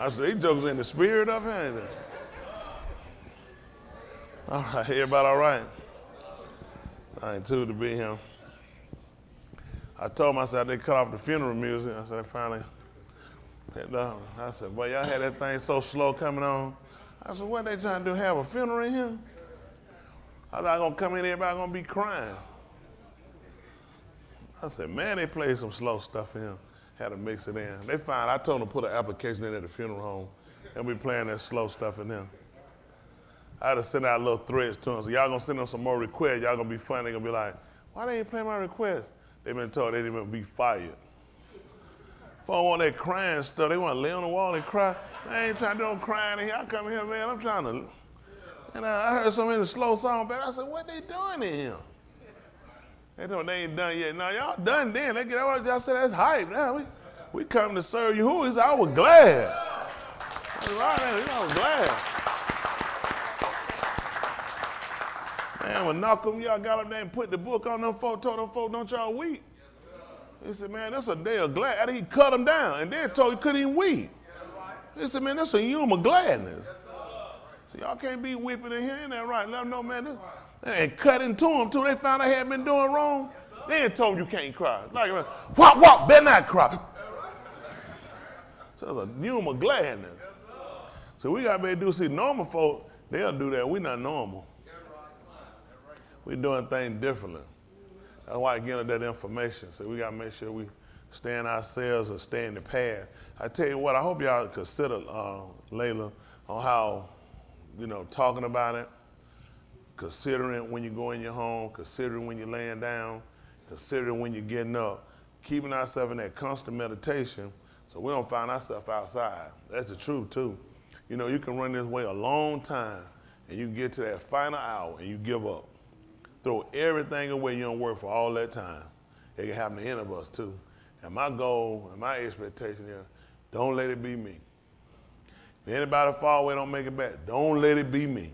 I said, these jokers in the spirit of it. All right, everybody all right? All right, too, to be here. I told myself they cut off the funeral music. I said, finally, I said, boy, y'all had that thing so slow coming on. I said, what they trying to do, have a funeral in here? I thought I was going to come in, everybody going to be crying. I said, man, they played some slow stuff in here. Had to mix it in. I told them to put an application in at the funeral home and we playing that slow stuff in there. I had to send out little threads to them. So y'all gonna send them some more requests. Y'all gonna be funny. They gonna be like, why they ain't playing my request? They been told they didn't be fired. Folks want that crying stuff. They want to lay on the wall and cry. I ain't trying to do no crying in here. I come in here, man. I'm trying to. And I heard some in the slow song, but I said, what they doing in here? They told me they ain't done yet. Now y'all done then. They get out. Y'all said that's hype. Now we come to serve you. Who is? I was glad. I was glad. Man, when Malcolm, y'all got up there and put the book on them folks, told them folks, don't y'all weep. He said, man, that's a day of glad. He cut them down and then told he couldn't even weep. He said, man, that's a human gladness. So y'all can't be weeping in here, ain't that right? Let them know, man. And cut into them too. They found they had been doing wrong. They ain't told them you can't cry. Like, walk, better not cry. So it's a human gladness. So we got to do, see, normal folk, they'll do that. We not normal. We're doing things differently. That's why I get that information. So we got to make sure we stay in ourselves or stay in the path. I tell you what, I hope y'all consider, Layla, on how, talking about it, considering when you go in your home, considering when you're laying down, considering when you're getting up, keeping ourselves in that constant meditation so we don't find ourselves outside. That's the truth, too. You can run this way a long time, and you get to that final hour, and you give up. Throw everything away. You don't work for all that time. It can happen to any of us, too. And my goal and my expectation is, don't let it be me. If anybody fall away, don't make it back. Don't let it be me.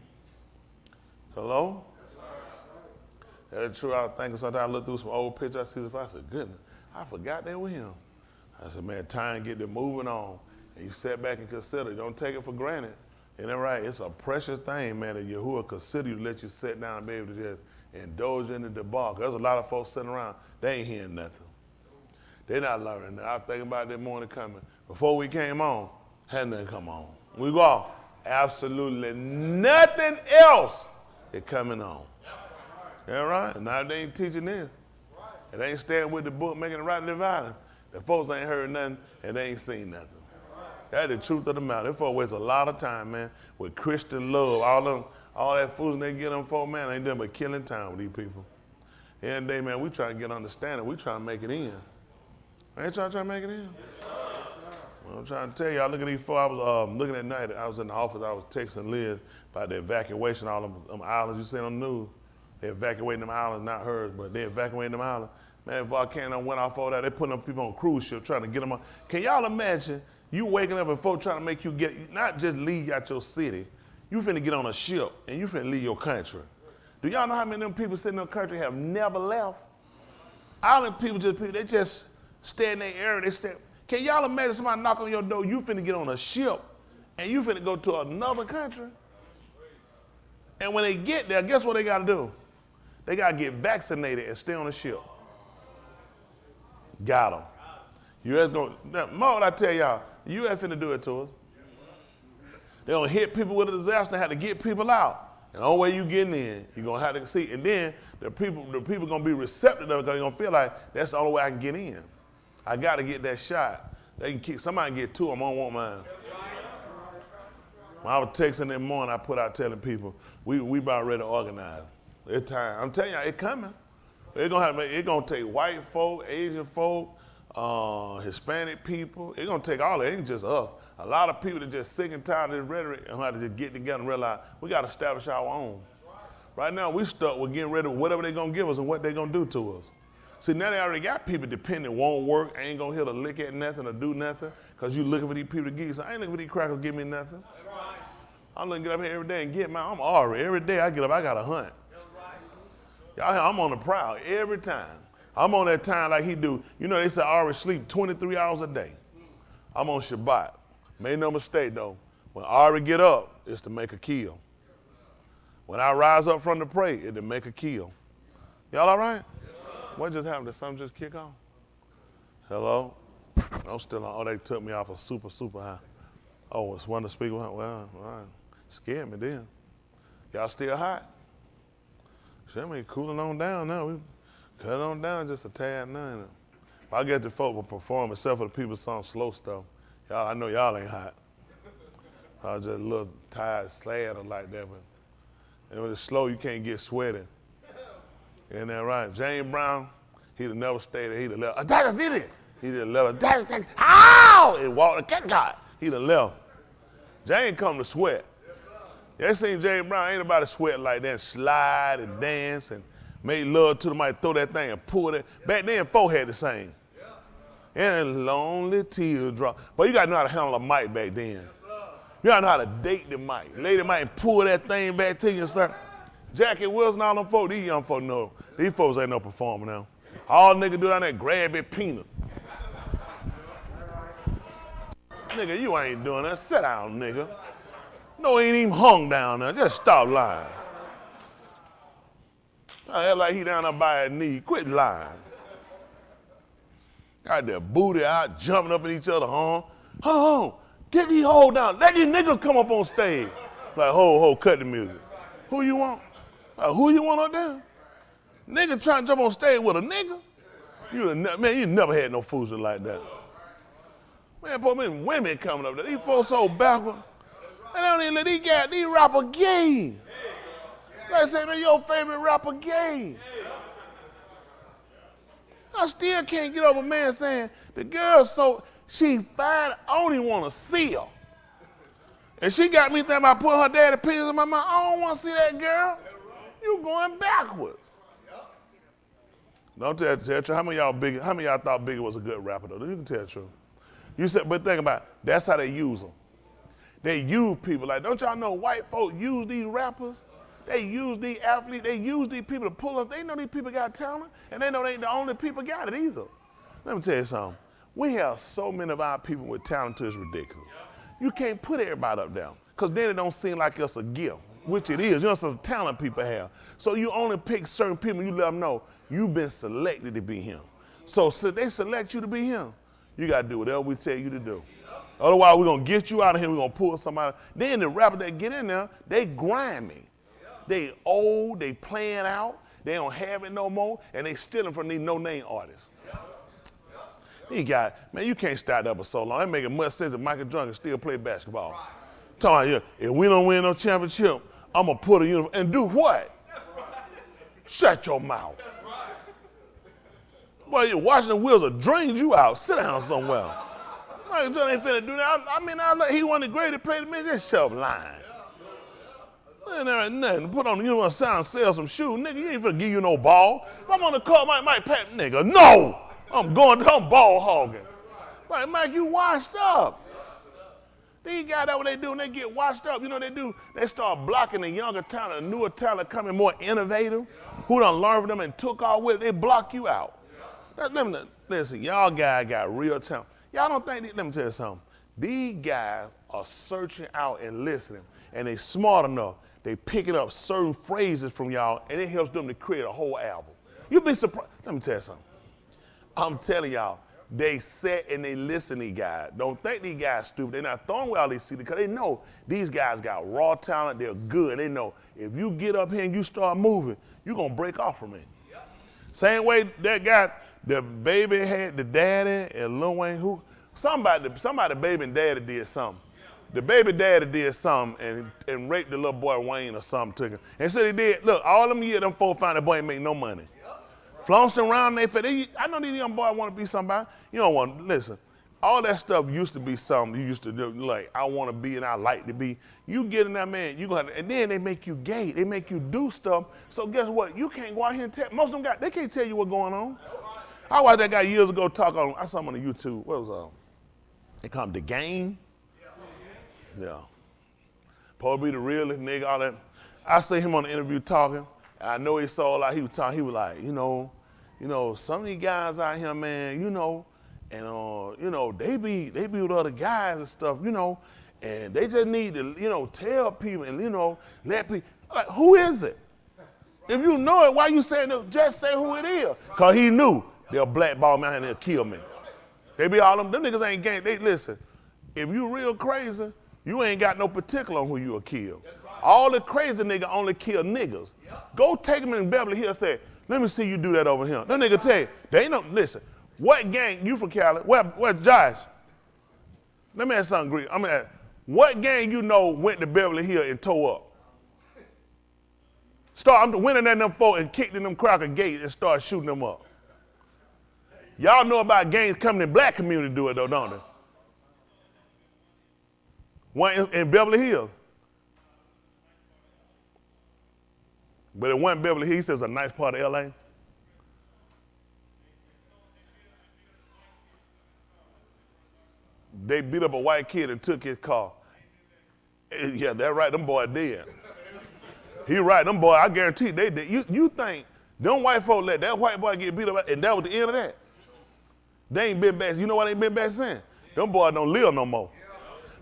Hello? Yes, that's true. I was thinking sometimes I look through some old pictures, I see if I said, goodness, I forgot they were him. I said, man, time to get them moving on. And you sit back and consider. Don't take it for granted. Isn't that right? It's a precious thing, man, that Yahuwah consider you to let you sit down and be able to just indulge in the debacle. There's a lot of folks sitting around, they ain't hearing nothing. They're not learning. I was thinking about that morning coming. Before we came on, had nothing come on. We go off. Absolutely nothing else is coming on. Yeah, right? Now they ain't teaching this. And they ain't staying with the book, making it right and dividing. The folks ain't heard nothing and they ain't seen nothing. That's the truth of the matter. Them folks waste a lot of time, man, with Christian love. All that fools they get them for, man, ain't done but killing time with these people. And day, man, we try to get understanding. We try to make it in. Ain't y'all trying to make it in? Yes, well, I'm trying to tell y'all, look at these folks. I was looking at night. I was in the office. I was texting Liz about the evacuation, all them islands you see on the news. They evacuating them islands, not hers, but they evacuating them islands. Man, volcano went off all that. They putting them people on cruise ships trying to get them on. Can y'all imagine you waking up and folks trying to make you not just leave out your city, you finna get on a ship and you finna leave your country. Do y'all know how many of them people sitting in the country have never left? All them people, they just stay in their area. Can y'all imagine somebody knock on your door, you finna get on a ship and you finna go to another country? And when they get there, guess what they gotta do? They gotta get vaccinated and stay on the ship. Got them. U.S. more I tell y'all, U.S. finna do it to us. They gonna hit people with a disaster and have to get people out. And the only way you getting in, you're gonna have to see. And then the people gonna be receptive to it because they're gonna feel like that's the only way I can get in. I gotta get that shot. Somebody can get two of them, I don't want mine. When I was texting that morning, I put out telling people, we about ready to organize. It's time. I'm telling you, it's coming. It's gonna take white folk, Asian folk, Hispanic people. It's gonna take all of it. It ain't just us. A lot of people that just sick and tired of this rhetoric and have to just get together and realize we gotta establish our own. Right now, we stuck with getting rid of whatever they're gonna give us and what they're gonna do to us. See, now they already got people dependent, won't work, ain't gonna hit a lick at nothing or do nothing, because you looking for these people to give you something. I ain't looking for these crackers to give me nothing. I'm looking to get up here every day and get mine. I'm already. Every day I get up, I got a hunt. Y'all, I'm on the prowl every time. I'm on that time like he do. You know, they say Ari sleep 23 hours a day. I'm on Shabbat. Make no mistake though, when Ari get up, it's to make a kill. When I rise up from the pray, it's to make a kill. Y'all all right? Yes, what just happened? Did something just kick on? Hello? I'm still on. Oh, they took me off a super high. Oh, it's one of the speakers. Well, all right. Scared me then. Y'all still hot? Sure, me cooling on down now. We cut it on down just a tad now. I get the folk will perform, except for the people song slow stuff. Y'all, I know y'all ain't hot. I was just a little tired, sad or like that. But when it's slow, you can't get sweaty. Isn't that right? James Brown, he'd have never stayed there. He'd have left. That did it. He'd have left. Ow! And walked the cat got. He'd have left. James come to sweat. They seen James Brown, ain't nobody sweat like that, slide and dance and make love to the mic, throw that thing and pull it. Back then, folk had the same. And lonely teardrop. But you got to know how to handle a mic back then. You got to know how to date the mic. Lay the mic and pull that thing back to you and stuff. Jackie Wilson, all them folks, these young folks know. These folks ain't no performer now. All niggas do down there, grab it, peanut. Nigga, you ain't doing that. Sit down, nigga. No, he ain't even hung down there. Just stop lying. I act like he down there by his knee. Quit lying. Got their booty out, jumping up at each other, Hold on. Get these hoes down. Let these niggas come up on stage. Like, cut the music. Who you want? Who you want up there? Nigga trying to jump on stage with a nigga? You never had no foolishness like that. Man, boy, man, women coming up there. These folks so backward. And they don't even let these rapper gay. They say, man, your favorite rapper gay. I still can't get over a man saying, the girl she fine, I don't even want to see her. And she got me thinking about putting her daddy pictures in my mouth. I don't want to see that girl. You going backwards. Don't tell the truth. How many of y'all thought Biggie was a good rapper though? You can tell the truth. You said, but think about it, that's how they use them. They use people. Like, don't y'all know white folk use these rappers? They use these athletes. They use these people to pull us. They know these people got talent, and they know they ain't the only people got it either. Let me tell you something. We have so many of our people with talent to it's ridiculous. You can't put everybody up there, because then it don't seem like it's a gift, which it is. You know, some talent people have. So you only pick certain people, you let them know you've been selected to be him. So they select you to be him, you got to do whatever we tell you to do. Otherwise, we're going to get you out of here. We're going to pull somebody. Then the rappers that get in there, they grimy. They old. They playing out. They don't have it no more. And they stealing from these no-name artists. You can't start up for so long. That making much sense that Michael Jordan can still play basketball. Talking about, if we don't win no championship, I'm going to put a uniform. And do what? Shut your mouth. Boy, you're watching the wheels of dreams you out. Sit down somewhere. Michael Jordan ain't finna do that. He wasn't the greatest player to me. Just shut up lying. There ain't nothing. Put on the uniform, sound, sell some shoes. Nigga, you ain't finna give you no ball. If I'm on the court, Mike pat, nigga, no. I'm ball hogging. Like, Mike, you washed up. These guys, that's what they do when they get washed up. You know what they do? They start blocking the younger talent, the newer talent coming more innovative, who done learned from them and took all with it. They block you out. Listen, y'all guys got real talent. Y'all don't think, let me tell you something. These guys are searching out and listening, and they smart enough. They picking up certain phrases from y'all, and it helps them to create a whole album. You'd be surprised. Let me tell you something. I'm telling y'all, they sit and they listen to these guys. Don't think these guys stupid. They're not throwing away all these CDs because they know these guys got raw talent. They're good. They know if you get up here and you start moving, you're going to break off from it. Same way that guy, the baby had the daddy and Lil Wayne, somebody baby and daddy did something. The baby daddy did something and raped the little boy Wayne or something, took him. And so they did, look, all them years, them folks found that boy ain't make no money. Flounced around, I know these young boys want to be somebody. You don't want, listen, all that stuff used to be something you used to do, like, I want to be and I like to be. You get in there, man, and then they make you gay. They make you do stuff. So guess what? You can't go out here and tell, most of them guys, they can't tell you what's going on. I watched that guy years ago I saw him on the YouTube. What was they call him The Game? Yeah. Probably the realest nigga, all that. I see him on the interview talking. I know he saw a lot. He was talking. He was like, you know, some of these guys out here, man, and you know, they be with other guys and stuff, you know, and they just need to, you know, tell people and, you know, let people. Like, who is it? If you know it, why you saying it? Just say who it is. Because he knew they'll blackball me and they'll kill me. They be all them niggas ain't gang. They listen, if you real crazy, you ain't got no particular on who you'll kill. All the crazy niggas only kill niggas. Go take them in Beverly Hills and say, let me see you do that over here. That nigga tell you, they ain't no, listen, what gang, you from Cali, where Josh? Let me ask something, Greek. I'm gonna ask, what gang you know went to Beverly Hills and tore up? Went in there them folk and kicked in them cracker gates and started shooting them up. Y'all know about gangs coming in black community do it though, don't they? One in Beverly Hills. But it wasn't Beverly Hills, it's a nice part of LA. They beat up a white kid and took his car. Yeah, that's right, them boys did. He right, them boys, I guarantee they did. You think them white folk let that white boy get beat up and that was the end of that? They ain't been back. You know why they ain't been back since? Them boys don't live no more.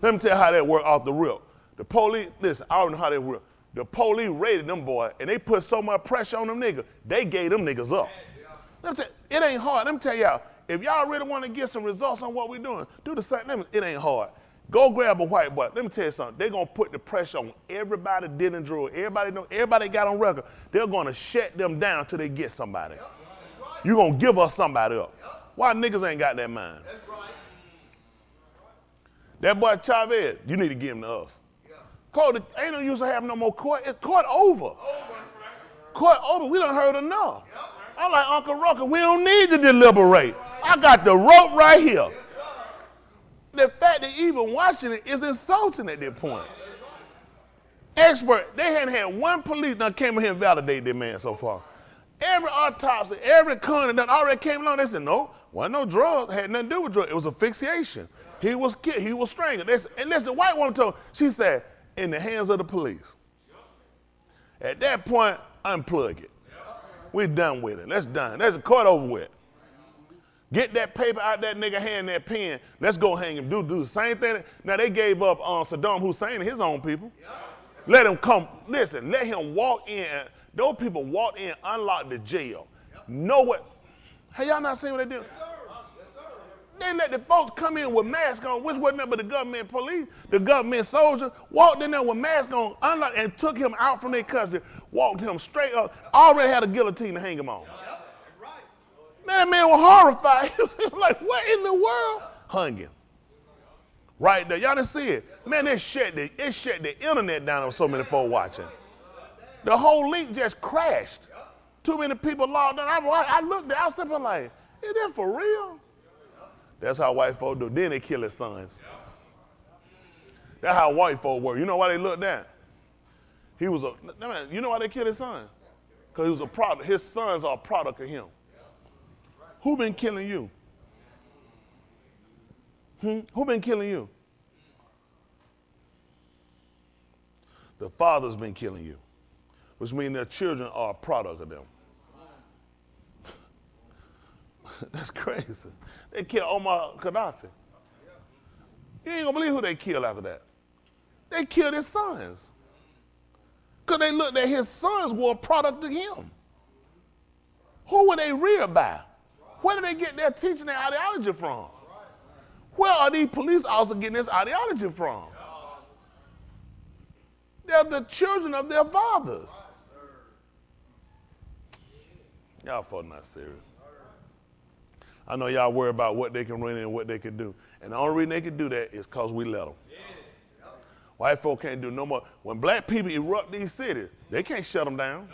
Let me tell you how that worked off the rip. The police, listen, I don't know how they work. The police raided them boys and they put so much pressure on them niggas, they gave them niggas up. Let me tell you, it ain't hard. Let me tell y'all, if y'all really want to get some results on what we're doing, do the same. It ain't hard. Go grab a white boy. Let me tell you something. They're going to put the pressure on everybody dealing drugs. Everybody know, everybody got on record. They're going to shut them down till they get somebody. You're going to give us somebody up. Why niggas ain't got that mind? That boy Chavez, you need to give him to us. Court, ain't no use to have no more court. It's court over. Court over. We done heard enough. I'm like Uncle Rucker, we don't need to deliberate. I got the rope right here. The fact that even watching it is insulting at this point. Expert, they hadn't had one police that came in here and validated their man so far. Every autopsy, every coroner that already came along, they said, no, wasn't no drugs, had nothing to do with drugs. It was asphyxiation. He was killed, he was strangled. And that's the white woman told, she said, in the hands of the police. At that point, unplug it. We're done with it. That's done. That's the court over with. Get that paper out that nigga hand, that pen. Let's go hang him. Do the same thing. Now, they gave up Saddam Hussein and his own people. Let him come. Listen, let him walk in. Those people walked in, unlocked the jail. Know what? Have y'all not seen what they did? Yes, sir. Yes, sir. They let the folks come in with masks on, which wasn't nothing but the government police, the government soldier, walked in there with masks on, unlocked, and took him out from their custody, walked him straight up, already had a guillotine to hang him on. Man, that man was horrified. Like, what in the world? Hung him. Right there. Y'all didn't see it. Man, it shut the internet down on so many folks watching. The whole link just crashed. Too many people logged on. I looked there, I was simply like, is that for real? That's how white folk do. Then they kill his sons. That's how white folk work. You know why they looked at? You know why they killed his son? Because he was a product. His sons are a product of him. Who been killing you? Who been killing you? The father's been killing you, which means their children are a product of them. That's crazy. They killed Omar Gaddafi. You ain't gonna believe who they killed after that. They killed his sons. Because they looked at his sons were a product of him. Who were they reared by? Where did they get their teaching their ideology from? Where are these police officers getting this ideology from? They're the children of their fathers. Y'all folks not serious. I know y'all worry about what they can run in and what they can do. And the only reason they can do that is because we let them. White folk can't do no more. When black people erupt these cities, they can't shut them down.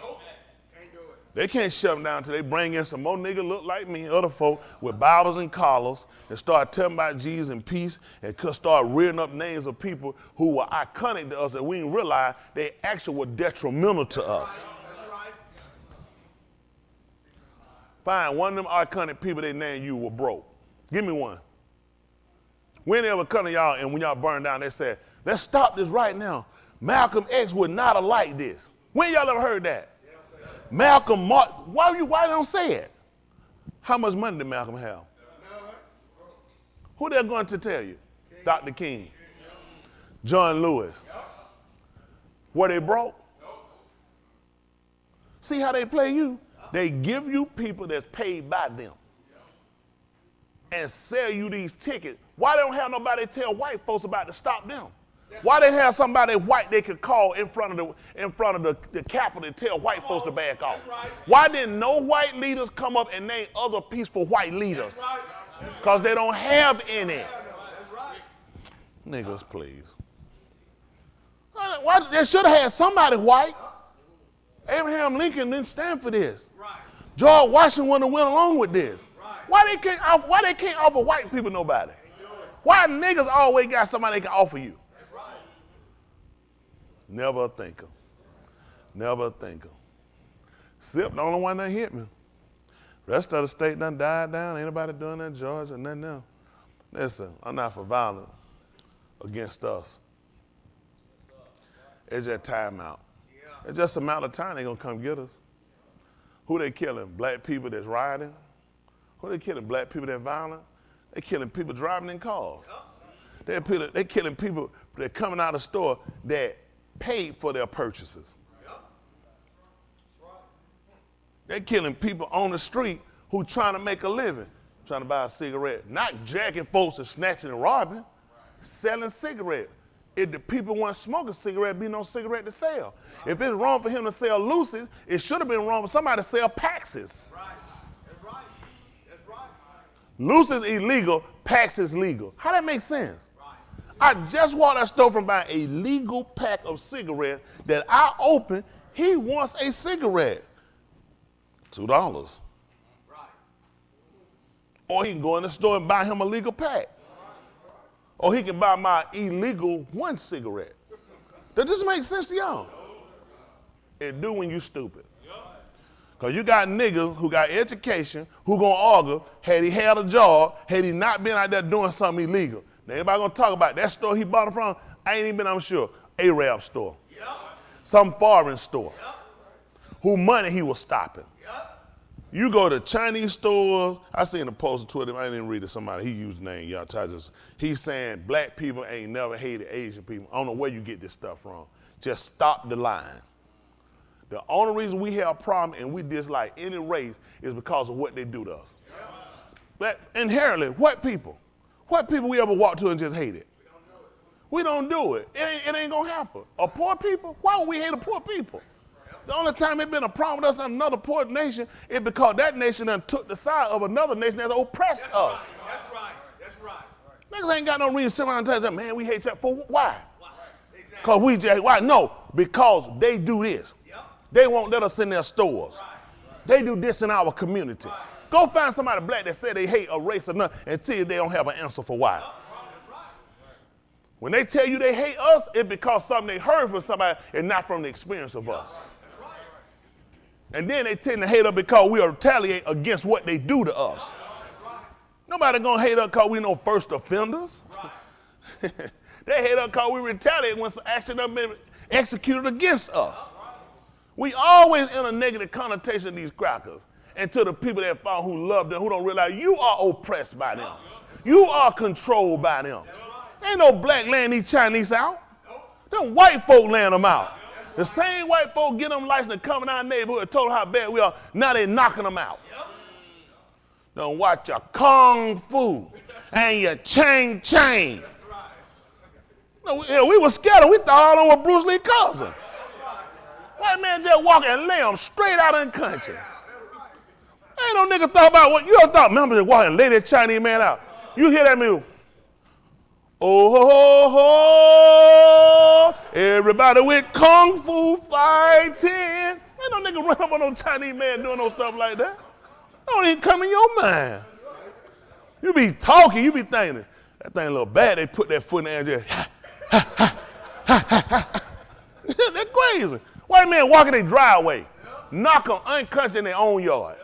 They can't shut them down until they bring in some more niggas look like me, other folk with Bibles and collars, and start telling about Jesus and peace, and start rearing up names of people who were iconic to us that we didn't realize they actually were detrimental to us. That's right. Fine, one of them iconic people they named you were broke. Give me one. When they ever come to y'all and when y'all burn down, they said, let's stop this right now. Malcolm X would not have liked this. When y'all ever heard that? Malcolm Martin, why don't say it? How much money did Malcolm have? Who they're going to tell you? Dr. King. John Lewis. Were they broke? See how they play you? They give you people that's paid by them and sell you these tickets. Why they don't have nobody tell white folks about to stop them? Why they have somebody white they could call in front of the Capitol and tell white folks to back off? Why didn't no white leaders come up and name other peaceful white leaders? Because they don't have any. Niggas, please. Why, they should have had somebody white. Abraham Lincoln didn't stand for this. George Washington wouldn't have went along with this. Why they can't offer white people nobody? Why niggas always got somebody they can offer you? Never a thinker. Never a thinker. Sip the only one that hit me. Rest of the state done died down. Ain't nobody doing that in Georgia or nothing else. Listen, I'm not for violence against us. It's just time out. It's just a matter of time they're going to come get us. Who they killing? Black people that's rioting? Who they killing? Black people that violent? They killing people driving in cars. They killing people that coming out of the store that paid for their purchases. They killing people on the street who trying to make a living, trying to buy a cigarette. Not jacking folks and snatching and robbing, selling cigarettes. If the people want to smoke a cigarette, be no cigarette to sell. If it's wrong for him to sell Lucy's, it should have been wrong for somebody to sell Paxes. Lucy's illegal, Pax is legal. How that make sense? I just walked that store from buying a legal pack of cigarettes that I opened. He wants a cigarette. $2. Or he can go in the store and buy him a legal pack. Or he can buy my illegal one cigarette. Does this make sense to y'all? It do when you stupid. Because you got niggas who got education who gonna argue, had he had a job, had he not been out there doing something illegal. Now anybody gonna talk about that store he bought it from? I ain't even been, I'm sure. Arab store. Some foreign store. Who money he was stopping. You go to Chinese stores. I seen a post on Twitter. I didn't even read it. Somebody, he used the name. Y'all try this. He's saying black people ain't never hated Asian people. I don't know where you get this stuff from. Just stop the line. The only reason we have a problem and we dislike any race is because of what they do to us. But inherently, what people we ever walk to and just hate it? We don't do it. It ain't gonna happen. A poor people? Why would we hate a poor people? The only time it's been a problem with us in another poor nation is because that nation done took the side of another nation that oppressed us. That's right. Niggas ain't got no reason to sit around and tell them, man, we hate you. For why? Because we just, why? No, because they do this. They won't let us in their stores. They do this in our community. Go find somebody black that said they hate a race or nothing and tell you they don't have an answer for why. When they tell you they hate us, it's because something they heard from somebody and not from the experience of us. And then they tend to hate us because we retaliate against what they do to us. Nobody gonna hate us because we no first offenders. They hate us because we retaliate when some action has been executed against us. We always in a negative connotation of these crackers. And to the people that fall who love them, who don't realize you are oppressed by them. You are controlled by them. Ain't no black laying these Chinese out. Them white folk laying them out. The same white folk get them license to come in our neighborhood and told them how bad we are. Now they knocking them out. Don't watch your kung fu and your chang chang. No, we were scared. We thought all of them were Bruce Lee's cousin. White man just walk and lay them straight out in the country. Ain't no nigga thought about what you ever thought. Remember just walk and lay that Chinese man out. You hear that music? Oh, ho, ho, everybody with kung fu fighting. Ain't no nigga run up on no Chinese man doing no stuff like that. That don't even come in your mind. You be talking, you be thinking, that thing a little bad. They put that foot in the air and just, ha, ha, ha, ha, ha, ha. They're crazy. White man walking their driveway, knock them unconscious in their own yard.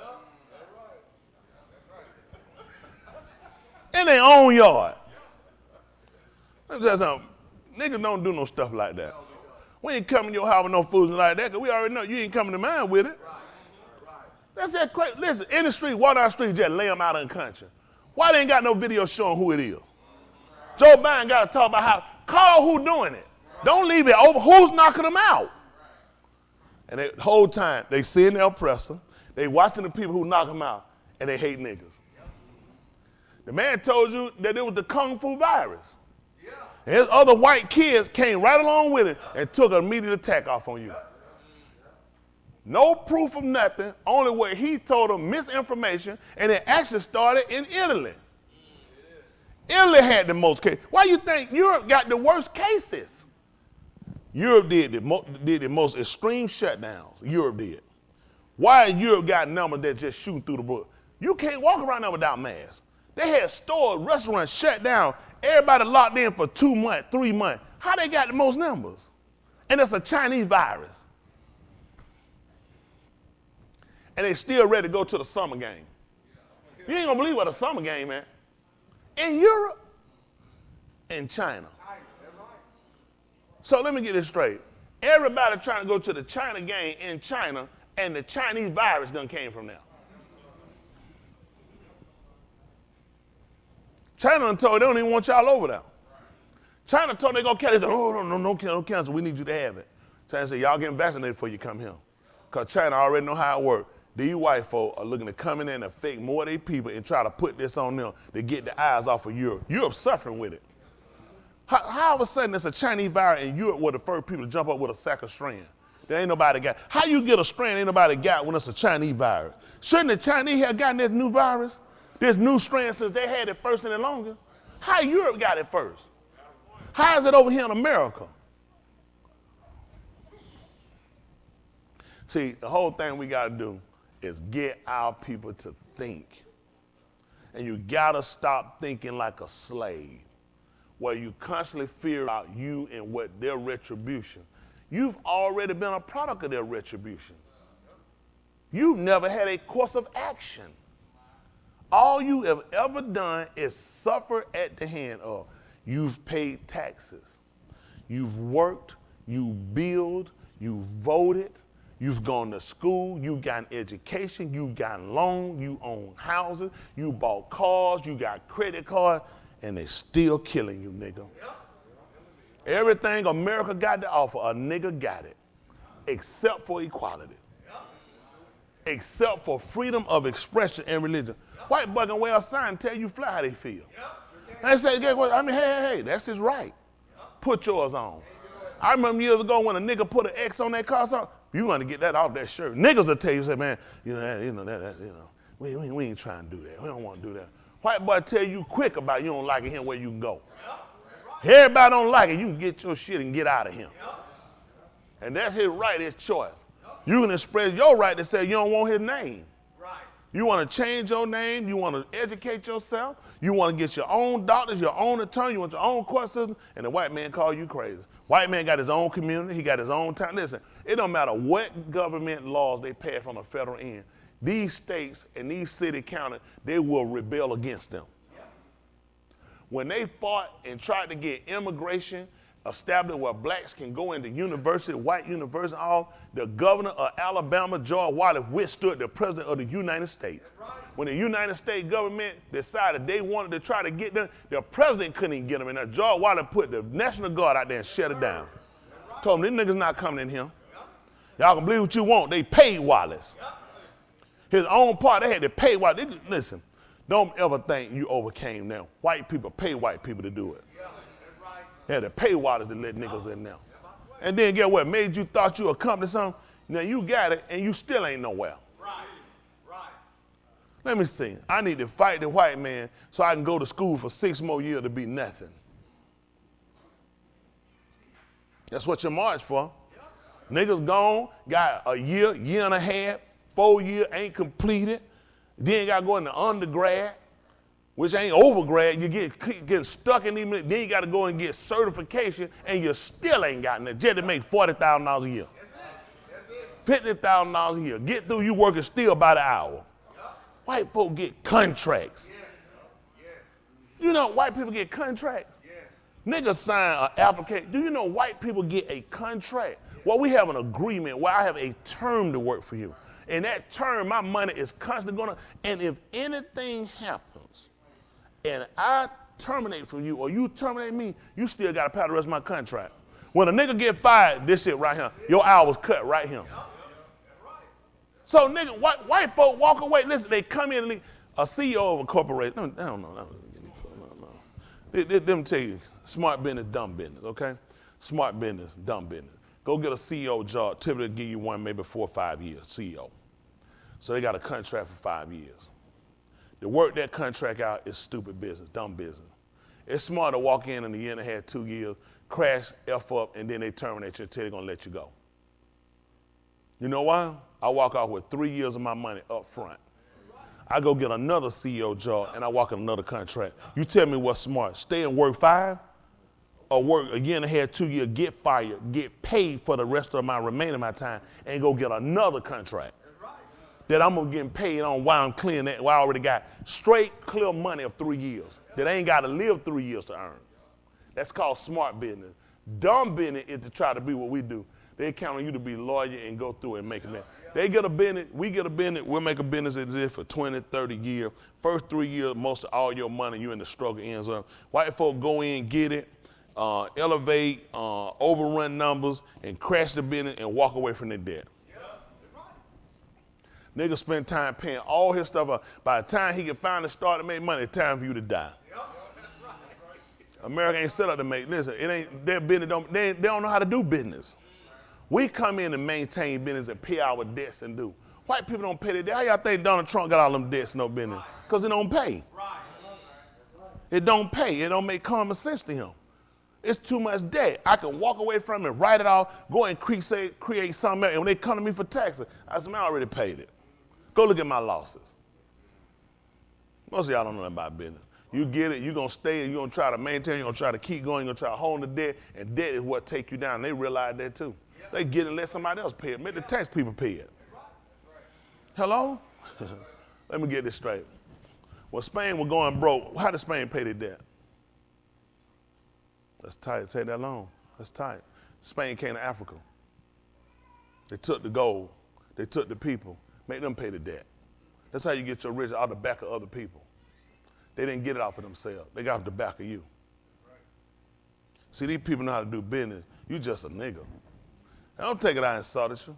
In their own yard. Niggas don't do no stuff like that. We ain't coming to your house with no fools like that because we already know you ain't coming to mine with it. That's that crazy. Listen, in the street, walk down the street, just lay them out in the country. Why they ain't got no video showing who it is? Joe Biden got to talk about how, call who doing it. Don't leave it open. Who's knocking them out? And the whole time, they seeing the oppressor, they watching the people who knock them out, and they hate niggas. The man told you that it was the Kung Fu virus. And his other white kids came right along with it and took an immediate attack off on you. No proof of nothing, only what he told them, misinformation, and it actually started in Italy. Italy had the most cases. Why you think Europe got the worst cases? Europe did the most extreme shutdowns. Europe did. Why Europe got numbers that just shoot through the book? You can't walk around there without masks. They had stores, restaurants shut down. Everybody locked in for 2 months, 3 months. How they got the most numbers? And it's a Chinese virus. And they still ready to go to the summer game. You ain't gonna believe what a summer game is. In Europe, in China. So let me get this straight. Everybody trying to go to the China game in China, and the Chinese virus done came from there. China done told they don't even want y'all over there. China told they gonna cancel. They said, oh, no cancel. We need you to have it. China said, y'all getting vaccinated before you come here. Because China already know how it works. These white folk are looking to come in there and affect more of their people and try to put this on them to get the eyes off of Europe. Europe's suffering with it. How all of a sudden it's a Chinese virus and Europe were the first people to jump up with a sack of strand? There ain't nobody got. How you get a strand ain't nobody got when it's a Chinese virus? Shouldn't the Chinese have gotten this new virus? This new strand since they had it first and the longest? How Europe got it first? How is it over here in America? See, the whole thing we got to do is get our people to think. And you got to stop thinking like a slave, where you constantly fear about you and what their retribution. You've already been a product of their retribution. You've never had a course of action. All you have ever done is suffer at the hand of. You've paid taxes. You've worked, you build, you voted, you've gone to school, you got an education, you got loans, you own houses, you bought cars, you got credit cards, and they still killing you, nigga. Everything America got to offer, a nigga got it, except for equality, except for freedom of expression and religion. White boy can wear a sign and tell you fly how they feel. And they say, hey, that's his right. Put yours on. I remember years ago when a nigga put an X on that car, you want to get that off that shirt. Niggas will tell you, say, man, we ain't trying to do that. We don't want to do that. White boy tell you quick about you don't like it here where you can go. Everybody don't like it. You can get your shit and get out of here. And that's his right, his choice. You can express your right to say you don't want his name. You want to change your name. You want to educate yourself. You want to get your own doctors, your own attorney. You want your own court system. And the white man call you crazy. White man got his own community. He got his own time. Listen, it don't matter what government laws they pass from the federal end. These states and these city counties, they will rebel against them. When they fought and tried to get immigration established where blacks can go into university, white university, all, the governor of Alabama, George Wallace, withstood the president of the United States. When the United States government decided they wanted to try to get them, the president couldn't even get them in there. George Wallace put the National Guard out there and shut it down. Told them, these niggas not coming in here. Y'all can believe what you want. They paid Wallace. His own part, they had to pay Wallace. Listen, don't ever think you overcame them. White people pay white people to do it. They had to pay Wallace to let niggas in there. And then get what? Made you thought you accomplished something. Now you got it and you still ain't nowhere. Let me see. I need to fight the white man so I can go to school for 6 more years to be nothing. That's what you march for. Niggas gone, got a year, year and a half, 4 years, ain't completed. Then got to go into undergrad, which ain't overgrad. You getting stuck in these, then you got to go and get certification, and you still ain't gotten it. Just to make $40,000 a year. That's it. $50,000 a year. Get through, you working still by the hour. White folk get contracts. You know white people get contracts? Niggas sign an application. Do you know white people get a contract? Well, we have an agreement where I have a term to work for you. And that term, my money is constantly going to, and if anything happens, and I terminate from you or you terminate me, you still got to pay the rest of my contract. When a nigga get fired, this shit right here, your hours cut right here. So nigga, white folk walk away. Listen, they come in and a CEO of a corporation. I don't know. Let me tell you, smart business, dumb business, okay? Smart business, dumb business. Go get a CEO job. Typically give you one maybe 4 or 5 years, CEO. So they got a contract for 5 years. To work that contract out is stupid business, dumb business. It's smart to walk in a year and a half, 2 years, crash, F up, and then they terminate you until they're gonna let you go. You know why? I walk out with 3 years of my money up front. I go get another CEO job and I walk in another contract. You tell me what's smart. Stay and work 5 or work a year and a half, 2 years, get fired, get paid for the rest of my remaining of my time and go get another contract. That I'm gonna get paid on while I'm clearing that, while I already got straight clear money of 3 years. That I ain't gotta live 3 years to earn. That's called smart business. Dumb business is to try to be what we do. They count on you to be a lawyer and go through it and make it. They get a business, we get a business, we'll make a business exist for 20, 30 years. First 3 years, most of all your money, you in the struggle ends up. White folk go in, get it, elevate, overrun numbers, and crash the business and walk away from their debt. Nigga spend time paying all his stuff up. By the time he can finally start to make money, it's time for you to die. America ain't set up to make, listen, it ain't, their business they don't know how to do business. We come in and maintain business and pay our debts and do. White people don't pay their debt. How y'all think Donald Trump got all them debts, no business? Because it don't pay. It don't pay. It don't make common sense to him. It's too much debt. I can walk away from it, write it off, go and create something else. And when they come to me for taxes, I said, man, I already paid it. Go look at my losses. Most of y'all don't know nothing about business. You get it, you're going to stay, and you're going to try to maintain, you're going to try to keep going, you're going to try to hold the debt, and debt is what take you down. They realize that too. They get it and let somebody else pay it. Make the tax people pay it. Hello? Let me get this straight. When Spain was going broke, how did Spain pay their debt? That's tight. Take that long. That's tight. Spain came to Africa. They took the gold. They took the people. Make them pay the debt. That's how you get your riches out the back of other people. They didn't get it off of themselves. They got it off the back of you. See, these people know how to do business. You just a nigga. I don't take it I insulted you.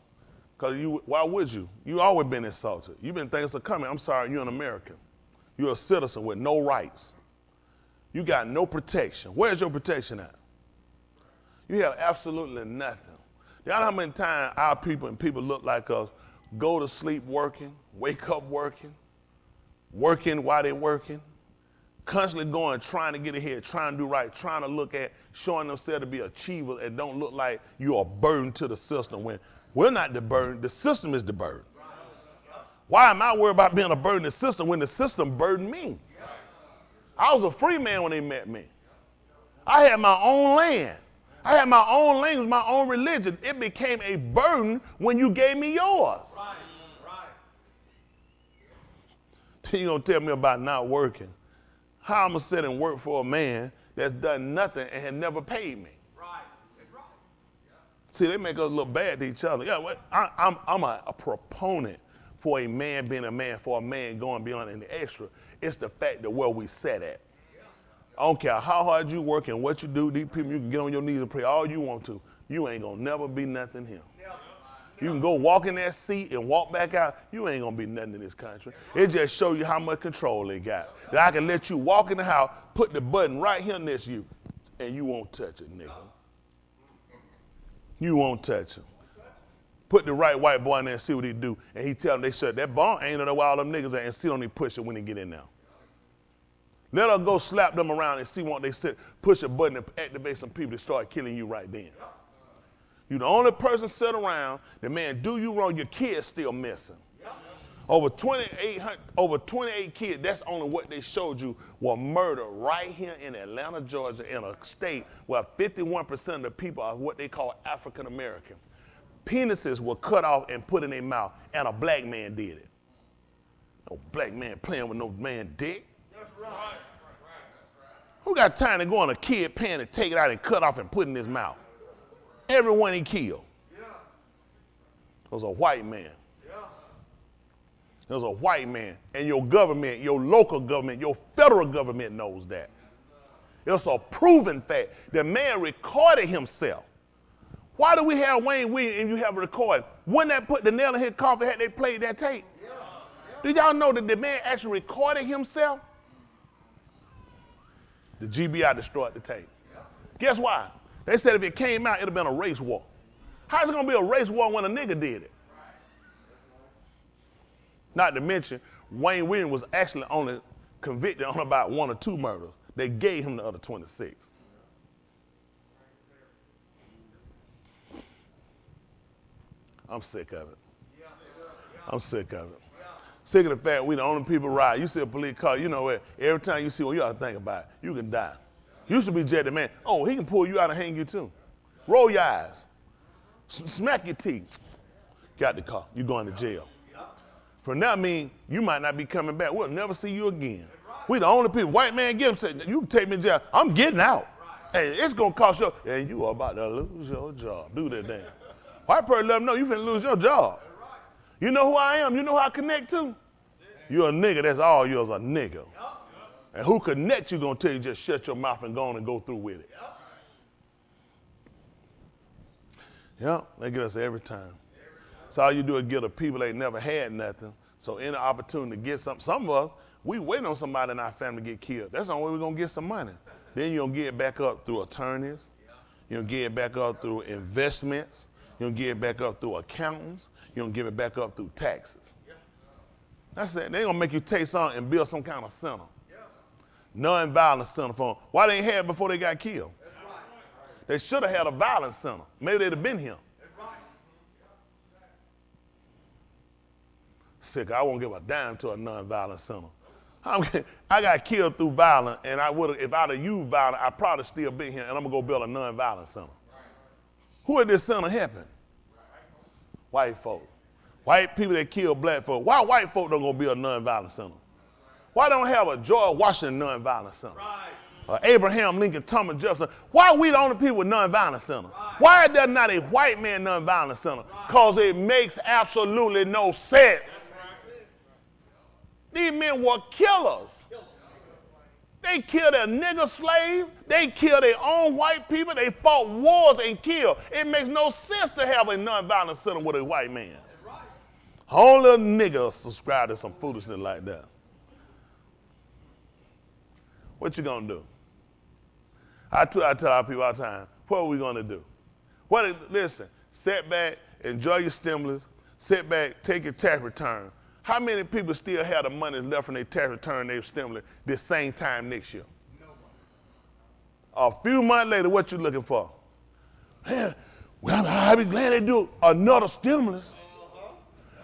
Because why would you? You always been insulted. You've been thinking, so come here, I'm sorry, you're an American. You're a citizen with no rights. You got no protection. Where's your protection at? You have absolutely nothing. Y'all know how many times our people and people look like us go to sleep working, wake up working while they're working, constantly going, trying to get ahead, trying to do right, trying to look at showing themselves to be achievers and don't look like you are burdened to the system when we're not the burden, the system is the burden. Why am I worried about being a burden to the system when the system burdened me? I was a free man when they met me. I had my own land. I had my own language, my own religion. It became a burden when you gave me yours. Right. Then you're going to tell me about not working. How I'm going to sit and work for a man that's done nothing and has never paid me? Right. That's right. See, they make us look bad to each other. Yeah, I'm a proponent for a man being a man, for a man going beyond any extra. It's the fact that where we set at. I don't care how hard you work and what you do, these people, you can get on your knees and pray all you want to. You ain't gonna never be nothing here. You can go walk in that seat and walk back out. You ain't gonna be nothing in this country. It just shows you how much control they got. That I can let you walk in the house, put the button right here next to you, and you won't touch it, nigga. You won't touch him. Put the right white boy in there and see what he do. And he tell them, they said, that bomb ain't know where all them niggas at, and see don't even push it when they get in there. Let her go slap them around and see won't they sit, push a button and activate some people to start killing you right then. You the only person sit around, the man do you wrong, your kid's still missing. Over 28 kids, that's only what they showed you, were murdered right here in Atlanta, Georgia, in a state where 51% of the people are what they call African American. Penises were cut off and put in their mouth, and a black man did it. No black man playing with no man dick. That's right. Who got time to go on a kid pan and take it out and cut off and put in his mouth? Everyone he killed was a white man. There's a white man, and your government, your local government, your federal government knows that. It's a proven fact. The man recorded himself. Why do we have Wayne Williams and you have a recording? Wouldn't that put the nail in his coffin had they played that tape? Did y'all know that the man actually recorded himself? The GBI destroyed the tape. Guess why? They said if it came out, it would have been a race war. How's it going to be a race war when a nigga did it? Not to mention, Wayne Williams was actually only convicted on about 1 or 2 murders. They gave him the other 26. I'm sick of it. I'm sick of it. Sick of the fact we the only people ride. You see a police car, you know what? Every time you see one, you ought to think about it. You can die. Used to be Jet the man. Oh, he can pull you out and hang you too. Roll your eyes. Smack your teeth. Got the car. You going to jail. From that mean you might not be coming back. We'll never see you again. We the only people. White man get him say, you can take me to jail. I'm getting out. Hey, it's gonna cost you. And you are about to lose your job. Do that damn. White person let them know you finna lose your job. You know who I am? You know who I connect to? You're a nigga. That's all yours, a nigga. And who connects you gonna tell you just shut your mouth and go on and go through with it. Yeah, they get us every time. So all you do is get the people that never had nothing. So any opportunity to get something. Some of us, we waiting on somebody in our family to get killed. That's the only way we're gonna get some money. Then you're gonna get it back up through attorneys. You're gonna get it back up through investments. You're gonna get it back up through accountants. You're gonna give it back up through taxes. That's it. They're gonna make you take something and build some kind of center. Non-violent center for them. Why they ain't had it before they got killed? They should have had a violent center. Maybe they'd have been here. Sick, I won't give a dime to a non-violent center. I got killed through violence, and I would have, if I'd have used violence, I'd probably still be here, and I'm gonna go build a non-violent center. Who is this center helping? White folk. White people that kill black folk. Why white folk don't go build a non-violent center? Why don't have a George Washington non-violent center? Abraham Lincoln, Thomas Jefferson. Why are we the only people with non-violent center? Why is there not a white man non-violent center? Because it makes absolutely no sense. These men were killers. They killed their nigger slave. They killed their own white people. They fought wars and killed. It makes no sense to have a non-violent center with a white man. Only a nigger subscribe to some foolishness like that. What you gonna do? I tell our people all the time, what are we gonna do? Listen, sit back, enjoy your stimulus, sit back, take your tax return. How many people still have the money left from their tax return, their stimulus, the same time next year? Nobody. A few months later, what you looking for? Man, well, I'll be glad they do another stimulus.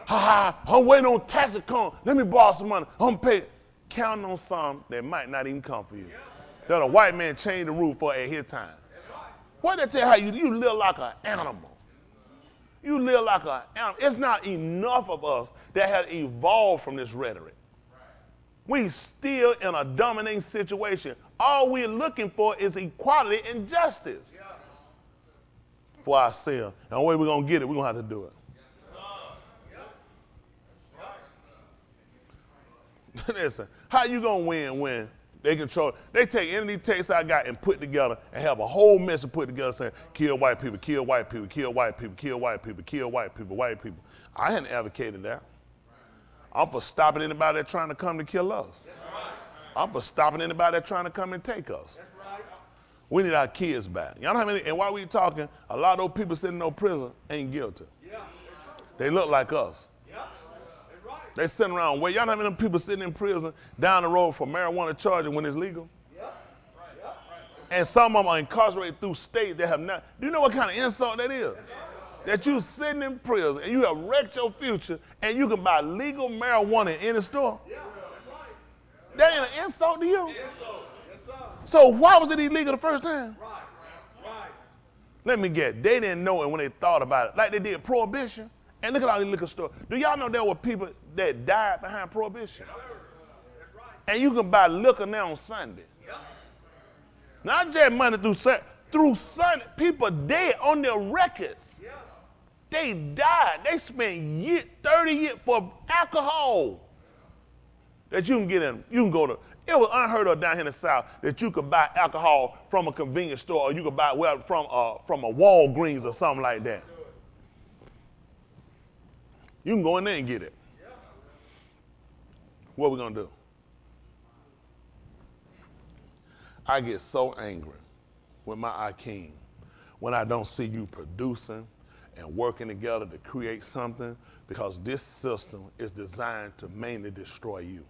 I'm waiting on tax to come. Let me borrow some money. I'm paying. Counting on some that might not even come for you. That a white man changed the rule for at his time. What they tell you how you live like an animal. You live like an animal. It's not enough of us that have evolved from this rhetoric. We still in a dominating situation. All we're looking for is equality and justice for ourselves. And the way we're going to get it, we're going to have to do it. Listen, how you gonna win when they control? They take any of these texts I got and put together and have a whole message put together saying, kill white people, kill white people, kill white people, kill white people, kill white people, white people. I hadn't advocated that. I'm for stopping anybody that's trying to come to kill us. I'm for stopping anybody that's trying to come and take us. We need our kids back. Y'all know how many, and while we talking, a lot of those people sitting in no prison ain't guilty. They look like us. They sitting around wait. Y'all know how many people sitting in prison down the road for marijuana charging when it's legal? And some of them are incarcerated through states that have not. Do you know what kind of insult that is? That you sitting in prison and you have wrecked your future and you can buy legal marijuana in any store? That ain't an insult to you? So why was it illegal the first time? Let me get. They didn't know it when they thought about it. Like they did Prohibition. And look at all these liquor stores. Do y'all know there were people that died behind Prohibition? Yes, that's right. And you can buy liquor now on Sunday. Yep. Not just Monday through Sunday. Through Sunday, people dead on their records. Yep. They died. They spent 30 years for alcohol that you can get in. You can go to, it was unheard of down here in the South that you could buy alcohol from a convenience store or you could buy from a Walgreens or something like that. You can go in there and get it. What are we going to do? I get so angry with my Akeem when I don't see you producing and working together to create something, because this system is designed to mainly destroy you.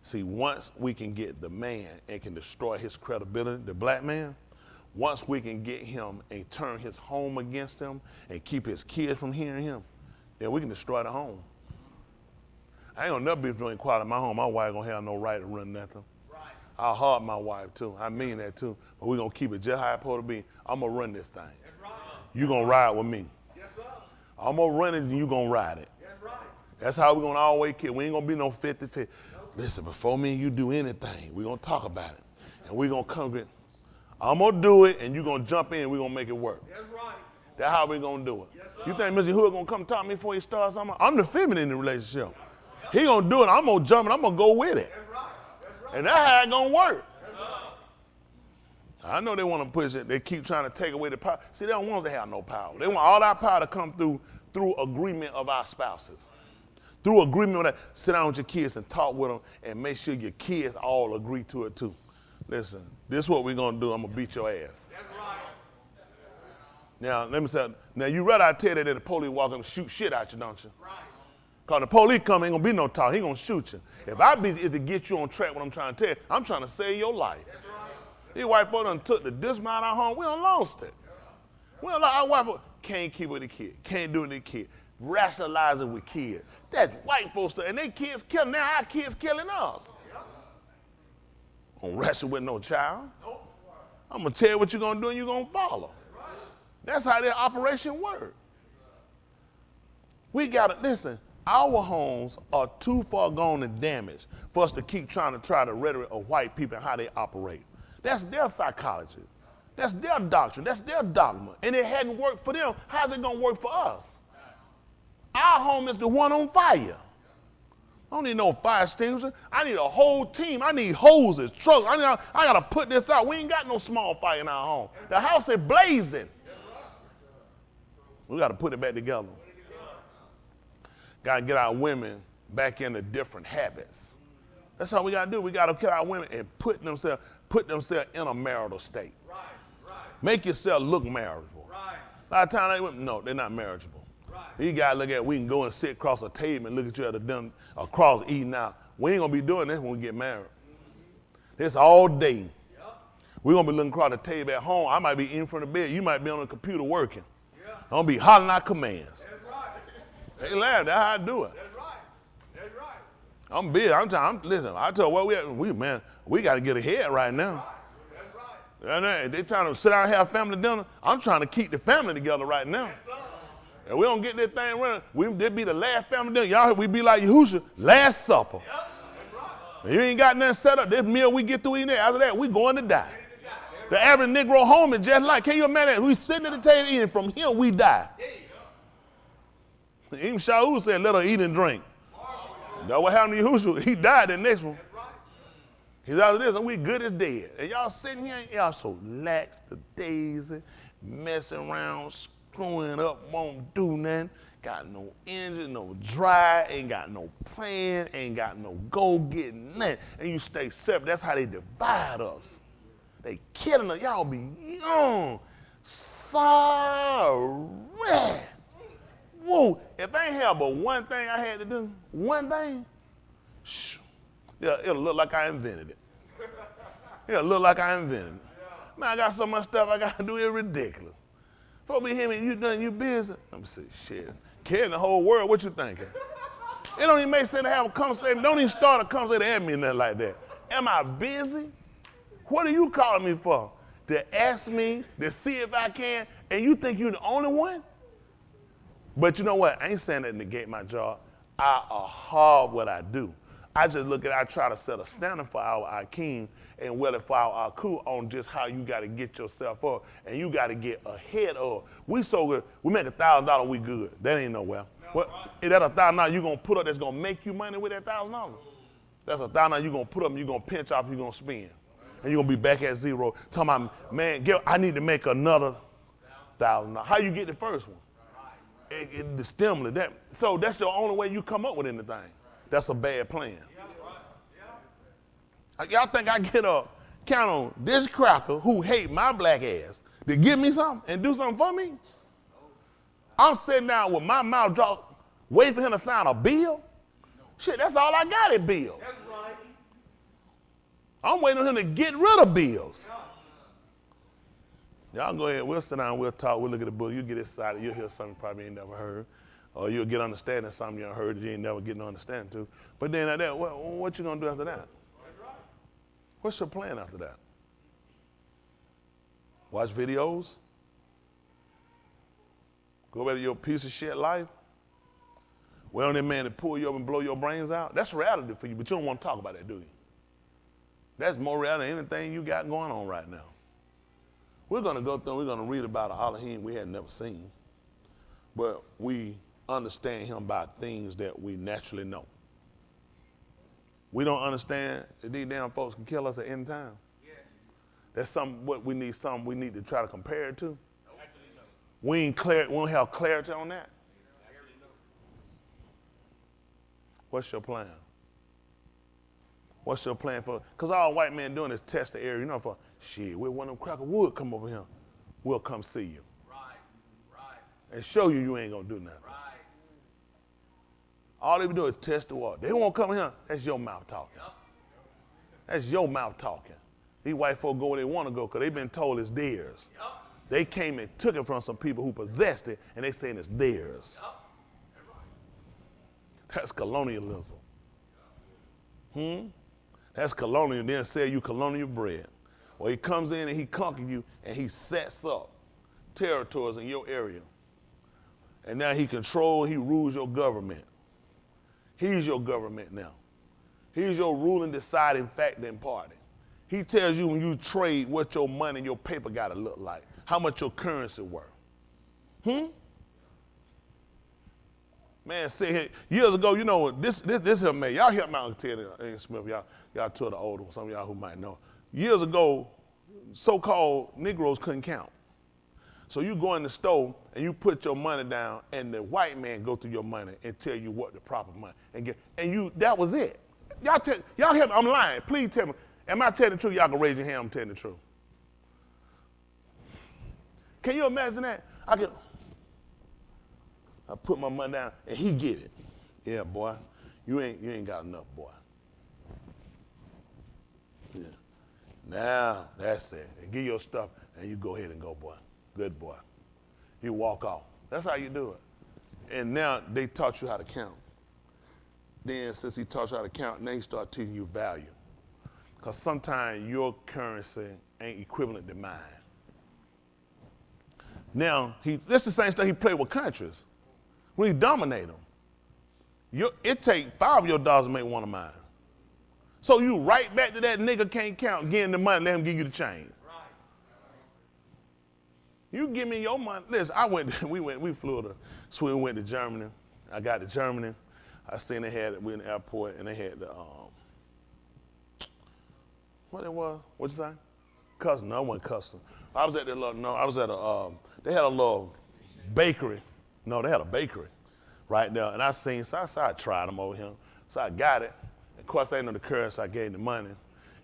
See, once we can get the man and can destroy his credibility, the black man, once we can get him and turn his home against him and keep his kids from hearing him, then we can destroy the home. I ain't gonna never be doing quiet in my home. My wife gonna have no right to run nothing. Right. I'll hug my wife too. I mean that too. But we gonna keep it just how it's supposed to be. I'm gonna run this thing. Right. You gonna ride with me. Yes, sir. I'm gonna run it and you gonna ride it. Yes, right. That's how we gonna always kill. We ain't gonna be no 50-50. Nope. Listen, before me and you do anything, we gonna talk about it. And we gonna come get, I'm gonna do it and you gonna jump in and we gonna make it work. That's right. That's how we gonna do it. Yes, you think Mr. Hood gonna come talk to me before he starts something? I'm the feminine in the relationship. He gonna do it, I'm gonna jump and I'm gonna go with it. That's right. That's right. And that's how it gonna work. That's right. I know they wanna push it, they keep trying to take away the power. See, they don't want us to have no power. They want all our power to come through agreement of our spouses. Through agreement with that, sit down with your kids and talk with them and make sure your kids all agree to it too. Listen, this is what we're gonna do, I'm gonna beat your ass. That's right. Now, let me say, now you rather I tell you that the police walk up and shoot shit at you, don't you? Right. Because the police come, ain't gonna be no talk, he gonna shoot you. If I be is to get you on track what I'm trying to tell you, I'm trying to save your life. That's right. These white folks done took the dismount our home, we done lost it. We done lost our white folks, can't keep with the kid, can't do it with the kid. Rationalizing with kids. That's white folks stuff, and they kids killing, now our kids killing us. Yep. Don't wrestle with no child. Nope. I'm gonna tell you what you're gonna do and you're gonna follow. Right. That's how their operation works. We gotta, listen, our homes are too far gone and damaged for us to keep trying to rhetoric of white people and how they operate. That's their psychology. That's their doctrine. That's their dogma. And it hadn't worked for them. How's it gonna work for us? Our home is the one on fire. I don't need no fire extinguisher. I need a whole team. I need hoses, trucks. I got to put this out. We ain't got no small fire in our home. The house is blazing. We got to put it back together. Got to get our women back into different habits. That's how we got to do. We got to get our women and put themselves in a marital state. Right, right. Make yourself look marriageable. Right. A lot of times, no, they're not marriageable. Right. You got to look at, we can go and sit across a table and look at you at a dinner, across eating out. We ain't going to be doing this when we get married. This all day. Yep. We're going to be looking across the table at home. I might be in front of the bed. You might be on the computer working. Yeah. I'm going to be hollering out commands. That's right. They laugh. That's how I do it. That's right. That's right. I'm busy. Listen, I tell you what, we got to get ahead right now. That's right. They trying to sit down and have family dinner. I'm trying to keep the family together right now. Yes, sir. And we don't get this thing running, this be the last family dinner. Y'all, we be like Yahushua, last supper. Yep, that's right. You ain't got nothing set up. This meal we get through eating, after that, we going to die. The average Negro home is just like, can you imagine that? We sitting at the table eating, from here we die. Even Shaul said, let her eat and drink. That's what happened to Yahushua. He died the next one. He's out of this, and we good as dead. And y'all sitting here, y'all so lax, the daisy, messing around, screwing up, won't do nothing. Got no engine, no drive, ain't got no plan, ain't got no go getting nothing. And you stay separate. That's how they divide us. They killing us. Y'all be young. Sorry. Whoa. If I ain't have but one thing I had to do, one thing, it'll look like I invented it. It'll look like I invented it. Man, I got so much stuff I got to do, it's ridiculous. Folks be hearing me, you done, you busy? Let me say, shit. Carrying the whole world, what you thinking? It don't even make sense to have a conversation. Don't even start a conversation at me and nothing like that. Am I busy? What are you calling me for? To ask me, to see if I can, and you think you're the only one? But you know what? I ain't saying that to negate my job. I hard what I do. I just look at, I try to set a standard for our Akeem and well for our Aku on just how you got to get yourself up and you got to get ahead of. We so good, we make $1,000, we good. That ain't nowhere. Well, if that $1,000 you gonna put up that's gonna make you money with that $1,000. That's $1,000 you gonna put up, you gonna pinch off, you gonna spend. And you're gonna be back at zero. Talking about, man, I need to make another $1,000. How you get the first one? The stimulus. So that's the only way you come up with anything. That's a bad plan. Y'all think I get up, count on this cracker who hate my black ass to give me something and do something for me? I'm sitting down with my mouth dropped, waiting for him to sign a bill. Shit, that's all I got at bills. That's right. I'm waiting on him to get rid of bills. Y'all go ahead, we'll sit down, we'll talk, we'll look at the book, you get excited, you'll hear something you probably ain't never heard. Or you'll get understanding of something you ain't heard that you ain't never get no understanding to. But then at that, what you gonna do after that? What's your plan after that? Watch videos? Go back to your piece of shit life? Wait on that man to pull you up and blow your brains out? That's reality for you, but you don't want to talk about that, do you? That's more reality than anything you got going on right now. We're going to go through, we're going to read about a Elohim we had never seen, but we understand him by things that we naturally know. We don't understand that these damn folks can kill us at any time. Yes. That's something we need to try to compare it to. Nope. We don't have clarity on that. What's your plan? What's your plan for? Because all white men doing is test the area, for shit, we want them cracker wood come over here. We'll come see you. Right. And show you ain't gonna do nothing. Right. All they do is test the water. They won't come here. That's your mouth talking. Yep. That's your mouth talking. These white folk go where they want to go because they've been told it's theirs. Yep. They came and took it from some people who possessed it, and they saying it's theirs. Yep. That's colonialism. That's colonial. Then sell you colonial bread. Well, he comes in and he conquers you, and he sets up territories in your area. And now he rules your government. He's your government now. He's your ruling, deciding factor and party. He tells you when you trade what your money and your paper got to look like, how much your currency worth. Man, say here, years ago, this here, man, y'all help me out, Ted and Smith, y'all two of the older ones, some of y'all who might know. Years ago, so-called Negroes couldn't count. So you go in the store and you put your money down, and the white man go through your money and tell you what the proper money that was it. Y'all help me, I'm lying. Please tell me, am I telling the truth? Y'all can raise your hand, I'm telling the truth. Can you imagine that? I put my money down and he get it. Yeah, boy, you ain't got enough, boy. Yeah. Now that's it. And give your stuff and you go ahead and go, boy. Good boy. You walk off. That's how you do it. And now they taught you how to count. Then since he taught you how to count, now he start teaching you value. Because sometimes your currency ain't equivalent to mine. Now, that's the same stuff he played with countries. When he dominate them, it take 5 of your dollars to make one of mine. So you right back to that nigga can't count, getting the money, let him give you the change. Right. You give me your money. Listen, we flew to Sweden, went to Germany. I got to Germany. I seen we in the airport and they had the, what it was? What'd you say? Custom. No, it wasn't custom. I was at they had a little bakery. No, they had a bakery right there. And I tried them over here. So I got it. Of course, I ain't know the currency, so I gave him the money.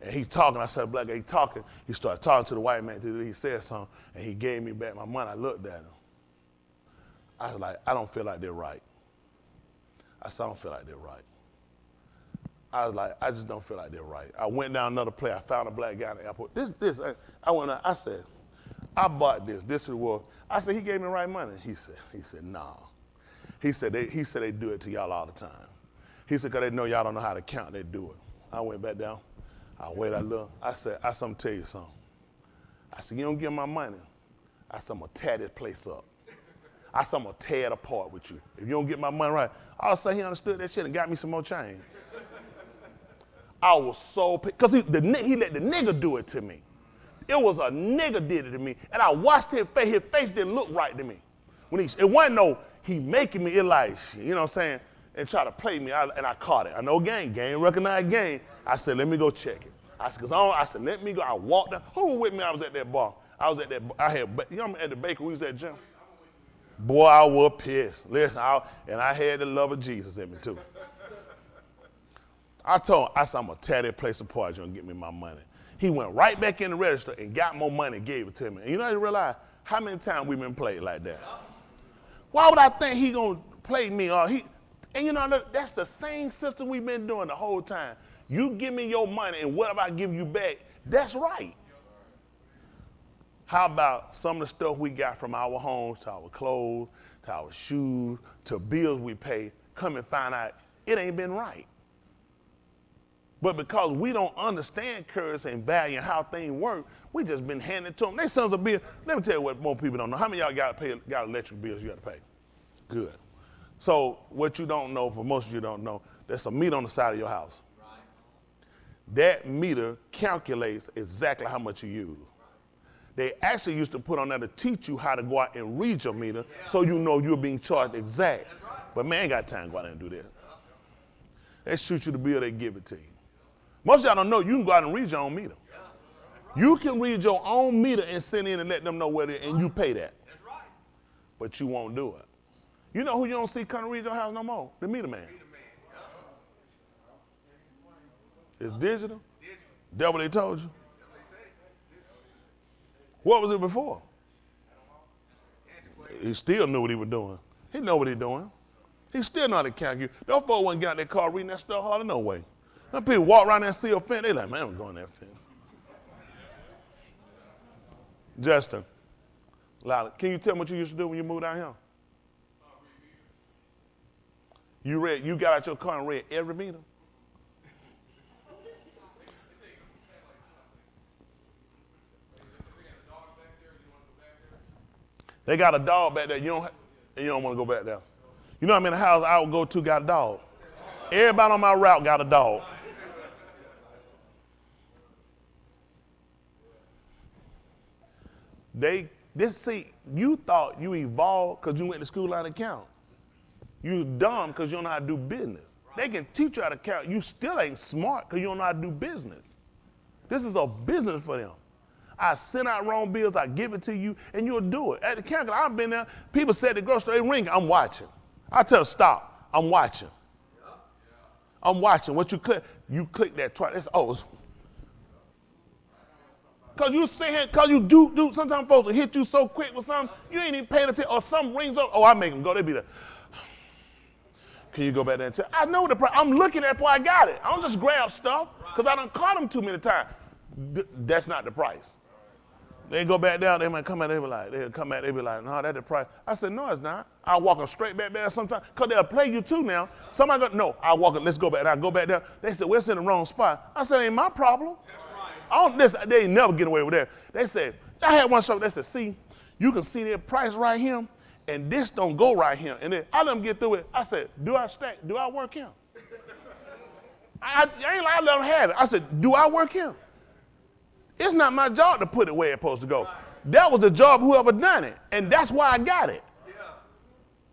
And he talking, I said, black guy, he talking. He started talking to the white man. He said something, and he gave me back my money. I looked at him. I was like, I don't feel like they're right. I said, I don't feel like they're right. I was like, I just don't feel like they're right. I went down another place. I found a black guy in the airport. I went out, I said, I bought this. This is what, I said, he gave me the right money. He said, nah. He said they do it to y'all all the time. He said, because they know y'all don't know how to count, they do it. I went back down. I waited, I looked. I said, I'm going to tell you something. I said, you don't give my money. I said, I'm going to tear this place up. I said, I'm going to tear it apart with you. If you don't get my money right, all of a sudden he understood that shit and got me some more change. I was so pissed, because he let the nigga do it to me. It was a nigga did it to me, and I watched his face didn't look right to me. It wasn't no, he making me, it like, you know what I'm saying, and try to play me, and I caught it. I know game recognized game. I said, let me go check it. I said, let me go. I walked down. Who was with me? I was at that bar. You know, at the bakery, we was at gym. Boy, I was pissed. Listen, I had the love of Jesus in me too. I said, I'm going to tear that place apart. You're going to get me my money. He went right back in the register and got more money and gave it to me. And you know, you realize how many times we've been played like that. Why would I think he going to play me? And you know, that's the same system we've been doing the whole time. You give me your money and whatever I give you back, that's right. How about some of the stuff we got from our homes, to our clothes, to our shoes, to bills we pay, come and find out it ain't been right. But because we don't understand currency and value and how things work, we just been handing it to them. They sons of bills. Let me tell you what more people don't know. How many of y'all got electric bills you got to pay? Good. So what you don't know, for most of you don't know, there's a meter on the side of your house. Right. That meter calculates exactly how much you use. They actually used to put on there to teach you how to go out and read your meter so you know you're being charged exact. But man, ain't got time to go out there and do that. They shoot you the bill, they give it to you. Most of y'all don't know you can go out and read your own meter. You can read your own meter and send in and let them know where it is, and you pay that. But you won't do it. You know who you don't see come to read your house no more? The meter man. It's digital. That what they told you? What was it before? He still knew what he was doing. He know what he's doing. He still know how to calculate. Those folks wouldn't get out their car reading that stuff hardly no way. Some people walk around there and see a fence, they like, man, I'm going that fence. Justin, Lila, can you tell me what you used to do when you moved down here? You got out your car and read every meter? They got a dog back there, you don't want to go back there. You know how many houses I would go to got a dog? Everybody on my route got a dog. You thought you evolved because you went to school out of count. You dumb because you don't know how to do business. They can teach you how to count. You still ain't smart because you don't know how to do business. This is a business for them. I send out wrong bills, I give it to you, and you'll do it. At the calculator, I've been there. People said the grocery store, they ring, I'm watching. I tell them, stop, I'm watching. I'm watching. What you click that twice. Because you sit here, because you do, sometimes folks will hit you so quick with something, you ain't even paying attention, or something rings up, I make them go, they be like, can you go back there and tell? I know the price. I'm looking at it before I got it. I don't just grab stuff, because I done caught them too many times. That's not the price. They go back down, they might come out, they be like, no, that's the price. I said, no, it's not. I'll walk them straight back there sometimes, because they'll play you too now. Somebody go, no, I'll walk them, let's go back. And I go back there. They said, we're in the wrong spot. I said, ain't my problem. They ain't never get away with that. They said, I had one show, they said, see, you can see their price right here, and this don't go right here. And then I let them get through it. I said, do I stack? Do I work here? I let them have it. I said, do I work here? It's not my job to put it where it's supposed to go. That was the job of whoever done it, and that's why I got it. Yeah.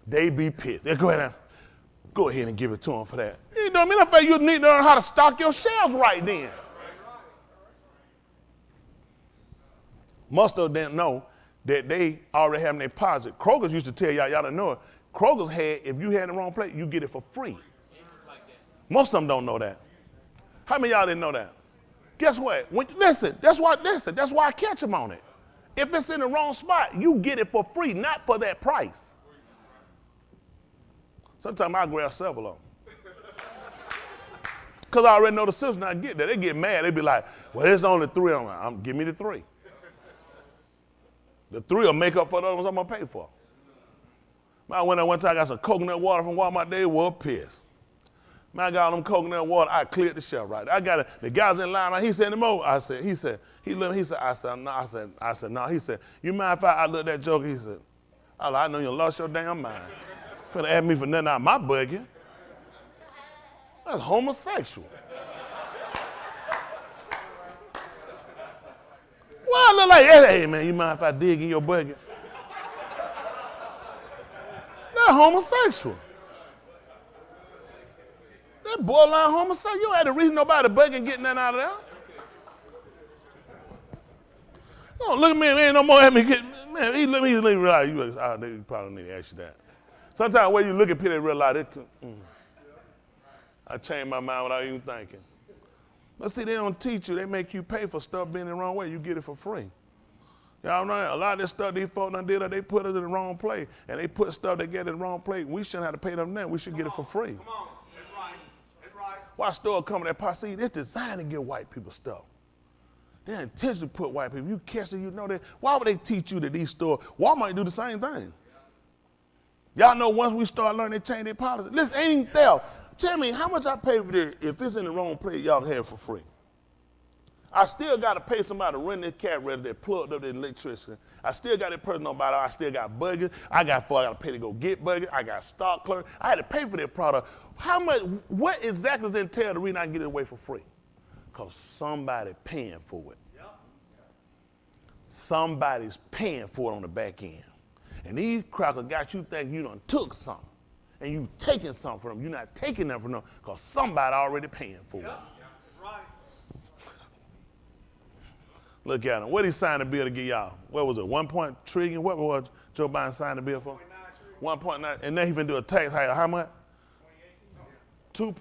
They be pissed. They go ahead and give it to them for that. You know what I mean? You need to learn how to stock your shelves right then. Most of them didn't know that they already have an deposit. Kroger's used to tell y'all don't know it. Kroger's had, if you had the wrong plate, you get it for free. Most of them don't know that. How many of y'all didn't know that? Guess what? That's why I catch them on it. If it's in the wrong spot, you get it for free, not for that price. Sometimes I grab several of them. Because I already know the system, I get that. They get mad. They be like, well, there's only 3 of them. Give me the 3. The 3 will make up for the other ones I'm going to pay for. I went there one time, I got some coconut water from Walmart. They were pissed. Man, I got all them coconut water. I cleared the shelf right. I got it. The guys in line. He said, "No." I said, "He said, no." I said, "No." He said, "You mind if I look at that joker?" He said, "I know you lost your damn mind. Finna ask me for nothing out of my budget. That's homosexual." I look like, hey, man, you mind if I dig in your bucket? They're homosexual. They're borderline homosexual. You don't have to read nobody bucket getting that out of there. Don't look at me, ain't no more at me. Man, let me realize they probably need to ask you that. Sometimes when you look at people, they realize I changed my mind without even thinking. But see, they don't teach you. They make you pay for stuff being the wrong way. You get it for free. Y'all know a lot of this stuff these folks done did, they put it in the wrong place. And they put stuff they get in the wrong place. We shouldn't have to pay them that. We should get it for free. Come on. That's right. That's right. Why store come that pot? See, it's designed to get white people stuff. They intentionally put white people. You catch it, you know that. Why would they teach you that these stores, Walmart do the same thing? Y'all know once we start learning, they change their policy. Listen, ain't even there. Tell me, how much I pay for this? If it's in the wrong place, y'all can have it for free. I still got to pay somebody to run this cat ready that plugged up the electricity. I still got that person on by. I still got buggers. I got to pay to go get buggers. I got stock clerk. I had to pay for that product. How much, what exactly does it entail the reason I can get it away for free? Because somebody paying for it. Yep. Somebody's paying for it on the back end. And these crackers got you thinking you done took something. And you taking something from them. You're not taking them from them because somebody already paying for it. Right. Look at him. What he signed the bill to get y'all? What was it, 1 trillion? What was Joe Biden signed the bill for? 1.9. And then he been do a tax hike of how much? 2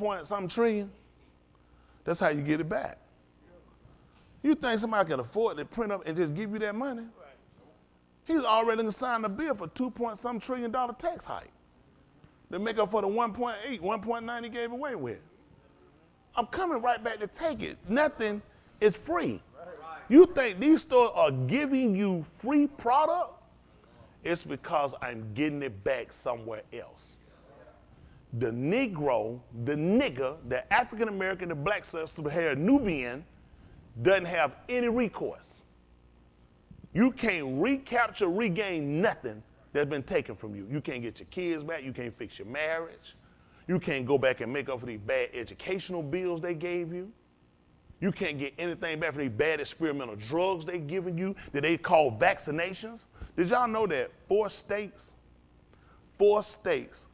trillion. That's how you get it back. You think somebody can afford to print up and just give you that money? He's already going to sign a bill for 2 trillion tax hike to make up for the 1.8, 1.9 he gave away with. I'm coming right back to take it. Nothing is free. You think these stores are giving you free product? It's because I'm getting it back somewhere else. The Negro, the nigger, the African American, the black sub-Saharan Nubian doesn't have any recourse. You can't recapture, regain nothing that's been taken from you. You can't get your kids back. You can't fix your marriage. You can't go back and make up for these bad educational bills they gave you. You can't get anything back for these bad experimental drugs they giving you that they call vaccinations. Did y'all know that 4 states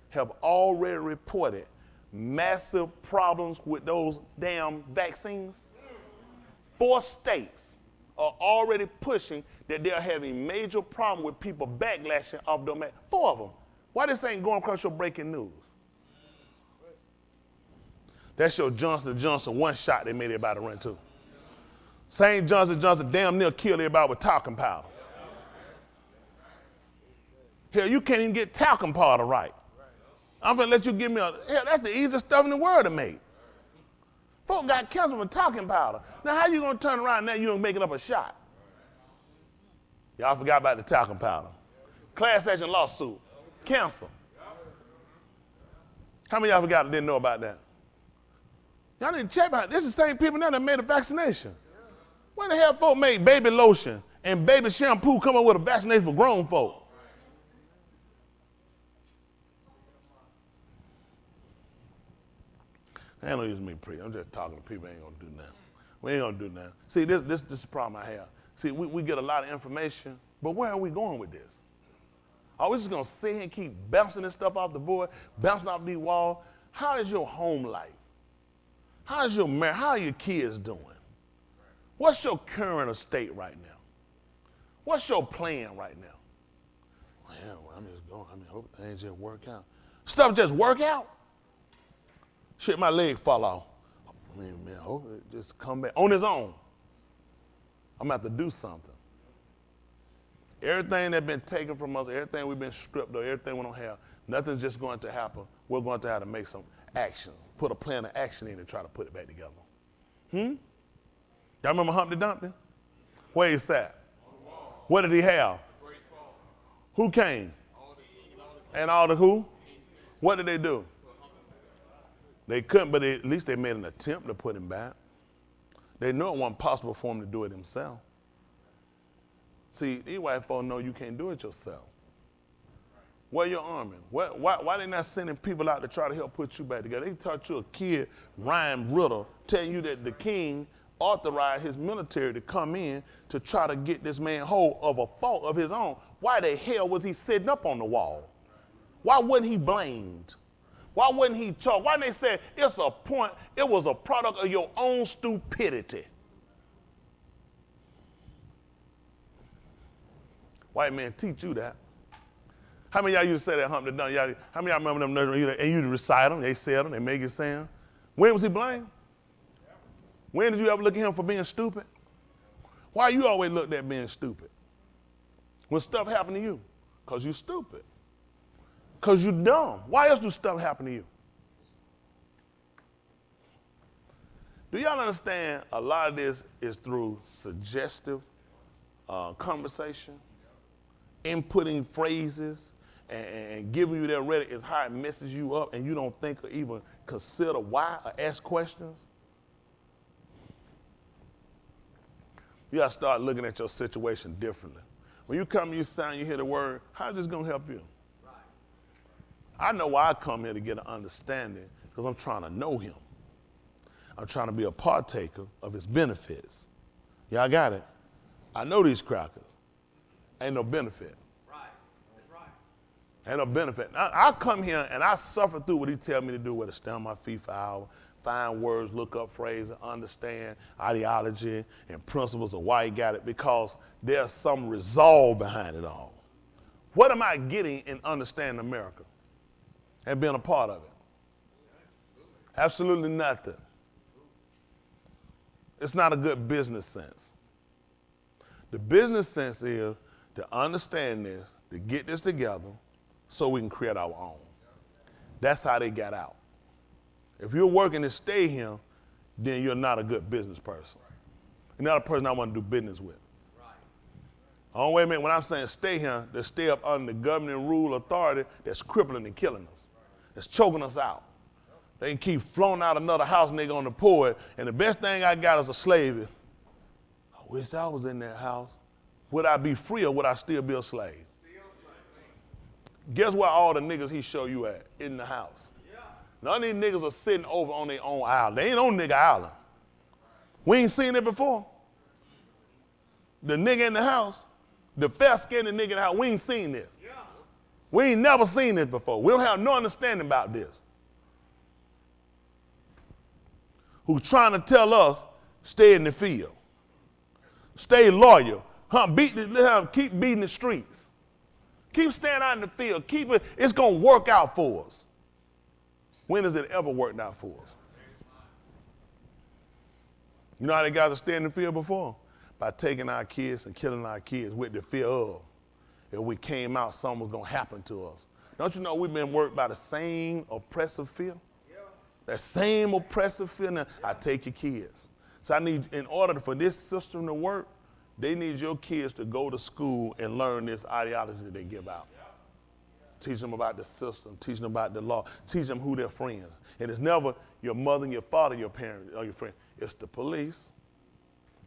have already reported massive problems with those damn vaccines? 4 states are already pushing that they're having major problem with people backlashing off them. 4 of them. Why this ain't going across your breaking news? That's your Johnson & Johnson one shot they made everybody run to. Same Johnson & Johnson damn near killed everybody with talcum powder. Hell, you can't even get talcum powder right. I'm gonna let you give me hell, that's the easiest stuff in the world to make. Folk got cancer with talcum powder. Now how you gonna turn around now you don't make it up a shot? Y'all forgot about the talcum powder. Class action lawsuit. Cancer. How many of y'all forgot didn't know about that? Y'all need to check out. This is the same people now that made a vaccination. When the hell folk made baby lotion and baby shampoo come up with a vaccination for grown folk? I ain't no use me preach. I'm just talking to people. Ain't gonna do nothing. We ain't gonna do nothing. See, this is the problem I have. See, we get a lot of information, but where are we going with this? Are we just gonna sit here and keep bouncing this stuff off the board, bouncing off these walls? How is your home life? How is your marriage? How are your kids doing? What's your current estate right now? What's your plan right now? Well, I'm just going. Hope things just work out. Stuff just work out? Shit, my leg fall off. Man, hope it just come back on its own. I'm going to have to do something. Everything that's been taken from us, everything we've been stripped of, everything we don't have, nothing's just going to happen. We're going to have to make some action, put a plan of action in and try to put it back together. Y'all remember Humpty Dumpty? Where he sat? What did he have? Who came? And all the who? What did they do? They couldn't, but at least they made an attempt to put him back. They knew it wasn't possible for him to do it himself. See, these white folks know you can't do it yourself. Where your army? Why they not sending people out to try to help put you back together? They taught you a kid, rhyme riddle, telling you that the king authorized his military to come in to try to get this man hold of a fault of his own. Why the hell was he sitting up on the wall? Why wasn't he blamed? Why wasn't he charged? Why didn't they say it was a product of your own stupidity? White man teach you that. How many of y'all used to say that Humpty Dumpty? How many of y'all remember them? And you recite them, they said them, they make it sound. When was he blamed? When did you ever look at him for being stupid? Why you always looked at being stupid? When stuff happened to you? Because you stupid. Because you dumb. Why else do stuff happen to you? Do y'all understand a lot of this is through suggestive conversation, inputting phrases, and giving you that rhetoric is how it messes you up and you don't think or even consider why or ask questions? You got to start looking at your situation differently. When you come, you sound, you hear the word, how's this going to help you? Right. I know why I come here to get an understanding because I'm trying to know him. I'm trying to be a partaker of his benefits. Y'all got it? I know these crackers. Ain't no benefit. Right. That's right. Ain't no benefit. I come here and I suffer through what he tell me to do, whether stand on my feet for hours, find words, look up phrases, understand ideology and principles of why he got it, because there's some resolve behind it all. What am I getting in understanding America and being a part of it? Absolutely nothing. It's not a good business sense. The business sense is to understand this, to get this together so we can create our own. That's how they got out. If you're working to stay here, then you're not a good business person. You're not a person I want to do business with. Oh, wait a minute, when I'm saying stay here, to stay up under the governing rule authority that's crippling and killing us, that's choking us out. They can keep flowing out another house and they're going to pour it, and the best thing I got is a slave. I wish I was in that house. Would I be free or would I still be a slave? Guess where all the niggas he show you at? In the house. Yeah. None of these niggas are sitting over on their own island. They ain't on nigga island. We ain't seen it before. The nigga in the house, the fair-skinned nigga in the house, we ain't seen this. Yeah. We ain't never seen this before. We don't have no understanding about this. Who's trying to tell us, stay in the field. Stay loyal. Keep beating the streets. Keep staying out in the field. Keep it. It's going to work out for us. When has it ever worked out for us? You know how they got to stay in the field before? By taking our kids and killing our kids with the fear of, if we came out, something was going to happen to us. Don't you know we've been worked by the same oppressive fear? Yeah. That same oppressive fear. Now, I take your kids. So I need, in order for this system to work, they need your kids to go to school and learn this ideology that they give out. Yeah. Teach them about the system, teach them about the law, teach them who their friends. And it's never your mother and your father, your parents, or your friend. It's the police,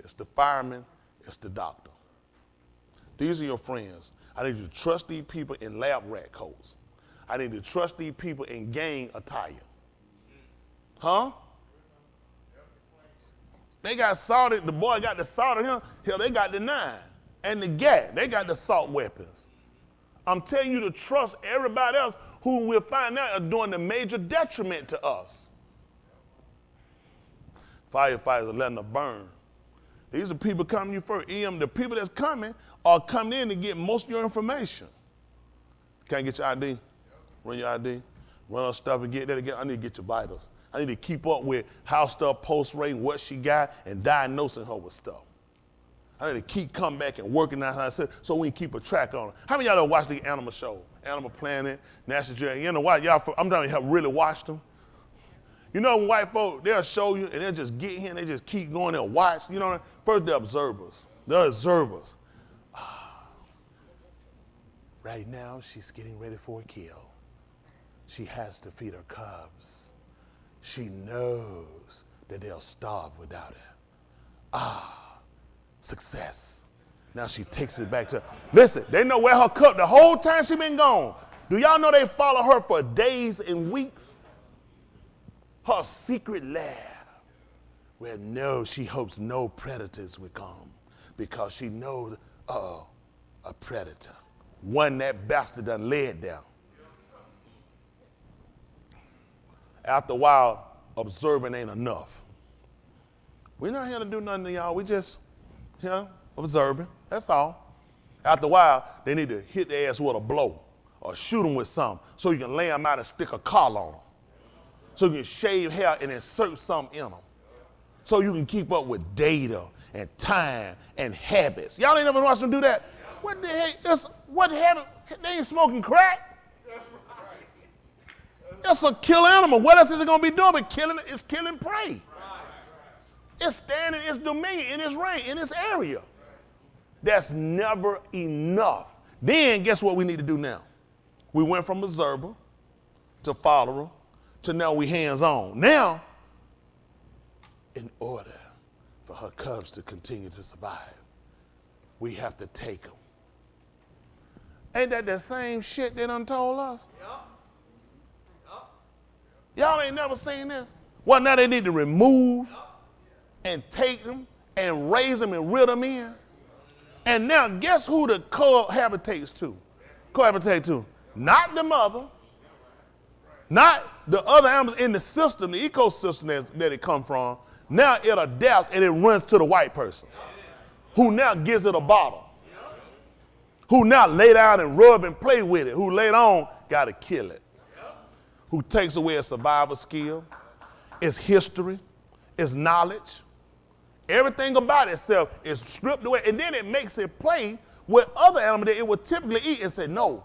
it's the fireman, it's the doctor. These are your friends. I need you to trust these people in lab rat coats. I need to trust these people in gang attire. Huh? They got salted, the boy got the salt on him, hell, they got the 9 and the gat. They got the assault weapons. I'm telling you to trust everybody else who we'll find out are doing the major detriment to us. Firefighters are letting them burn. These are people coming to you first. The people that's coming are coming in to get most of your information. Can I get your ID? Run your ID. Run on stuff and get that again. I need to get your vitals. I need to keep up with how stuff post-rating, what she got, and diagnosing her with stuff. I need to keep coming back and working out how I said so we can keep a track on her. How many of y'all watch the animal show? Animal Planet, National Geographic. You know what? Y'all, I'm telling you, have really watched them. You know, when white folk, they'll show you and they'll just get here and they just keep going and watch. You know, first they're observers. They're observers. Right now, she's getting ready for a kill. She has to feed her cubs. She knows that they'll starve without her. Success. Now she takes it back to her. Listen, they know where her cup, the whole time she been gone. Do y'all know they follow her for days and weeks? Her secret lab, Well, no, she hopes no predators will come because she knows a predator. One that bastard done laid down. After a while, observing ain't enough. We're not here to do nothing to y'all. We just here observing. That's all. After a while, they need to hit their ass with a blow or shoot them with something so you can lay them out and stick a collar on them. So you can shave hair and insert something in them. So you can keep up with data and time and habits. Y'all ain't never watched them do that? What the heck? What habit? They ain't smoking crack. It's a kill animal. What else is it going to be doing but killing? It's killing prey. It's standing its dominion in its reign, in its area. That's never enough. Then guess what we need to do now? We went from observer to follower to now we hands-on. Now, in order for her cubs to continue to survive, we have to take them. Ain't that the same shit they done told us? Y'all ain't never seen this? Well, now they need to remove and take them and raise them and reel them in. And now guess who the cohabitates to? Cohabitate to? Not the mother, not the other animals in the system, the ecosystem that it come from. Now it adapts and it runs to the white person who now gives it a bottle, who now lay down and rub and play with it, who later on got to kill it, who takes away its survival skill, its history, its knowledge. Everything about itself is stripped away, and then it makes it play with other animals that it would typically eat and say, no,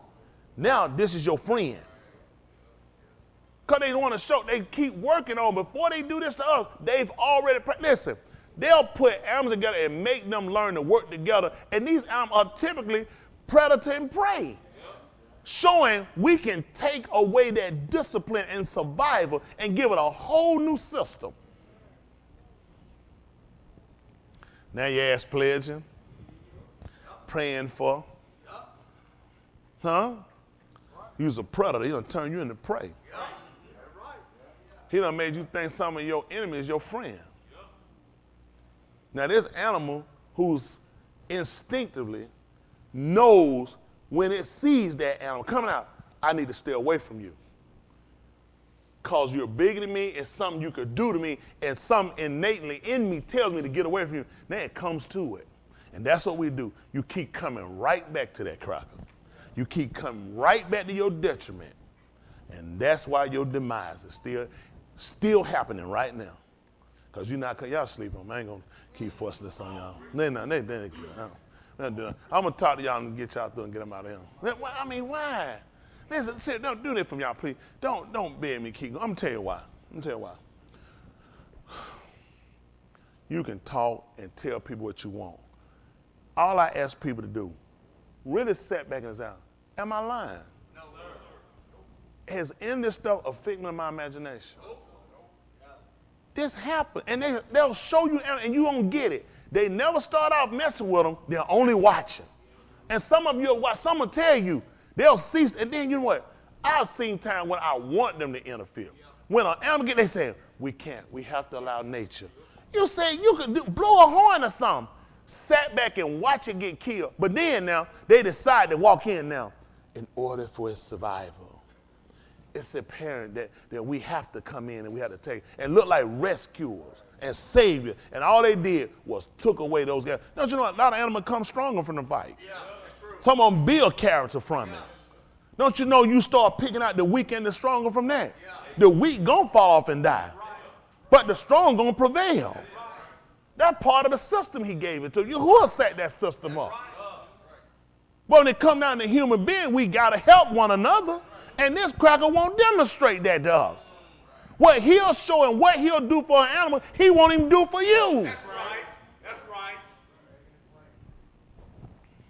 now this is your friend. Because they want to show, they keep working on, before they do this to us, they've already, listen, they'll put animals together and make them learn to work together, and these animals are typically predator and prey, showing we can take away that discipline and survival and give it a whole new system. Now your ass pledging, praying for, huh? You's a predator. He done turn you into prey. He done made you think some of your enemy is your friend. Now this animal who's instinctively knows when it sees that animal coming out, I need to stay away from you. Because you're bigger than me, it's something you could do to me, and something innately in me tells me to get away from you. Then it comes to it. And that's what we do. You keep coming right back to that cracker. You keep coming right back to your detriment. And that's why your demise is still happening right now. Because y'all sleeping. I ain't going to keep forcing this on y'all. They good. I'm going to talk to y'all and get y'all through and get them out of here. I mean, why? Listen, don't do that from y'all, please. Don't beg me keep going. I'm going to tell you why. You can talk and tell people what you want. All I ask people to do, really sit back and say, am I lying? No, sir. Has any of this stuff a figment of my imagination? This happened, and they'll show you, and you don't get it. They never start out messing with them. They're only watching. And some of you will watch, some will tell you, they'll cease, and then you know what? I've seen times when I want them to interfere. When an animal they say, we can't. We have to allow nature. You say you could blow a horn or something. Sat back and watch it get killed. But then now, they decide to walk in now. In order for its survival, it's apparent that we have to come in and we have to take, and look like rescuers and saviors. And all they did was took away those guys. Don't you know a lot of animals come stronger from the fight? Yeah, that's true. Some of them build character from it. Don't you know you start picking out the weak and the stronger from that? Yeah. The weak gonna fall off and die. Right. But the strong gonna prevail. Right. That's part of the system he gave it to you. Who will set that system up? Right. But when it come down to human being, we gotta help one another. And this cracker won't demonstrate that to us. What he'll show and what he'll do for an animal, he won't even do for you. That's right. That's right.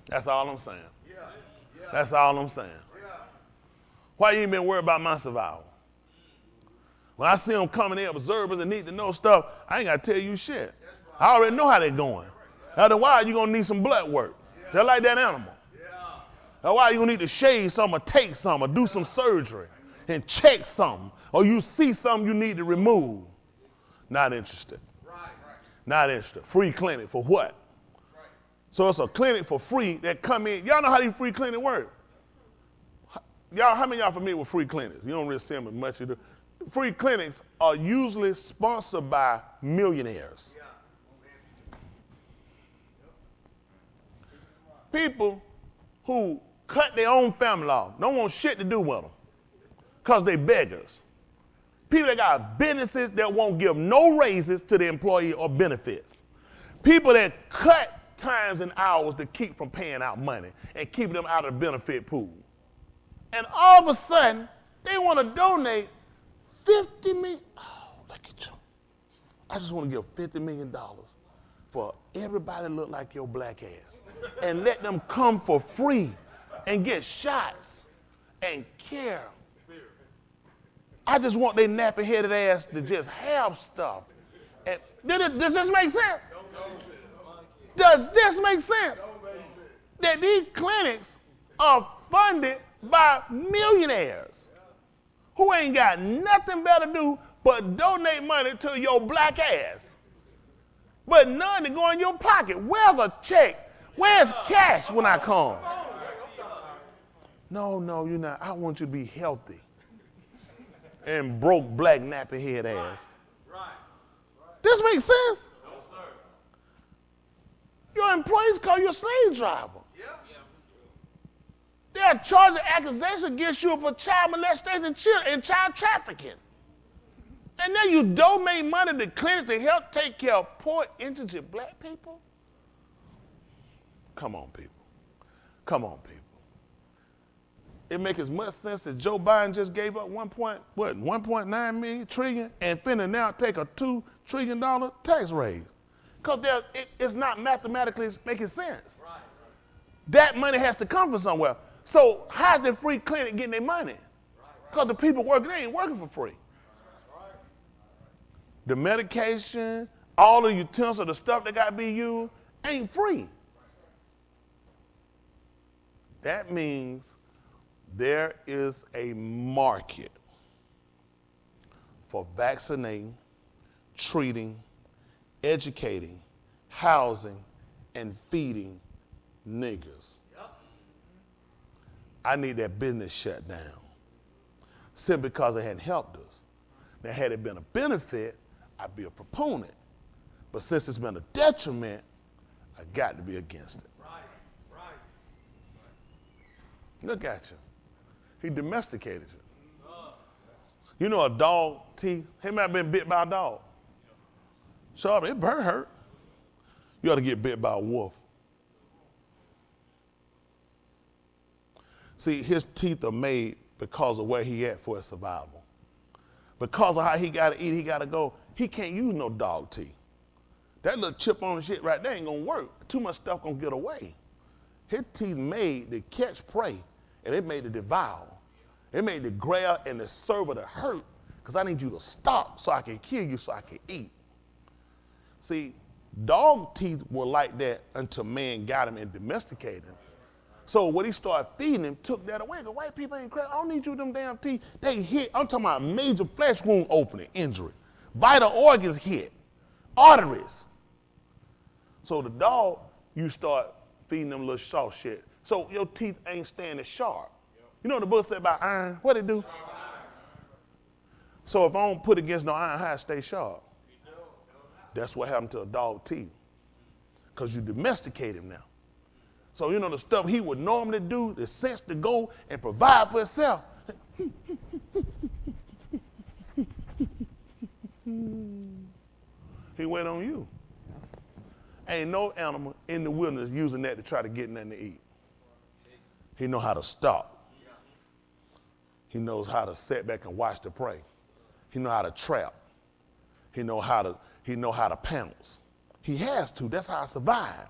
That's all I'm saying. Yeah. Yeah. That's all I'm saying. Yeah. Why you ain't been worried about my survival? When I see them coming in, observers and need to know stuff, I ain't got to tell you shit. Right. I already know how they're going. Yeah. Otherwise, you're going to need some blood work. Yeah. Just like that animal. Yeah. Otherwise, you're going to need to shave some or take some or do some surgery and check something. Or you see something you need to remove. Not interested. Right. Not extra. Free clinic for what? Right. So it's a clinic for free that come in. Y'all know how these free clinics work? Y'all, how many of y'all familiar with free clinics? You don't really see them as much. You do. Free clinics are usually sponsored by millionaires. Yeah. People who cut their own family off, don't want shit to do with them because they beggars. People that got businesses that won't give no raises to the employee or benefits. People that cut times and hours to keep from paying out money and keeping them out of the benefit pool. And all of a sudden, they want to donate $50 million. Oh, look at you. I just want to give $50 million for everybody that look like your black ass and let them come for free and get shots and care. I just want their nappy-headed ass to just have stuff. And does this make sense? Does this make sense? That these clinics are funded by millionaires who ain't got nothing better to do but donate money to your black ass. But none to go in your pocket. Where's a check? Where's cash when I come? No, you're not. I want you to be healthy. And broke black nappy head ass. Right. This makes sense? No, sir. Your employees call you a slave driver. Yeah. They are charging accusations against you for child molestation and child trafficking. And then you donate money to clinics to help take care of poor, indigent black people? Come on, people. Come on, people. It makes as much sense as Joe Biden just gave up 1.9 trillion and finna now take a $2 trillion tax raise. Because it's not mathematically making sense. Right. That money has to come from somewhere. So how's the free clinic getting their money? Because the people working, they ain't working for free. The medication, all the utensils, the stuff that got to be used, ain't free. That means there is a market for vaccinating, treating, educating, housing, and feeding niggers. Yep. I need that business shut down simply because it hadn't helped us. Now, had it been a benefit, I'd be a proponent. But since it's been a detriment, I got to be against it. Right. Look at you. He domesticated you. You know a dog teeth, he might have been bit by a dog. So it hurt. You ought to get bit by a wolf. See, his teeth are made because of where he at for his survival. Because of how he got to eat, he got to go. He can't use no dog teeth. That little chip on the shit right there ain't going to work. Too much stuff going to get away. His teeth made to catch prey, and it made to devour. It made to grab and to serve to hurt, because I need you to stop so I can kill you so I can eat. See, dog teeth were like that until man got him and domesticated him. So when he started feeding him, took that away. The white people ain't crazy. I don't need you them damn teeth. They hit, I'm talking about major flesh wound opening, injury. Vital organs hit, arteries. So the dog, you start feeding them little soft shit. So your teeth ain't staying as sharp. You know what the book said about iron? What it do? So if I don't put against no iron, how it stay sharp? That's what happened to a dog teeth. Because you domesticate him now. So you know the stuff he would normally do, the sense to go and provide for himself. He went on you. Ain't no animal in the wilderness using that to try to get nothing to eat. He know how to stop. He knows how to sit back and watch the prey. He know how to trap. He know how to pounce. He has to. That's how I survive.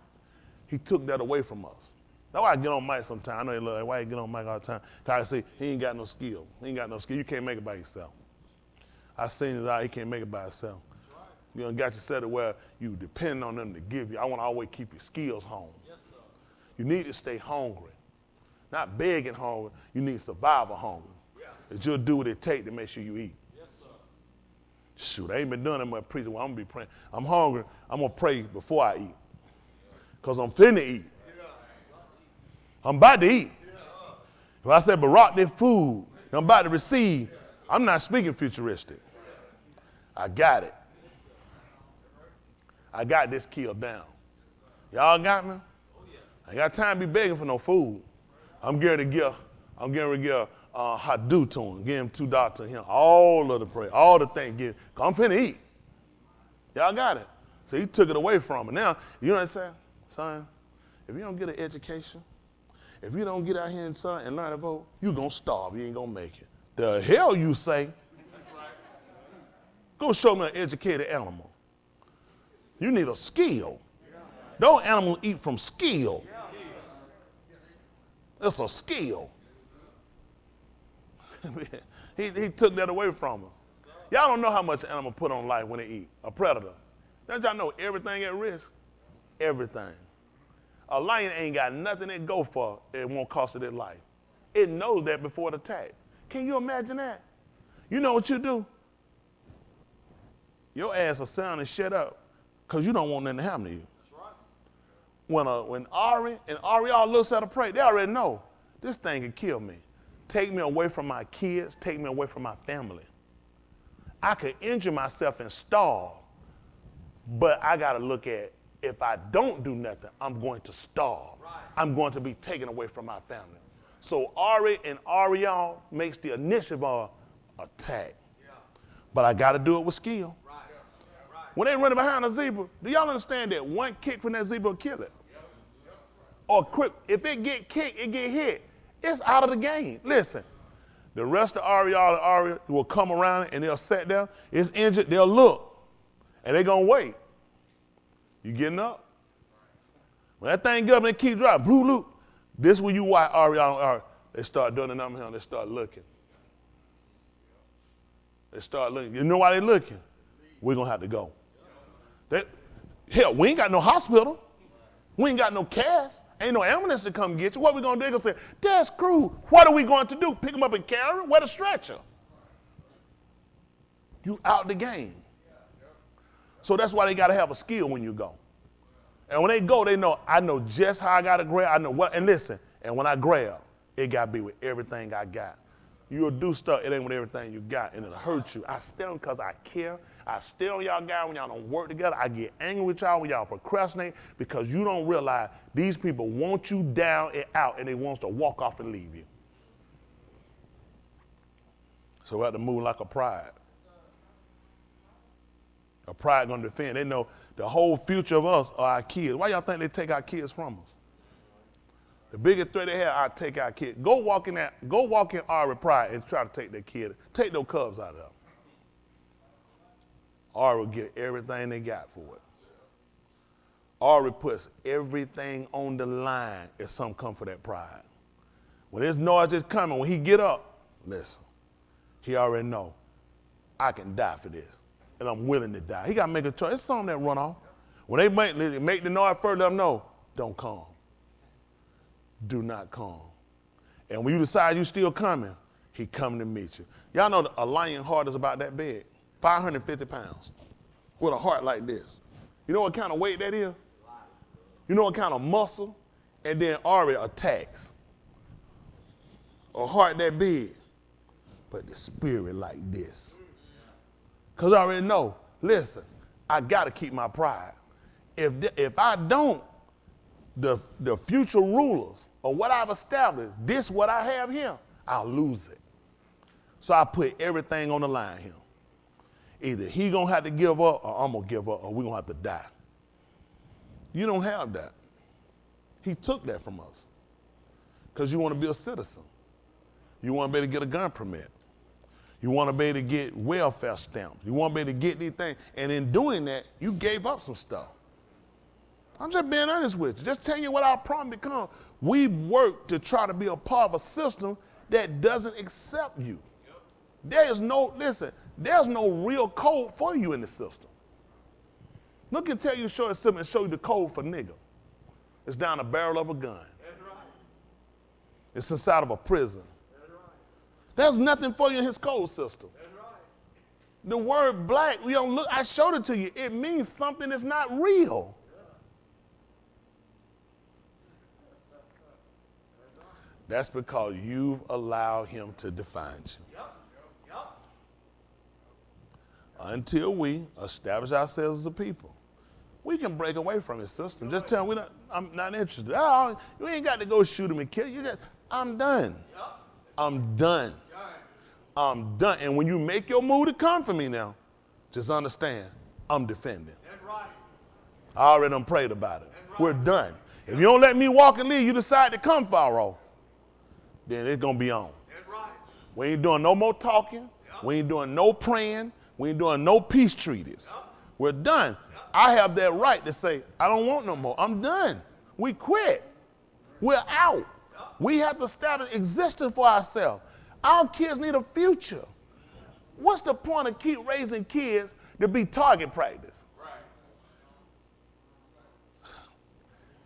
He took that away from us. That's why I get on Mike sometimes. I know you love that. Why you get on Mike all the time? Because I say, he ain't got no skill. He ain't got no skill. You can't make it by yourself. I seen his eye, he can't make it by himself. Right. You know, got you set it where you depend on them to give you. I want to always keep your skills home. Yes, sir. You need to stay hungry. Not begging hungry. You need survival hungry. Yeah. That you'll do what it takes to make sure you eat. Yes, sir. Shoot, I ain't been doing that much preaching. Well, I'm going to be praying. I'm hungry. I'm going to pray before I eat. Because I'm finna eat. I'm about to eat. If I said, Barack, this food I'm about to receive, I'm not speaking futuristic. I got it. I got this killed down. Y'all got me? I ain't got time to be begging for no food. I'm getting to give Hadu to him, give him $2 to him, all of the prayer, all the Thanksgiving. Cause I'm finna eat. Y'all got it. So he took it away from me. Now, you know what I'm saying? Son, if you don't get an education, if you don't get out here and learn to vote, you gonna starve. You ain't gonna make it. The hell you say? Go show me an educated animal. You need a skill. Those animals eat from skill. It's a skill. he took that away from him. Y'all don't know how much an animal put on life when they eat. A predator. Don't y'all know everything at risk? Everything. A lion ain't got nothing it go for. It won't cost it its life. It knows that before the attack. Can you imagine that? You know what you do? Your ass will sound and shut up because you don't want nothing to happen to you. That's right. When Ari and Ariel looks at a prey, they already know this thing can kill me. Take me away from my kids, take me away from my family. I could injure myself and starve, but I got to look at if I don't do nothing, I'm going to starve. Right. I'm going to be taken away from my family. So Ari and Ariel makes the initiative attack. Yeah. But I got to do it with skill. Right. Right. When they running behind a zebra, do y'all understand that one kick from that zebra will kill it? Or quick, if it get kicked, it get hit, it's out of the game. Listen, the rest of Ariel and Ari will come around and they'll sit there. It's injured, they'll look, and they're going to wait. You getting up? When that thing get up and it keep dropping, blue loop, this when you watch Ariel and Ari, they start doing the number here, they start looking. They start looking. You know why they looking? We're going to have to go. Hell, we ain't got no hospital. We ain't got no cash. Ain't no ambulance to come get you. What we going to do? They're going to say, that's crew. What are we going to do? Pick them up and carry them? Where the stretcher? You out the game. So that's why they got to have a skill when you go. And when they go, they know, I know just how I got to grab. I know what. And listen, and when I grab, it got to be with everything I got. You'll do stuff, it ain't with everything you got, and it'll hurt you. I stay on because I care. I stay on y'all guys when y'all don't work together. I get angry with y'all when y'all procrastinate because you don't realize these people want you down and out, and they want to walk off and leave you. So we have to move like a pride. A pride gonna defend. They know the whole future of us are our kids. Why y'all think they take our kids from us? The biggest threat they have, I take our kids. Go walk in Ari pride and try to take their kid. Take those cubs out of them. Ari will get everything they got for it. Ari puts everything on the line if something come for that pride. When this noise is coming, when he get up, listen, he already know, I can die for this, and I'm willing to die. He got to make a choice. It's something that run off. When they make the noise first, let them know, don't come. Do not come. And when you decide you still coming, he coming to meet you. Y'all know a lion heart is about that big, 550 pounds, with a heart like this. You know what kind of weight that is? You know what kind of muscle? And then Ari attacks. A heart that big, but the spirit like this. Because I already know, listen, I got to keep my pride. If I don't, the future rulers or what I've established, this what I have here, I'll lose it. So I put everything on the line here. Either he gonna have to give up or I'm gonna give up or we're gonna have to die. You don't have that. He took that from us. Because you want to be a citizen. You want to be able to get a gun permit. You want to be able to get welfare stamps. You want to be able to get these things. And in doing that, you gave up some stuff. I'm just being honest with you. Just telling you what our problem becomes. We work to try to be a part of a system that doesn't accept you. There's no real code for you in the system. Look and tell you to show something and show you the code for nigga. It's down the barrel of a gun. That's right. It's inside of a prison. That's right. There's nothing for you in his code system. That's right. The word black, we don't look, I showed it to you. It means something that's not real. That's because you've allowed him to define you. Until we establish ourselves as a people, we can break away from his system. Just tell him I'm not interested. Oh, you ain't got to go shoot him and kill him. I'm done. I'm done. I'm done. And when you make your move to come for me now, just understand, I'm defending. That's right. I already done prayed about it. We're done. If you don't let me walk and leave, you decide to come, Pharaoh, then it's going to be on. That's right. We ain't doing no more talking. We ain't doing no praying. We ain't doing no peace treaties. We're done. I have that right to say, I don't want no more. I'm done. We quit. We're out. We have to establish existence for ourselves. Our kids need a future. What's the point of keep raising kids to be target practice?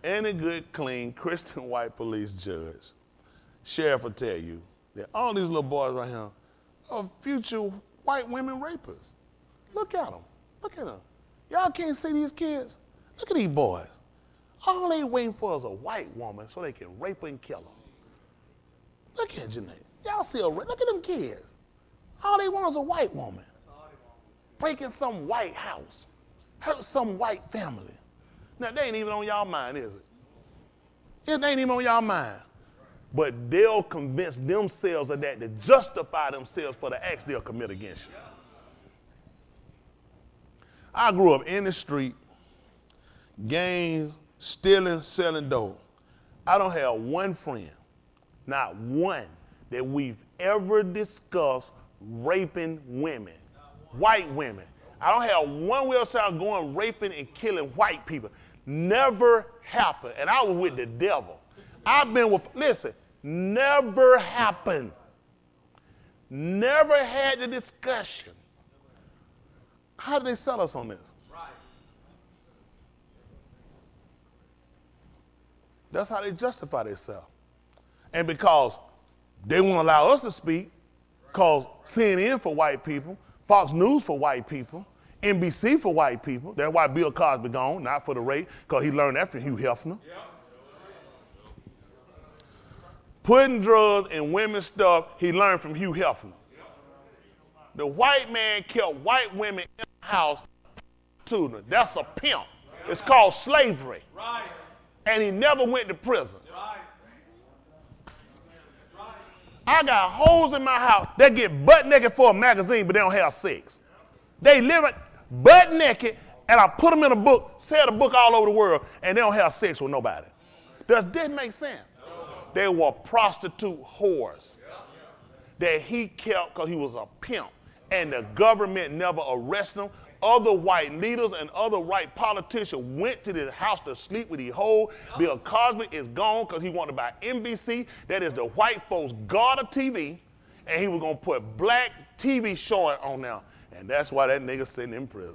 Any good, clean, Christian white police judge, sheriff will tell you that all these little boys right here are future white women rapists. Look at them. Look at them. Y'all can't see these kids? Look at these boys. All they waiting for is a white woman so they can rape her and kill her. Look at Janae. Y'all see look at them kids. All they want is a white woman. Breaking some white house. Hurt some white family. Now, they ain't even on y'all mind, is it? It ain't even on y'all mind. But they'll convince themselves of that to justify themselves for the acts they'll commit against you. I grew up in the street, gangs, stealing, selling dope. I don't have one friend, not one, that we've ever discussed raping women, white women. I don't have one we ever out going raping and killing white people. Never happened. And I was with the devil. I've been with, listen, never happened. Never had the discussion. How do they sell us on this? Right. That's how they justify themselves. And because they won't allow us to speak, because CNN for white people, Fox News for white people, NBC for white people. That's why Bill Cosby gone, not for the rape, because he learned that from Hugh Hefner. Yep. Putting drugs in women's stuff, he learned from Hugh Hefner. Yep. The white man kept white women in the house. That's a pimp. It's called slavery. Right. And he never went to prison. Right. I got hoes in my house that get butt naked for a magazine, but they don't have sex. They live butt naked, and I put them in a book, sell the book all over the world, and they don't have sex with nobody. Does this make sense? They were prostitute whores that he kept because he was a pimp, and the government never arrested him. Other white leaders and other white politicians went to this house to sleep with these hoes. Bill Cosby is gone because he wanted to buy NBC. That is the white folks' god of TV, and he was going to put black TV showing on now. And that's why that nigga sitting in prison.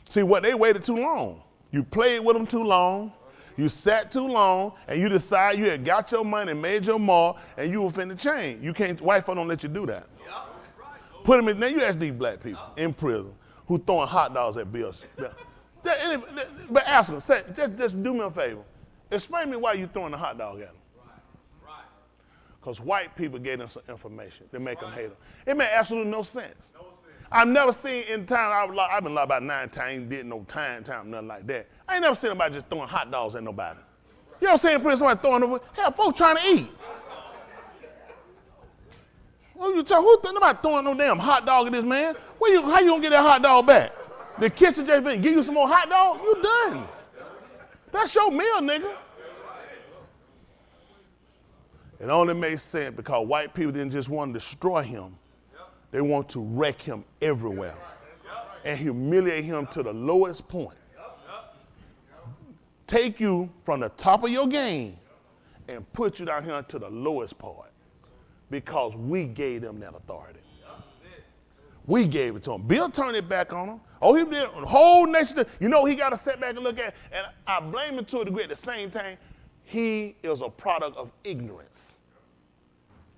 See, what they waited too long. You played with them too long. You sat too long, and you decide you had got your money and made your mark, and you were finna change. You can't, white folk don't let you do that. Put them in, now you ask these black people in prison who throwing hot dogs at bills. But ask them, say, just do me a favor. Explain to me why you throwing the hot dog at them. Because white people gave them some information that make them hate them. It made absolutely no sense. I've never seen in time, I've been locked about 9 times, did no time, nothing like that. I ain't never seen nobody just throwing hot dogs at nobody. You ever seen somebody throwing over? Hell, folks trying to eat. Nobody throwing no damn hot dog at this man. How you gonna get that hot dog back? The kitchen just been give you some more hot dog? You done. That's your meal, nigga. It only makes sense because white people didn't just want to destroy him. They want to wreck him everywhere and humiliate him to the lowest point. Take you from the top of your game and put you down here to the lowest part because we gave them that authority. We gave it to him. Bill turned it back on him. Oh, he did. The whole nation, you know, he got to sit back and look at it. And I blame him to a degree. At the same time, he is a product of ignorance.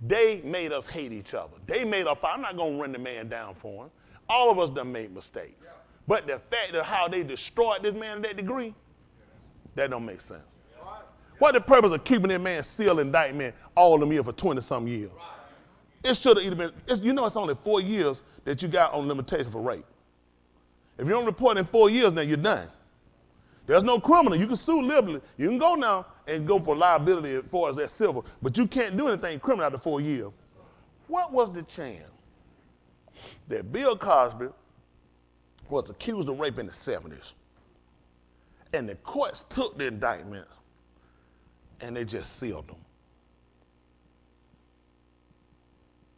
They made us hate each other. They made us, I'm not going to run the man down for him. All of us done made mistakes. Yeah. But the fact of how they destroyed this man to that degree, that don't make sense. Right. What the purpose of keeping that man sealed indictment all them years for 20-some years? Right. It should have either been, it's only 4 years that you got on limitation for rape. If you don't report in 4 years, now you're done. There's no criminal. You can sue liberally. You can go now and go for liability as far as that civil, but you can't do anything criminal after 4 years. What was the chance that Bill Cosby was accused of rape in the 70s, and the courts took the indictment and they just sealed him?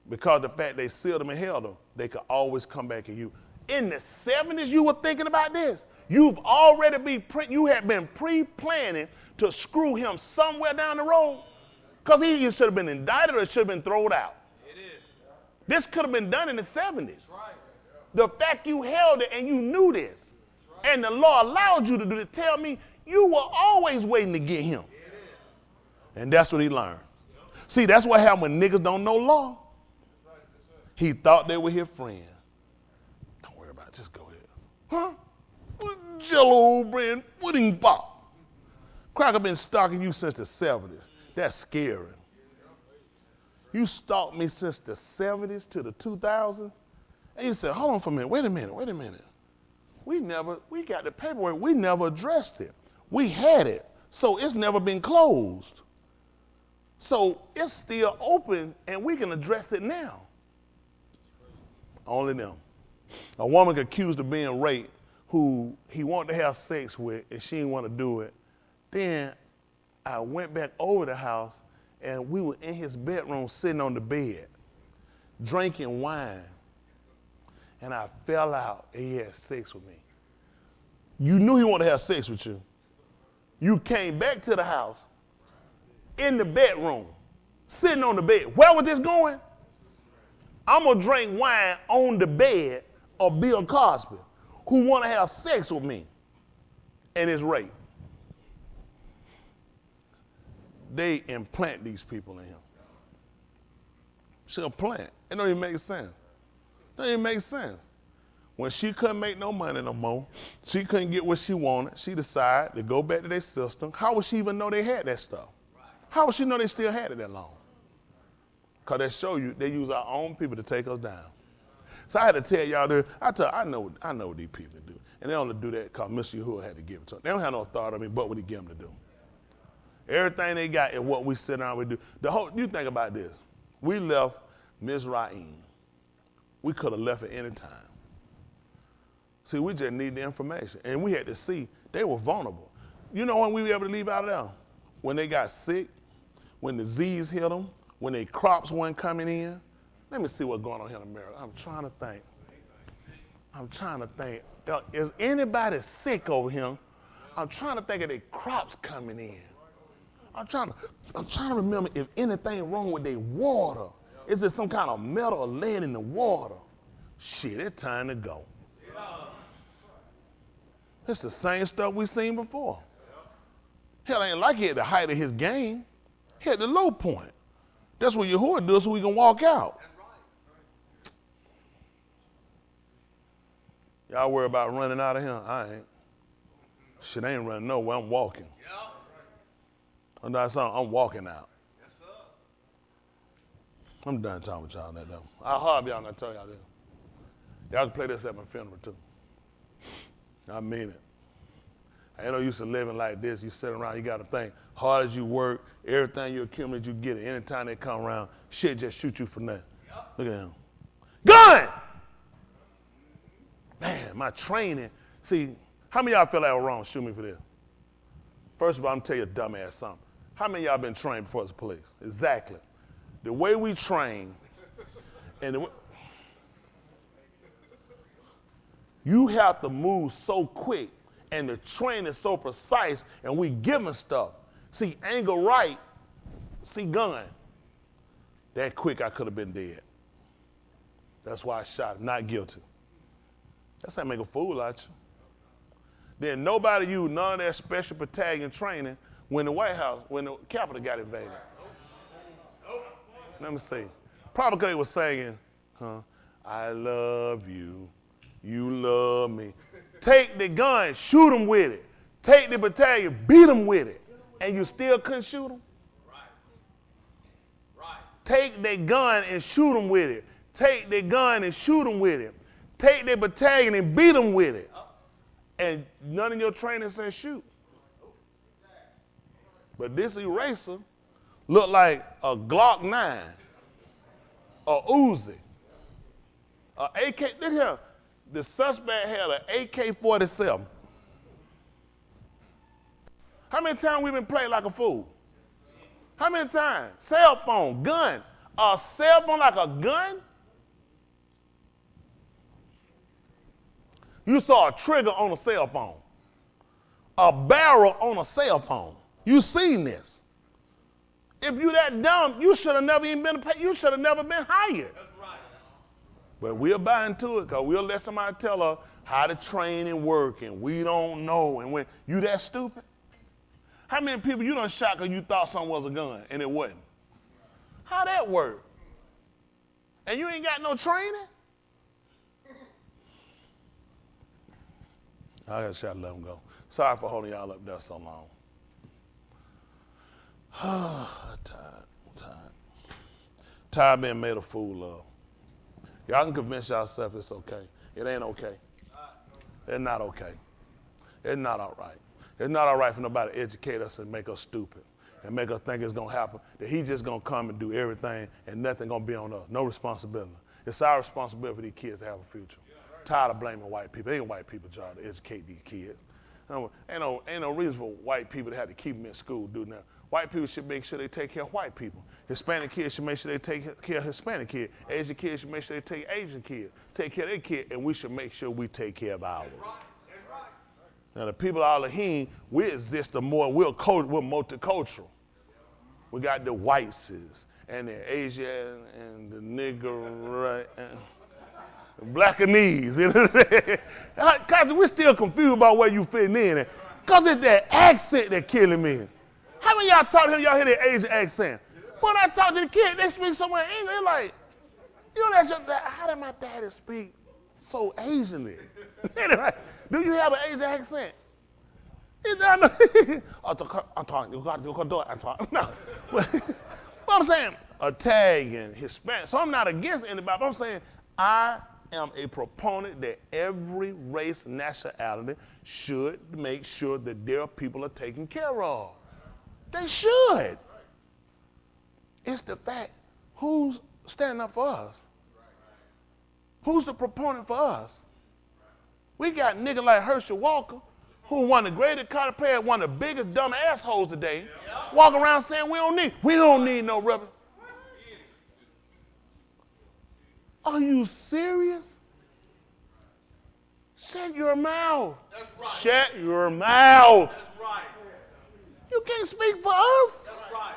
Because the fact they sealed him and held him, they could always come back and you. In the 70s, you were thinking about this. You've already you had been pre-planning to screw him somewhere down the road, because he should have been indicted or should have been thrown out. It is. This could have been done in the 70s. Right. The fact you held it and you knew this, right, and the law allowed you to do it, tell me you were always waiting to get him. It is. And that's what he learned. See, that's what happened when niggas don't know law. He thought they were his friend. Don't worry about it, just go ahead. Huh? Jello bread pudding pop. Cracker been stalking you since the 70s. That's scary. You stalked me since the 70s to the 2000s. And you said, hold on for a minute, wait a minute. We got the paperwork, we never addressed it. We had it, so it's never been closed. So it's still open and we can address it now. Only them. A woman accused of being raped who he wanted to have sex with and she didn't want to do it. Then I went back over the house and we were in his bedroom sitting on the bed, drinking wine. And I fell out and he had sex with me. You knew he wanted to have sex with you. You came back to the house in the bedroom, sitting on the bed. Where was this going? I'm going to drink wine on the bed of Bill Cosby, who want to have sex with me, and it's rape. They implant these people in him. She'll plant. It don't even make sense. It don't even make sense. When she couldn't make no money no more, she couldn't get what she wanted, she decided to go back to their system. How would she even know they had that stuff? How would she know they still had it that long? Because they show you, they use our own people to take us down. So I had to tell y'all there, I know what these people do. And they only do that because Mr. Yahuwah had to give it to them. They don't have no authority on me but what he give them to do. Everything they got is what we sit down and do. You think about this. We left Mizraim. We could have left at any time. See, we just need the information. And we had to see they were vulnerable. You know when we were able to leave out of there? When they got sick, when disease hit them, when their crops weren't coming in. Let me see what's going on here in America. I'm trying to think. Is anybody sick over here? I'm trying to think of their crops coming in. I'm trying to remember if anything wrong with their water. Is there some kind of metal or lead in the water? Shit, it's time to go. It's the same stuff we seen before. Hell, ain't like he at the height of his game. He at the low point. That's what Yahuwah does so we can walk out. Y'all worry about running out of here? I ain't. Shit, I ain't running nowhere. I'm walking. I'm not saying I'm walking out. Yes, sir. I'm done talking with y'all that though. I hope y'all not tell y'all this. Y'all can play this at my funeral too. I mean it. I ain't no use of living like this. You sit around, you got to think. Hard as you work, everything you accumulate, you get it. Anytime they come around, shit just shoot you for nothing. Yep. Look at him. Gun! Man, my training. See, how many of y'all feel like I was wrong? Shoot me for this. First of all, I'm going to tell you a dumbass something. How many of y'all been trained before as a police? Exactly. The way we train, and you have to move so quick, and the training is so precise, and we giving stuff. See, angle right, see gun. That quick, I could have been dead. That's why I shot him, not guilty. That's how I make a fool out you. Then nobody used none of that special battalion training when the White House, when the Capitol got invaded. Let me see. Probably because they were singing, I love you, you love me. Take the gun, shoot them with it. Take the battalion, beat them with it. And you still couldn't shoot them? Right. Take the gun and shoot them with it. Take the gun and shoot them with it. Take the battalion and beat them with it. And none of your training says shoot. But this eraser looked like a Glock 9, a Uzi, a AK. Look here, the suspect had an AK-47. How many times we been played like a fool? How many times? Cell phone, gun. A cell phone like a gun? You saw a trigger on a cell phone, a barrel on a cell phone. You seen this. If you that dumb, you should have never even been, you should have never been hired. That's right. But we'll buy into it because we'll let somebody tell us how to train and work, and we don't know. And when you that stupid, how many people you done shot because you thought something was a gun and it wasn't? How that work? And you ain't got no training? I got shot, let them go. Sorry for holding y'all up there so long. Tired being made a fool of. Y'all can convince yourself it's okay. It ain't okay. It's not okay. It's not all right. It's not all right for nobody to educate us and make us stupid and make us think it's going to happen, that he just going to come and do everything and nothing going to be on us. No responsibility. It's our responsibility for these kids to have a future. Tired of blaming white people. It ain't white people's job to educate these kids. Ain't no reason for white people to have to keep them in school doing that. White people should make sure they take care of white people. Hispanic kids should make sure they take care of Hispanic kids. Asian kids should make sure they take Asian kids. Take care of their kids, and we should make sure we take care of ours. That's right. Now the people of Elohim, we exist more, we're multicultural. We got the whiteses and the Asian and the nigger and blackanese. Cause we're still confused about where you fitting in. Cause it's that accent that killing me. How many of y'all talk to him, y'all hear the Asian accent? When I talk to the kid, they speak somewhere in English, they're like, you know, how did my daddy speak so Asianly? Do you have an Asian accent? I'm talking. No. But I'm saying Italian, Hispanic. So I'm not against anybody. But I'm saying I am a proponent that every race, nationality should make sure that their people are taken care of. They should. It's the fact, who's standing up for us? Who's the proponent for us? We got niggas like Herschel Walker, who one of the greatest college players, one of the biggest dumb assholes today, walking around saying we don't need no rubber. Are you serious? Shut your mouth. That's right. Shut your mouth. That's right. You can't speak for us. That's right.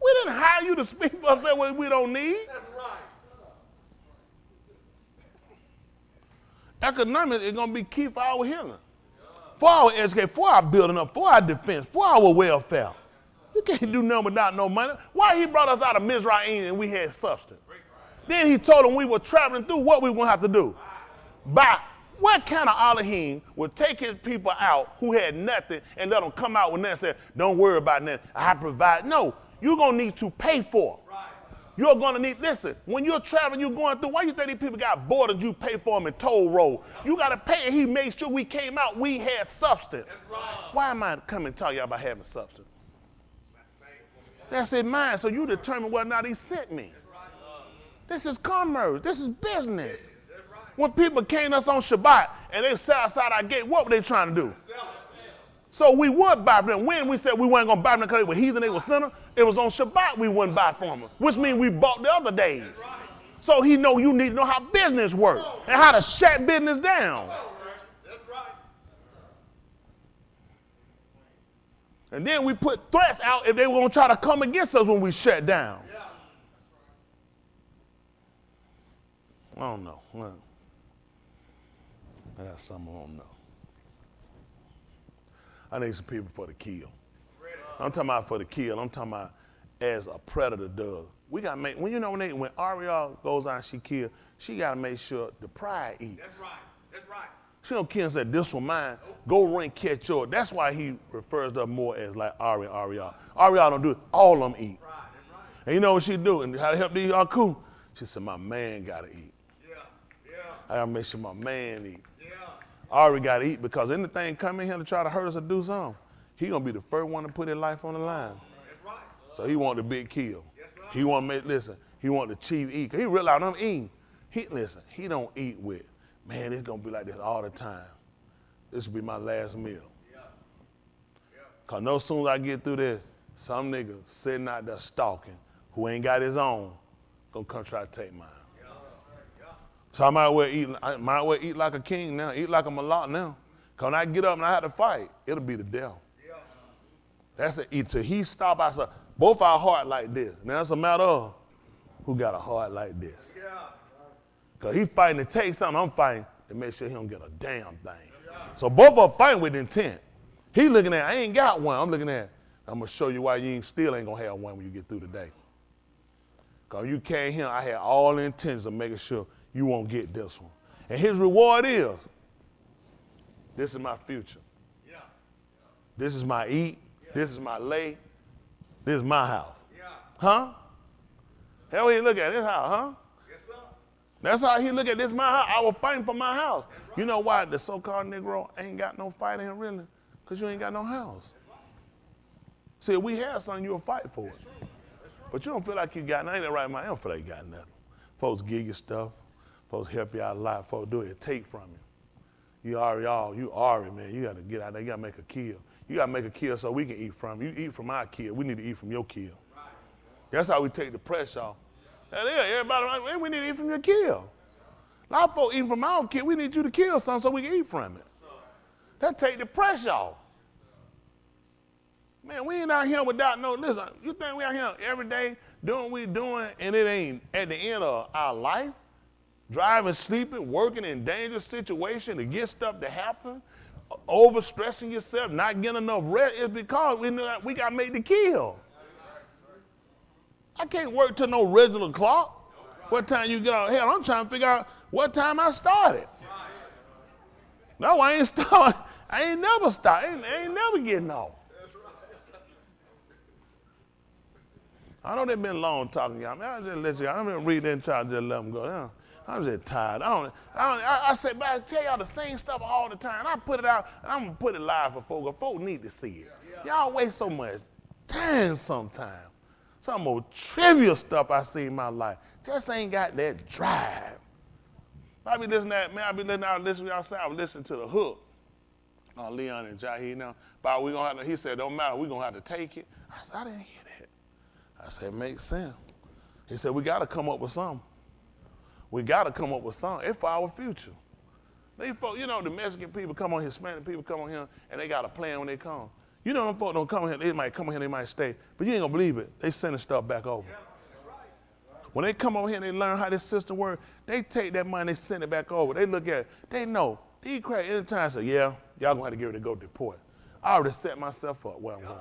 We didn't hire you to speak for us that way we don't need. That's right. Economics is going to be key for our healing, for our education, for our building up, for our defense, for our welfare. You can't do nothing without no money. Why he brought us out of Mizraim and we had substance? Then he told them we were traveling through what we were going to have to do. By what kind of Elohim would take his people out who had nothing and let them come out with nothing and say, don't worry about nothing, I provide. No, you're going to need to pay for it. Right. You're going to need, listen, when you're traveling, you're going through, why you think these people got bored and you pay for them in toll road? You got to pay, and he made sure we came out, we had substance. That's right. Why am I coming to tell you about having substance? That's in mind, so you determine whether or not he sent me. This is commerce, this is business. When people came to us on Shabbat and they sat outside our gate, what were they trying to do? So we would buy from them. When we said we weren't going to buy from them because they were heathen, they were sinner, it was on Shabbat we wouldn't buy from them, which means we bought the other days. So he know you need to know how business works and how to shut business down. That's right. And then we put threats out if they were going to try to come against us when we shut down. Yeah. I don't know. Well, I got something I don't know. I need some people for the kill. I'm talking about for the kill. I'm talking about as a predator does. We got to make, when Ariel goes out and she kills, she got to make sure the pride eats. That's right. That's right. She don't kill and say, this one mine, go run catch yours. That's why he refers to her more as like Ari and Ariel. Ariel don't do it, all of them eat. Right. That's right. And you know what she do? And how to help these all cool? She said, my man got to eat. Yeah. Yeah. I got to make sure my man eat. Yeah. Ari got to eat because anything come in here to try to hurt us or do something, he going to be the first one to put his life on the line. That's right. So he want the big kill. Yes, sir. He want to make, listen, he want the chief eat. 'Cause he realize I'm eating. He don't eat with, man, it's going to be like this all the time. This will be my last meal. Yeah. Yeah. Because no sooner as I get through this, some nigga sitting out there stalking who ain't got his own going to come try to take mine. Yeah. Yeah. So I might well eat like a king now, eat like a malak now. Because when I get up and I have to fight, it'll be the devil. Yeah. That's it. Till he stop, I say, both our heart like this. Now it's a matter of who got a heart like this. Yeah. Because he fighting to take something, I'm fighting to make sure he don't get a damn thing. So both of them fighting with intent. He looking at, I ain't got one. I'm looking at, I'm going to show you why you still ain't going to have one when you get through today. Because you came here, I had all the intentions of making sure you won't get this one. And his reward is, this is my future. Yeah. This is my eat. Yeah. This is my lay. This is my house. Yeah. Huh? Hell, he look at this house, huh? Yes, sir. That's how he look at this my house. I was fighting for my house. Right. You know why the so-called Negro ain't got no fight in him really? Because you ain't got no house. Right. See, if we had something, you'll fight for it. That's true. That's true. But you don't feel like you got nothing. Ain't that right, man? I don't feel like you got nothing. Folks give you stuff. Folks help you out a lot. Folks do it. Take from you. You Ari, man. You got to get out there. You got to make a kill. You got to make a kill so we can eat from you. You eat from our kill. We need to eat from your kill. Right. That's how we take the pressure off. That is, everybody like, hey, we need to eat from your kill. A lot of folks eating from our kill. We need you to kill something so we can eat from it. That take the pressure off. Man, we ain't out here without no, listen, you think we out here every day doing what we doing and it ain't at the end of our life? Driving, sleeping, working in dangerous situations to get stuff to happen, overstressing yourself, not getting enough rest, is because we got to make the kill. I can't work till no regular clock. What time you get out? Hell, I'm trying to figure out what time I started. No, I ain't started. I ain't never started. I ain't never getting off. I know they've been long talking to y'all. I just let you. I'm gonna read that and try to just let them go down. I'm just tired. I say, but I tell y'all the same stuff all the time. I put it out, and I'm gonna put it live for folks. Folks need to see it. Y'all waste so much time sometimes. Some more trivial stuff I see in my life just ain't got that drive. I be listening to that, man. I be listening to y'all say, I was listening to the hook. Leon and Jahi now. But we gonna have to, he said, don't matter, we're gonna have to take it. I said, I didn't hear that. I said, it makes sense. He said, we gotta come up with something. We gotta come up with something. It's for our future. These folks, you know, the Mexican people come on here, Hispanic people come on here, and they got a plan when they come. You know them folks don't come here, they might come here, they might stay, but you ain't gonna believe it. They sending stuff back over. Yeah, that's right. When they come over here and they learn how this system works, they take that money, they send it back over. They look at it, they know. These cracks anytime say, yeah, y'all gonna have to get ready to go deport. I already set myself up where I'm going.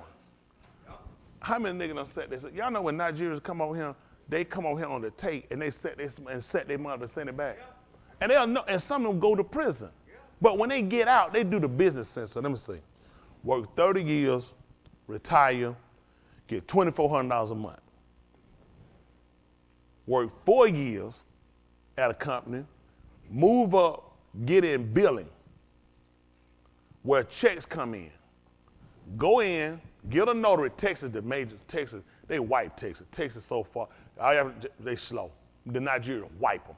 How many niggas done set this? Y'all know when Nigerians come over here, they come over here on the tape and they set their money to send it back. Yeah. And they'll know, and some of them go to prison. Yeah. But when they get out, they do the business sense. So let me see. Work 30 years, retire, get $2,400 a month. Work 4 years at a company, move up, get in billing, where checks come in. Go in, get a notary. Texas, the major Texas, they wipe Texas. Texas so far, they slow. The Nigerians wipe them.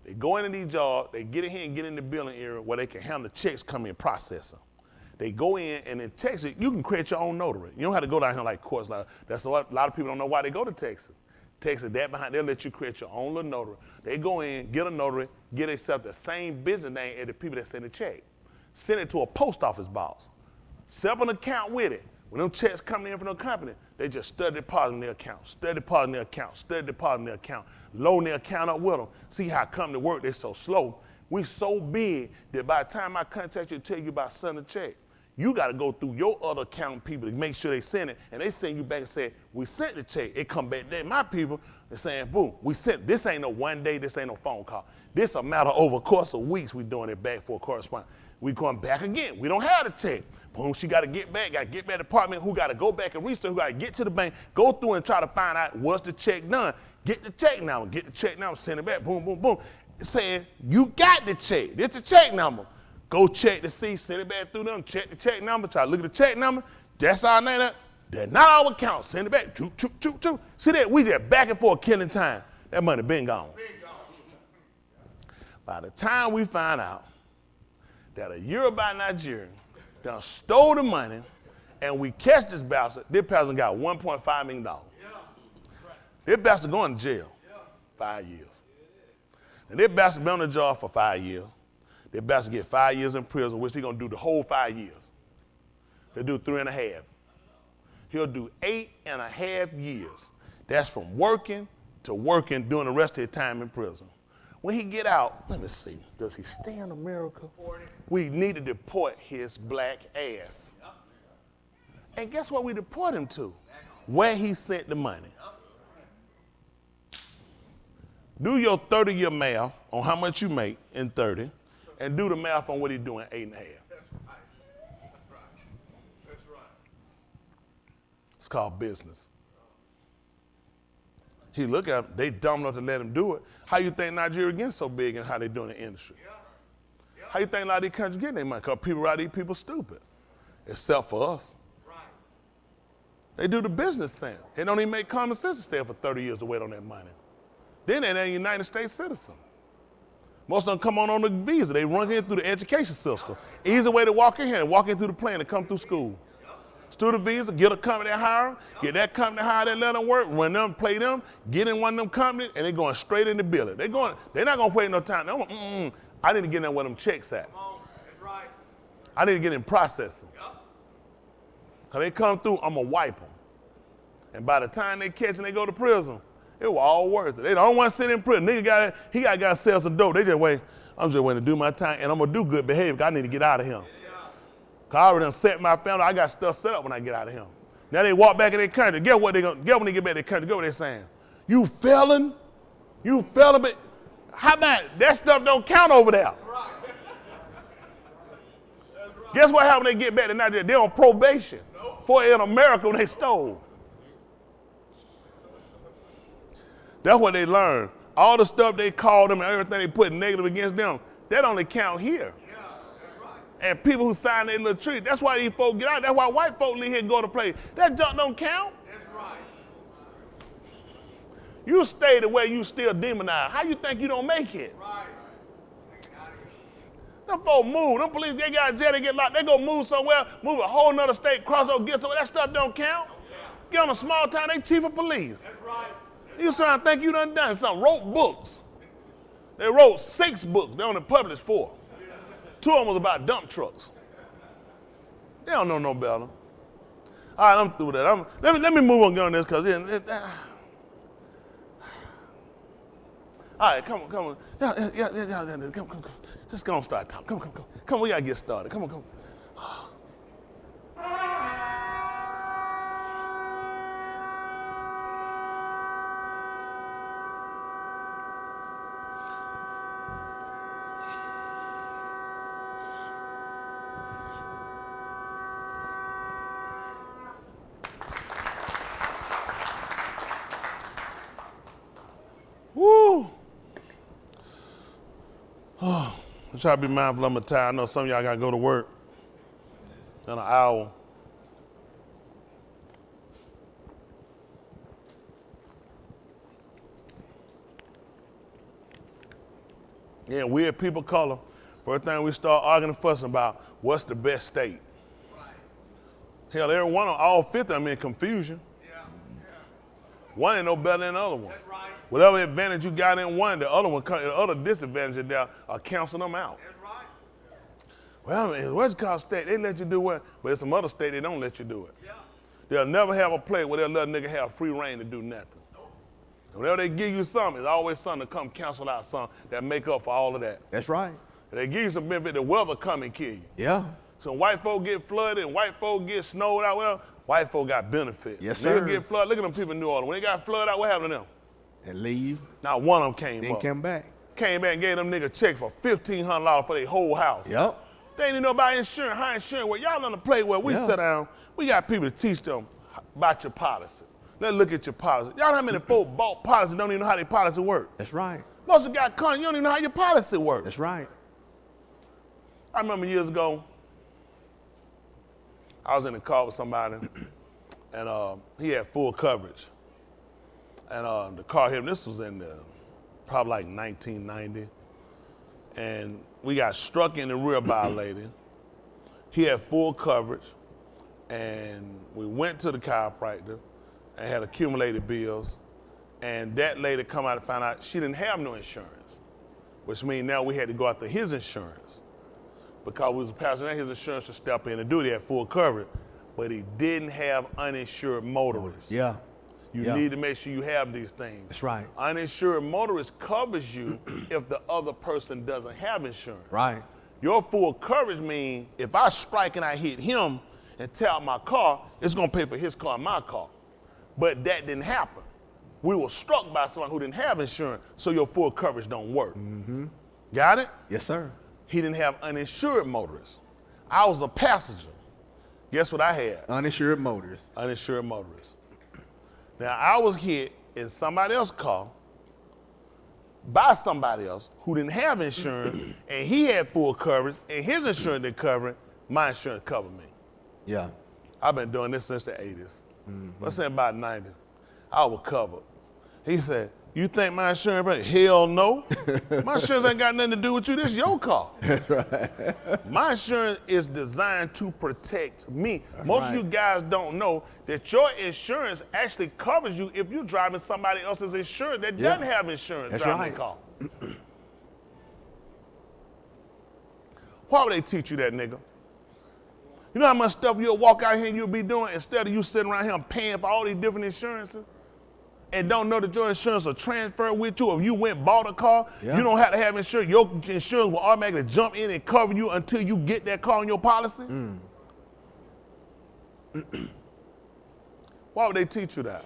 They go into these jobs, they get in here and get in the billing area where they can handle the checks come in, process them. They go in, and in Texas, you can create your own notary. You don't have to go down here like courts. That's a lot of people don't know why they go to Texas. Texas, that behind, they'll let you create your own little notary. They go in, get a notary, get themselves the same business name as the people that send the check. Send it to a post office box. Set up an account with it. When them checks coming in from the company, they just study depositing their account, study depositing their account, study depositing their account, loading their account up with them. See how company work, they so slow. We so big that by the time I contact you and tell you about sending a check, You got to go through your other accounting people to make sure they send it, and they send you back and say, we sent the check. It come back there. My people are saying, boom, we sent. This ain't no one day, this ain't no phone call. This a matter over a course of weeks, we doing it back for a correspondence. We going back again. We don't have the check. Boom, she got to get back to the department, who got to go back and research, who got to get to the bank, go through and try to find out what's the check done. Get the check number, send it back, boom, boom, boom. Saying, you got the check. This the check number. Go check to see, send it back through them, check the check number, try to look at the check number. That's our name. They're not our account. Send it back. Choo, choo, choo, choo. See that? We just back and forth killing time. That money been gone. By the time we find out that a Yoruba Nigerian done stole the money and we catch this bastard got $1.5 million. This bastard going to jail 5 years. And this bastard been on the job for 5 years. They best get 5 years in prison, which he's going to do the whole 5 years. He'll do 3.5. He'll do 8.5 years. That's from working to working, doing the rest of his time in prison. When he get out, let me see, does he stay in America? We need to deport his black ass. And guess what we deport him to? Where he sent the money. Do your 30-year math on how much you make in 30. And do the math on what he's doing 8.5. That's right. That's right. That's right. It's called business. He look at them, they dumb enough to let him do it. How you think Nigeria getting so big and how they doing the industry? Yeah. How you think a lot of these countries getting their money? Because people out these people stupid. Except for us. Right. They do the business sense. It don't even make common sense to stay for 30 years to wait on that money. Then they're a United States citizen. Most of them come on the visa. They run in through the education system. Easy way to walk in here, walk in through the plane and come through school. Student visa, get a company to hire them, get that company to hire them, let them work, run them, play them, get in one of them companies, and they're going straight in the building. They're not going to wait no time. I need to get in where them checks at. Come on. That's right. I need to get in processing. Yep. Because they come through, I'm going to wipe them. And by the time they catch and they go to prison, it was all worth it. They don't want to sit in prison. Nigga he got to sell some dope. They just wait. I'm just waiting to do my time, and I'm going to do good behavior because I need to get out of here. Because I already done set my family. I got stuff set up when I get out of here. Now they walk back in their country. Get when they get back in their country. Get what they're saying. You felon? You felon? But how about that stuff don't count over there? Right. That's right. Guess what happened when they get back to Nigeria? They're on probation for in America when they stole. That's what they learned. All the stuff they called them and everything they put negative against them, that only count here. Yeah, that's right. And people who sign their little treaty, that's why these folks get out. That's why white folks leave here and go to play. That junk don't count. That's right. You stay the way you still demonized. How you think you don't make it? Right. Them folks move. Them police, they got jail, they get locked. They go move somewhere, move a whole nother state, cross over, get somewhere. That stuff don't count. Get on a small town, they chief of police. That's right. You trying to think you done something. Wrote books. They wrote 6 books. They only published 4. 2 of them was about dump trucks. They don't know no better. All right, I'm through that. Let me move on and get on this because all right, come on. Yeah, come. Just go and start talking. Come, we gotta get started. Come on. Woo! Oh, I try to be mindful of my time. I know some of y'all gotta go to work in an hour. Yeah, weird people color. First thing we start arguing and fussing about, what's the best state? Right. Hell, every one of all 50 of them in confusion. Yeah. One ain't no better than the other one. That's right. Whatever advantage you got in one, the other disadvantages there are canceling them out. That's right. Well, in West Coast state, they let you do it, but in some other state, they don't let you do it. Yeah. They'll never have a play where they'll let a nigga have free reign to do nothing. Nope. And whenever they give you something, it's always something to come cancel out something that make up for all of that. That's right. If they give you some benefit, the weather come and kill you. Yeah. So white folk get flooded and white folk get snowed out, well, white folk got benefit. Yes, Niggas sir. get flooded. Look at them people in New Orleans. When they got flooded out, what happened to them? And leave. Not one of them came Then up. come back. Came back and gave them nigga a check for $1,500 for their whole house. Yep. They ain't even know about insurance, how insurance work. Y'all on the play where we Yeah. sit down, we got people to teach them about your policy. Let's look at your policy. Y'all know how many folk bought policy don't even know how their policy work? That's right. Most of the guys come, you don't even know how your policy works. That's right. I remember years ago, I was in the car with somebody, and he had full coverage. And the car hit him. This was in probably like 1990. And we got struck in the rear by a lady. He had full coverage, and we went to the chiropractor and had accumulated bills. And that lady come out and found out she didn't have no insurance, which means now we had to go after his insurance. Because we was passing out his insurance to step in and do it. He had full coverage, but he didn't have uninsured motorists. Yeah. You need to make sure you have these things. That's right. Uninsured motorist covers you if the other person doesn't have insurance. Right. Your full coverage means if I strike and I hit him and tear out my car, it's gonna pay for his car and my car. But that didn't happen. We were struck by someone who didn't have insurance, so your full coverage don't work. Mm-hmm. Got it? Yes, sir. He didn't have uninsured motorists. I was a passenger. Guess what I had? Uninsured motors. Uninsured motorists. Now, I was hit in somebody else's car by somebody else who didn't have insurance, and he had full coverage, and his insurance didn't cover it. My insurance covered me. Yeah. I've been doing this since the 80s. Let's say about 90. I was covered. He said, you think my insurance break? Hell no. My insurance ain't got nothing to do with you. This is your car. That's right. My insurance is designed to protect me. Most of you guys don't know that your insurance actually covers you if you're driving somebody else's insurance that doesn't have insurance That's driving right. the car. Why would they teach you that, nigga? You know how much stuff you'll walk out here and you'll be doing instead of you sitting around here paying for all these different insurances? And don't know that your insurance will transfer with you. If you went and bought a car, you don't have to have insurance. Your insurance will automatically jump in and cover you until you get that car on your policy. Why would they teach you that?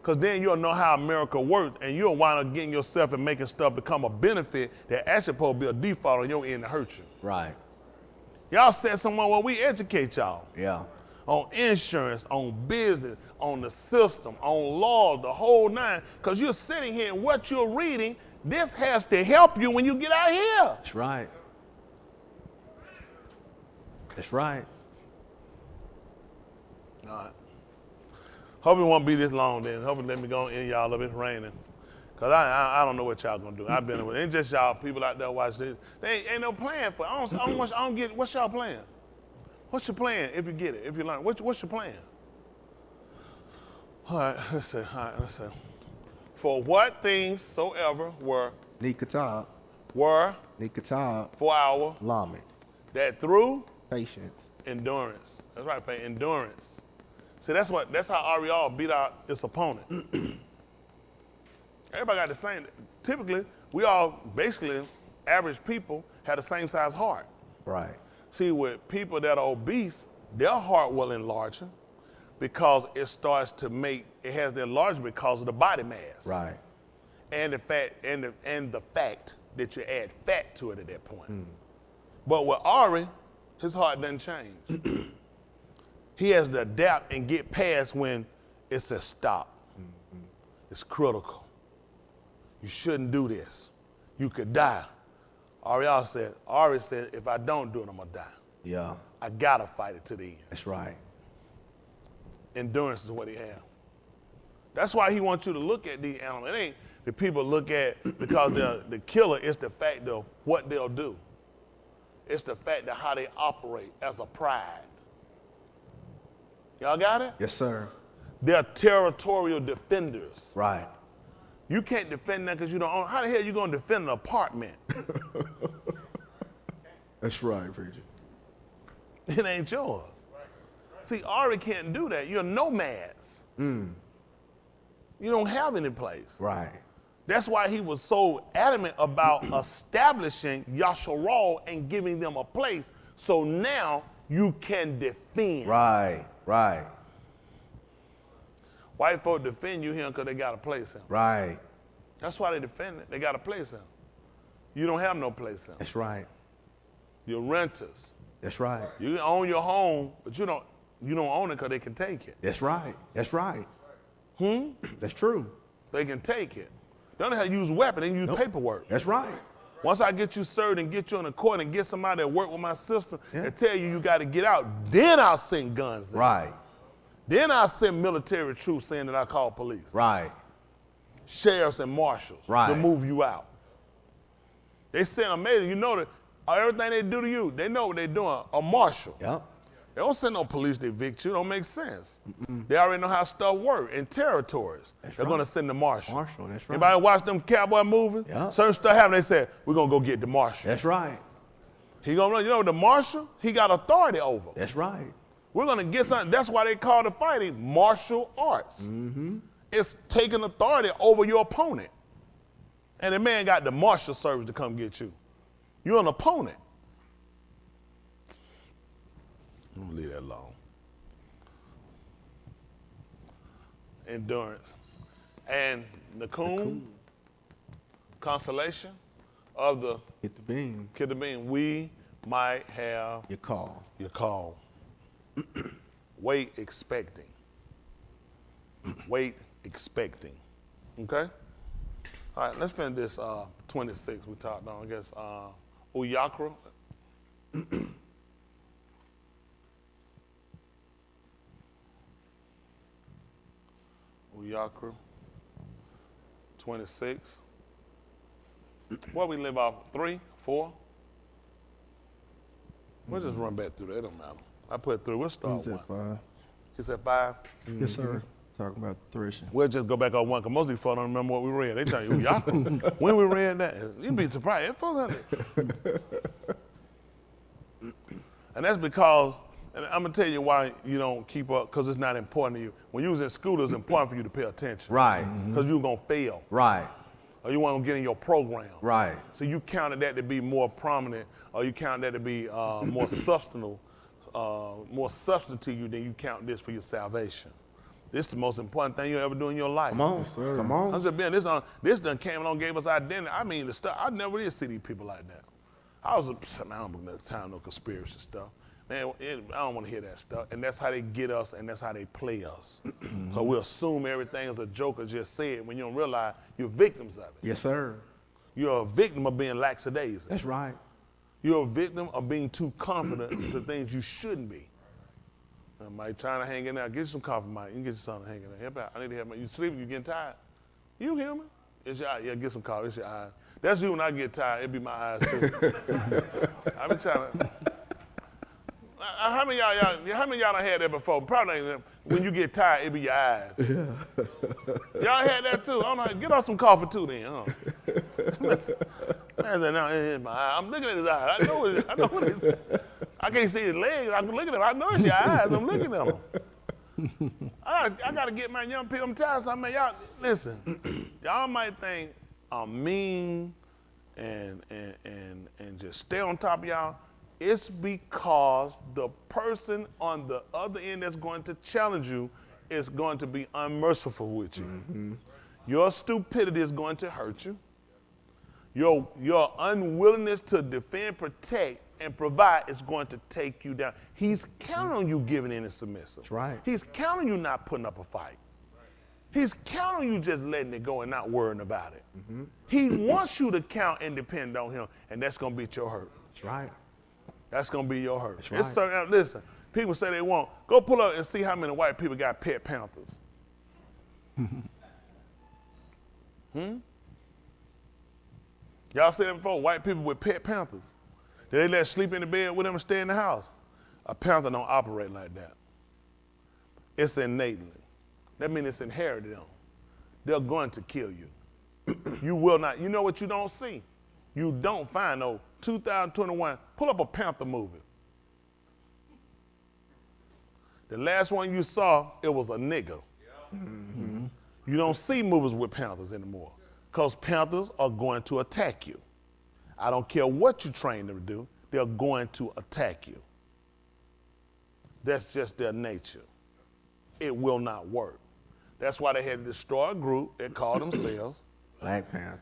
Because then you'll know how America works, and you'll wind up getting yourself and making stuff become a benefit that actually supposed to be a default on your end to hurt you. Right. Y'all said somewhere where we educate y'all. Yeah. On insurance, on business, on the system, on law, the whole nine. Because you're sitting here and what you're reading, this has to help you when you get out here. That's right. That's right. All right. Hope it won't be this long then. Hope it let me go in y'all if it's raining. Because I don't know what y'all going to do. I've been with it. Ain't just y'all people out there watch this. They ain't no plan for it. I don't get it. What's y'all plan? What's your plan if you get it, if you learn? What's your plan? All right, let's see. For what things soever were Nikatab. Nikatab. For our Lamed. that through Patience. endurance. That's right, pay endurance. See, that's how Ariel beat out his opponent. Everybody got the same. Typically, we all basically average people have the same size heart. Right. See, with people that are obese, their heart will enlarge because it starts to it has the enlargement because of the body mass. Right. And the fact that you add fat to it at that point. But with Ari, his heart doesn't change. He has to adapt and get past when it says stop. It's critical. You shouldn't do this. You could die. Ari said, if I don't do it, I'm gonna die. Yeah. I gotta fight it to the end. That's right. Endurance is what he has. That's why he wants you to look at these animals. It ain't the people look at because they're the killer, it's the fact of what they'll do. It's the fact of how they operate as a pride. Y'all got it? Yes, sir. They're territorial defenders. Right. You can't defend that because you don't own. How the hell you gonna defend an apartment? That's right, preacher. It ain't yours. See, Ari can't do that. You're nomads. You don't have any place. Right. That's why he was so adamant about establishing Yasharal and giving them a place. So now you can defend. Right. Right. White folk defend you here because they got a place in. Right. That's why they defend it. They got a place in. You don't have no place in. That's right. You're renters. That's right. You can own your home, but you don't own it because they can take it. That's right. That's right. That's true. They can take it. They don't know how to use weapons. They can use paperwork. That's right. Once I get you served and get you in the court and get somebody that work with my system Yeah. and tell you got to get out, then I'll send guns in. Right. Then I'll send military troops saying that I call police. Right. Sheriffs and marshals to Right. move you out. They send amazing. You know that everything they do to you, they know what they're doing. A marshal. Yep. They don't send no police to evict you. It don't make sense. They already know how stuff works in territories. They're right. going to send the marshal. Marshal, that's right. Anybody watch them cowboy movies? Yeah. Certain stuff happen, they say, we're going to go get the marshal. That's right. He going to run. You know, the marshal, he got authority over. That's right. We're going to get something. That's why they call the fighting martial arts. It's taking authority over your opponent. And the man got the marshal service to come get you. You're an opponent. I'm going to leave that alone. Endurance. And Nakum, constellation of the Hit the beam. Kid the Bean, we might have Your call. your call. Wait expecting. Wait expecting. Okay? All right, let's finish this 26 we talked on, I guess. Uyakra. Uyakra. 26. What we live off? 3, 4? We'll just run back through that. It don't matter. I put 3. We'll start Who's one. at 5? He said 5. Yes, sir. Talking about threshing. We'll just go back on 1 because most of these folks don't remember what we read. They tell you, y'all, when we read that, you'd be surprised. And that's because, and I'm going to tell you why you don't keep up, because it's not important to you. When you was in school, it's important for you to pay attention. Right. Because you were going to fail. Right. Or you want to get in your program. Right. So you counted that to be more prominent, or you counted that to be more substantive to you than you count this for your salvation. This is the most important thing you'll ever do in your life. Come on, sir. Come on. I'm just being this done came along, gave us identity. I mean, the stuff I never did see these people like that. I don't know time no conspiracy stuff. Man, I don't want to hear that stuff. And that's how they get us, and that's how they play us. So we assume everything is a joke or just said when you don't realize you're victims of it. Yes, sir. You're a victim of being lackadaisical. That's right. You're a victim of being too confident to things you shouldn't be. Mike trying to hang in there. Get you some coffee, Mike. You can get you something to hang in there. Help out. I need to help. You sleeping? You getting tired? You human? It's your eye. Yeah, get some coffee. It's your eyes. That's you when I get tired. It be my eyes too. I be trying to. How many of y'all done had that before? Probably ain't. When you get tired, it be your eyes. Y'all had that too. I don't know. Get us some coffee too then. Man said, no, it's my eye. I'm looking at his eyes. I know what it is. I can't see his legs. I'm looking at him. I know it's your eyes. I'm looking at them. I gotta get my young people. I'm telling you something, man. Y'all, listen. Y'all might think I'm mean and just stay on top of y'all. It's because the person on the other end that's going to challenge you is going to be unmerciful with you. Mm-hmm. Your stupidity is going to hurt you. Your unwillingness to defend, protect, and provide is going to take you down. He's counting on you giving in and submissive. That's right. He's counting you not putting up a fight. He's counting you just letting it go and not worrying about it. Mm-hmm. He wants you to count and depend on him, and that's going to be your hurt. That's right. That's going to be your hurt. That's right. It's certain, listen, people say they won't. Go pull up and see how many white people got pet panthers. Y'all seen that before? White people with pet panthers. Did they let sleep in the bed with them and stay in the house? A panther don't operate like that. It's innately. That means it's inherited on. They're going to kill you. You will not. You know what you don't see? You don't find no 2021. Pull up a panther movie. The last one you saw, it was a nigger. Mm-hmm. You don't see movies with panthers anymore because panthers are going to attack you. I don't care what you train them to do, they're going to attack you. That's just their nature. It will not work. That's why they had to destroy a group that called themselves Black Panther.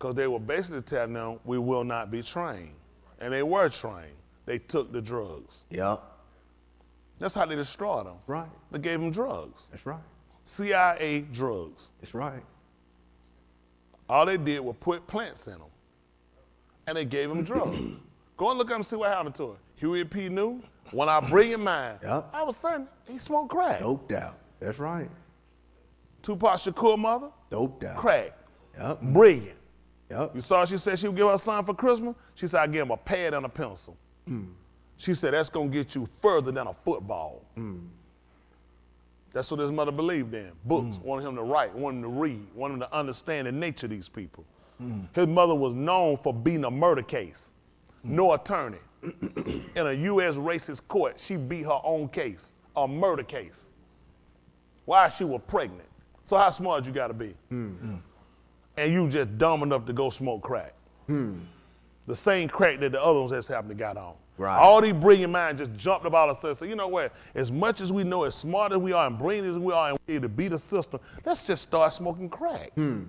because they were basically telling them, we will not be trained. And they were trained. They took the drugs. Yep. That's how they destroyed them. Right. They gave them drugs. That's right. CIA drugs. That's right. All they did was put plants in them. And they gave them drugs. Go and look up and see what happened to her. Huey P. Newton, when I bring in mind, Yep. all of a sudden, he smoked crack. Doped out. That's right. Tupac Shakur mother, Doped out. crack. Yep. Brilliant. Yep. You saw she said she would give her son for Christmas? She said, I give him a pad and a pencil. She said, that's going to get you further than a football. That's what his mother believed in. Books, wanted him to write, wanted him to read, wanted him to understand the nature of these people. His mother was known for beating a murder case. No attorney. In a U.S. racist court, she beat her own case, a murder case. Why? She was pregnant. So how smart you got to be? And you just dumb enough to go smoke crack. The same crack that the other ones just happened to got on. Right. All these brilliant minds just jumped up out of us. So you know what? As much as we know, as smart as we are, and brilliant as we are, and we're able to beat the system, let's just start smoking crack. Don't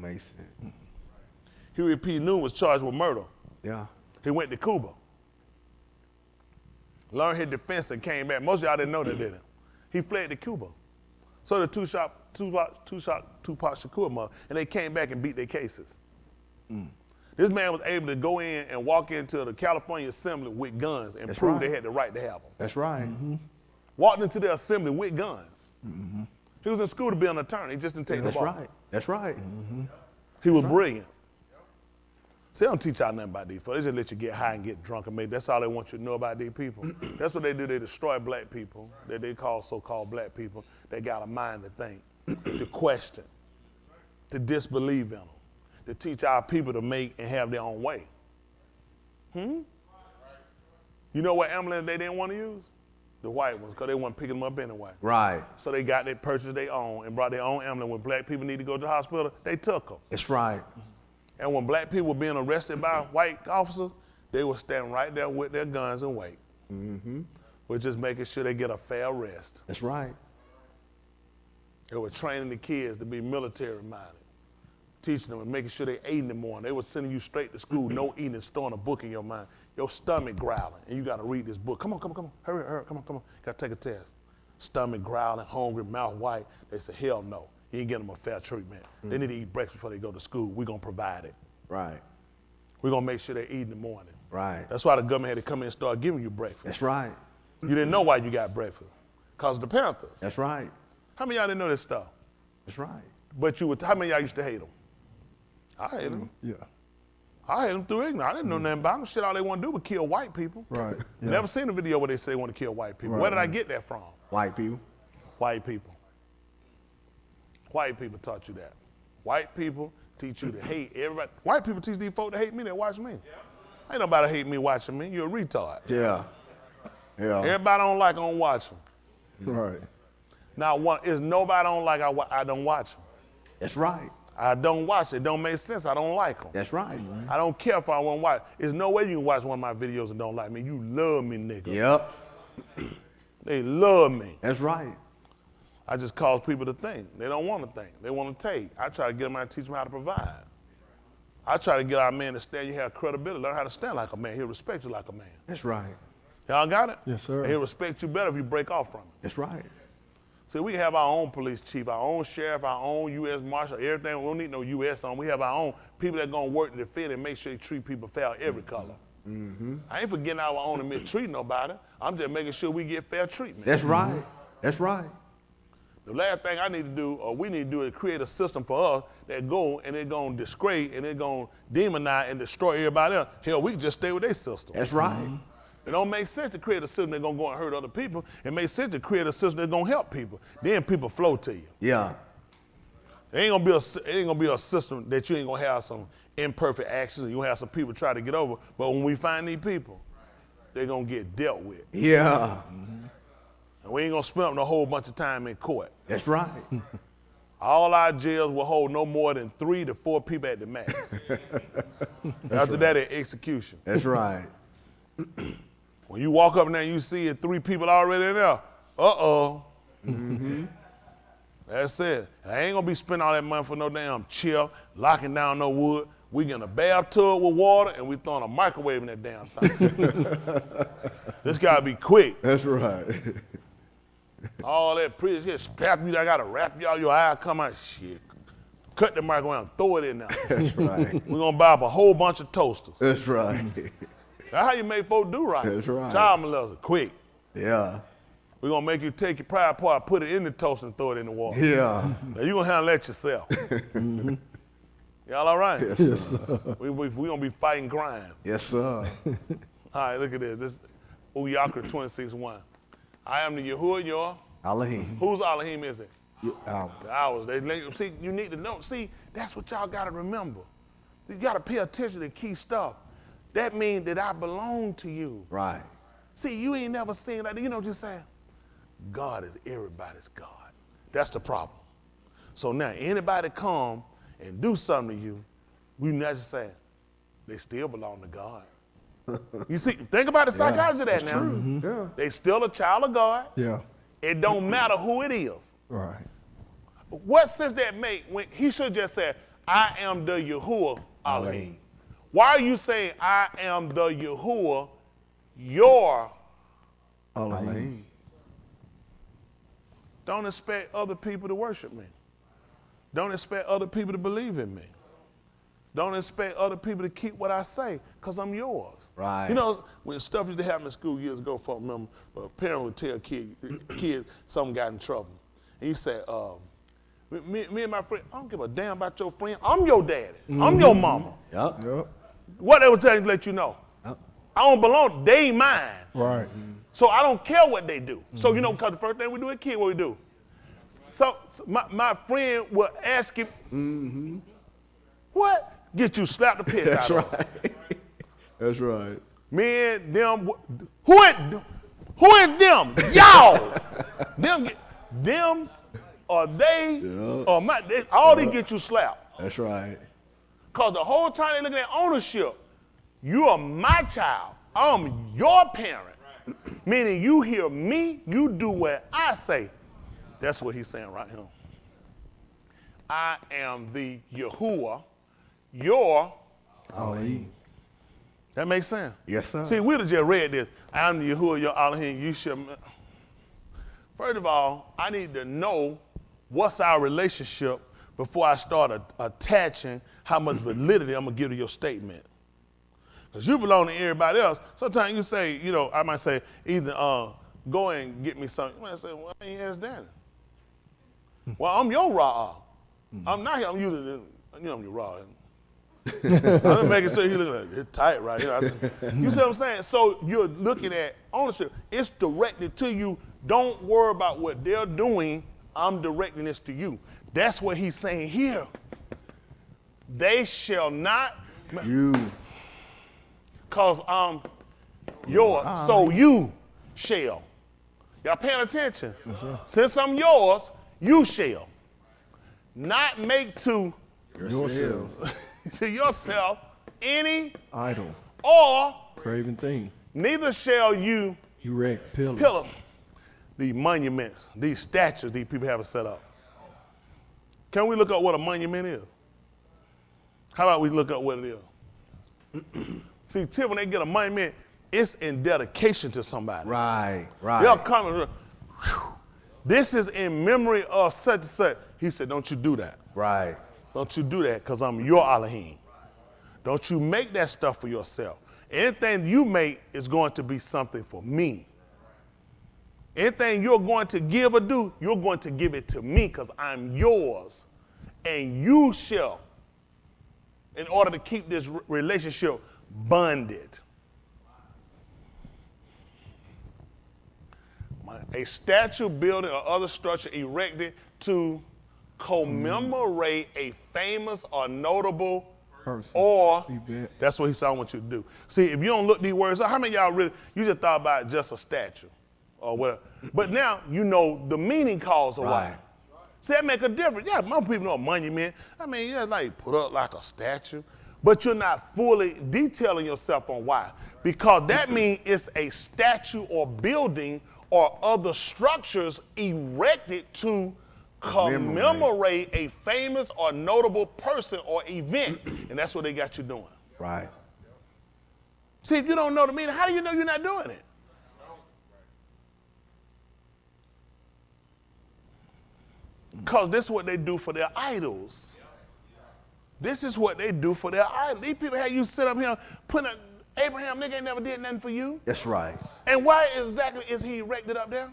make sense. Huey P. Newton was charged with murder. Yeah. He went to Cuba, learned his defense, and came back. Most of y'all didn't know that, did it? He fled to Cuba. So the Tupac Shakur mother, and they came back and beat their cases. This man was able to go in and walk into the California Assembly with guns and That's prove right. they had the right to have them. That's right. Walked into the assembly with guns. He was in school to be an attorney. He just didn't take the That's bar. right. That's right. He was brilliant. See, they don't teach y'all nothing about these folks. They just let you get high and get drunk and make. That's all they want you to know about these people. That's what they do. They destroy black people that they call so-called black people. They got a mind to think, to question, to disbelieve in them, to teach our people to make and have their own way. You know what ambulance they didn't want to use? The white ones, because they weren't picking them up anyway. Right. So they purchased their own and brought their own ambulance. When black people need to go to the hospital, they took them. That's right. And when black people were being arrested by white officers, they were standing right there with their guns and wait. We're just making sure they get a fair arrest. That's right. They were training the kids to be military-minded, teaching them and making sure they ate in the morning. They were sending you straight to school, no eating, storing a book in your mind. Your stomach growling, and you got to read this book. Come on, hurry, come on. Got to take a test. Stomach growling, hungry, mouth white. They said, hell no. You ain't getting them a fair treatment. They need to eat breakfast before they go to school. We're going to provide it. Right. We're going to make sure they eat in the morning. Right. That's why the government had to come in and start giving you breakfast. That's right. You didn't know why you got breakfast. Because of the Panthers. That's right. How many of y'all didn't know this stuff? That's right. But how many of y'all used to hate them? I hate them. Yeah. I hate them through ignorance. I didn't know nothing about them. Shit, all they want to do was kill white people. Right. Yeah. Never seen a video where they say they want to kill white people. Right, Where did I right. get that from? White people. White people. White people taught you that. White people teach you to hate everybody. White people teach these folk to hate me that watch me. Ain't nobody hate me watching me. You're a retard. Yeah. Yeah. Everybody I don't like, I don't watch them. Right. Now, is nobody I don't like, I don't watch them. That's right. I don't watch it. It don't make sense. I don't like them. That's right. I don't care if I want to watch. There's no way you can watch one of my videos and don't like me. You love me, nigga. Yep. They love me. That's right. I just cause people to think. They don't want to think. They want to take. I try to get them out and teach them how to provide. I try to get our man to stand. You have credibility. Learn how to stand like a man. He'll respect you like a man. That's right. Y'all got it? Yes, sir. And he'll respect you better if you break off from him. That's right. See, we have our own police chief, our own sheriff, our own U.S. Marshal, everything. We don't need no U.S. on. We have our own people that are going to work to defend and make sure they treat people fair, every color. I ain't forgetting our own and mistreating nobody. I'm just making sure we get fair treatment. That's right. That's right. The last thing I need to do, or we need to do, is create a system for us that go and they're going to disgrace and they're going to demonize and destroy everybody else. Hell, we can just stay with their system. That's right. It don't make sense to create a system that's going to go and hurt other people. It makes sense to create a system that's going to help people. Then people flow to you. Yeah. It ain't gonna be a system that you ain't gonna have some imperfect actions. You gonna have some people try to get over. But when we find these people, they're gonna get dealt with. Yeah. And we ain't gonna spend a whole bunch of time in court. That's right. All our jails will hold no more than 3 to 4 people at the max. After that, it's execution. That's right. When you walk up there and you see it, 3 people already in there, That's it. I ain't gonna be spending all that money for no damn chair, locking down no wood. We getting a bathtub with water and we throwing a microwave in that damn thing. This gotta be quick. That's right. All that pretty shit, strap you, I gotta wrap you out, your eye come out, shit. Cut the microwave and throw it in there. That's right. We're gonna buy up a whole bunch of toasters. That's right. That's how you make folks do right. That's right. Child molester, quick. Yeah. We're gonna make you take your pride part, put it in the toaster and throw it in the water. Yeah. Now you gonna handle that yourself. Y'all all right? Yes, sir. We gonna be fighting crime. Yes, sir. All right, look at this. This Uyakra 26:1. I am the Yahuwah, your. Elohim. Whose Elohim is it? Ours. Ours. See, you need to know. See, that's what y'all gotta remember. You gotta pay attention to key stuff. That means that I belong to you. Right. See, you ain't never seen like, you know what you're saying? God is everybody's God. That's the problem. So now anybody come and do something to you, we never say, they still belong to God. You see, think about the psychology of that now. Mm-hmm. Yeah. They still a child of God. Yeah. It don't matter who it is. Right. What sense that make when he should just say, I am the Yahuwah Elohim. Why are you saying I am the Yahuwah, your Elohim. Don't expect other people to worship me. Don't expect other people to believe in me. Don't expect other people to keep what I say, because I'm yours. Right. You know, when stuff used to happen in school years ago, I remember a parent would tell kids something got in trouble. And you say, me and my friend, I don't give a damn about your friend. I'm your daddy. I'm your mama. Yep. Yep. What they would tell you to let you know. Yep. I don't belong, they mine. Right. So I don't care what they do. So, you know, because the first thing we do as kids, what we do? So my friend will ask him, what? Get you slapped the piss That's out of right. That's right. Me and them, who is them? Y'all. them or they, or all they get you slapped. That's right. Because the whole time they looking at ownership, you are my child. I'm your parent. Meaning you hear me, you do what I say. That's what he's saying right here. I am the Yahuwah, your. Elohim. That makes sense? Yes, sir. See, we'd have just read this. I am the Yahuwah, your Elohim, you shall. First of all, I need to know what's our relationship before I start attaching how much validity I'm going to give to your statement. Because you belong to everybody else. Sometimes you say, you know, I might say either go and get me something. You might say, well, I ain't asked Danny. Well, I'm your raw. I'm not here. I'm using it. You know, I'm your raw. I'm making sure he looking at it tight right here. You see what I'm saying? So you're looking at ownership. It's directed to you. Don't worry about what they're doing. I'm directing this to you. That's what he's saying here. They shall not. You. Because I'm yours, so you shall. Y'all paying attention? Since I'm yours, you shall. Not make to Yourself. yourself any Idol. or Craven thing. neither shall you Erect pillar. pillar these monuments, these statues these people have set up. Can we look up what a monument is? How about we look up what it is? See, till when they get a monument, it's in dedication to somebody. Right. Right. They'll come and, whew, this is in memory of such and such. He said, don't you do that. Right. Don't you do that, because I'm your Elohim. Don't you make that stuff for yourself. Anything you make is going to be something for me. Anything you're going to give or do, you're going to give it to me, because I'm yours. And you shall, in order to keep this relationship bonded. A statue, building, or other structure erected to commemorate a famous or notable Person. or Event. that's what he said I want you to do. See, if you don't look these words up, how many of y'all really, you just thought about just a statue or whatever. But now you know the meaning calls a Right. while. See, that make a difference. Yeah, most people know a monument. I mean, yeah, like put up like a statue. but you're not fully detailing yourself on why. Because that means it's a statue or building or other structures erected to commemorate a famous or notable person or event. And that's what they got you doing. Right. See, if you don't know the meaning, how do you know you're not doing it? Because this is what they do for their idols. This is what they do for their idols. These people have you sit up here putting Abraham, nigga ain't never did nothing for you. That's right. And why exactly is he erected up there?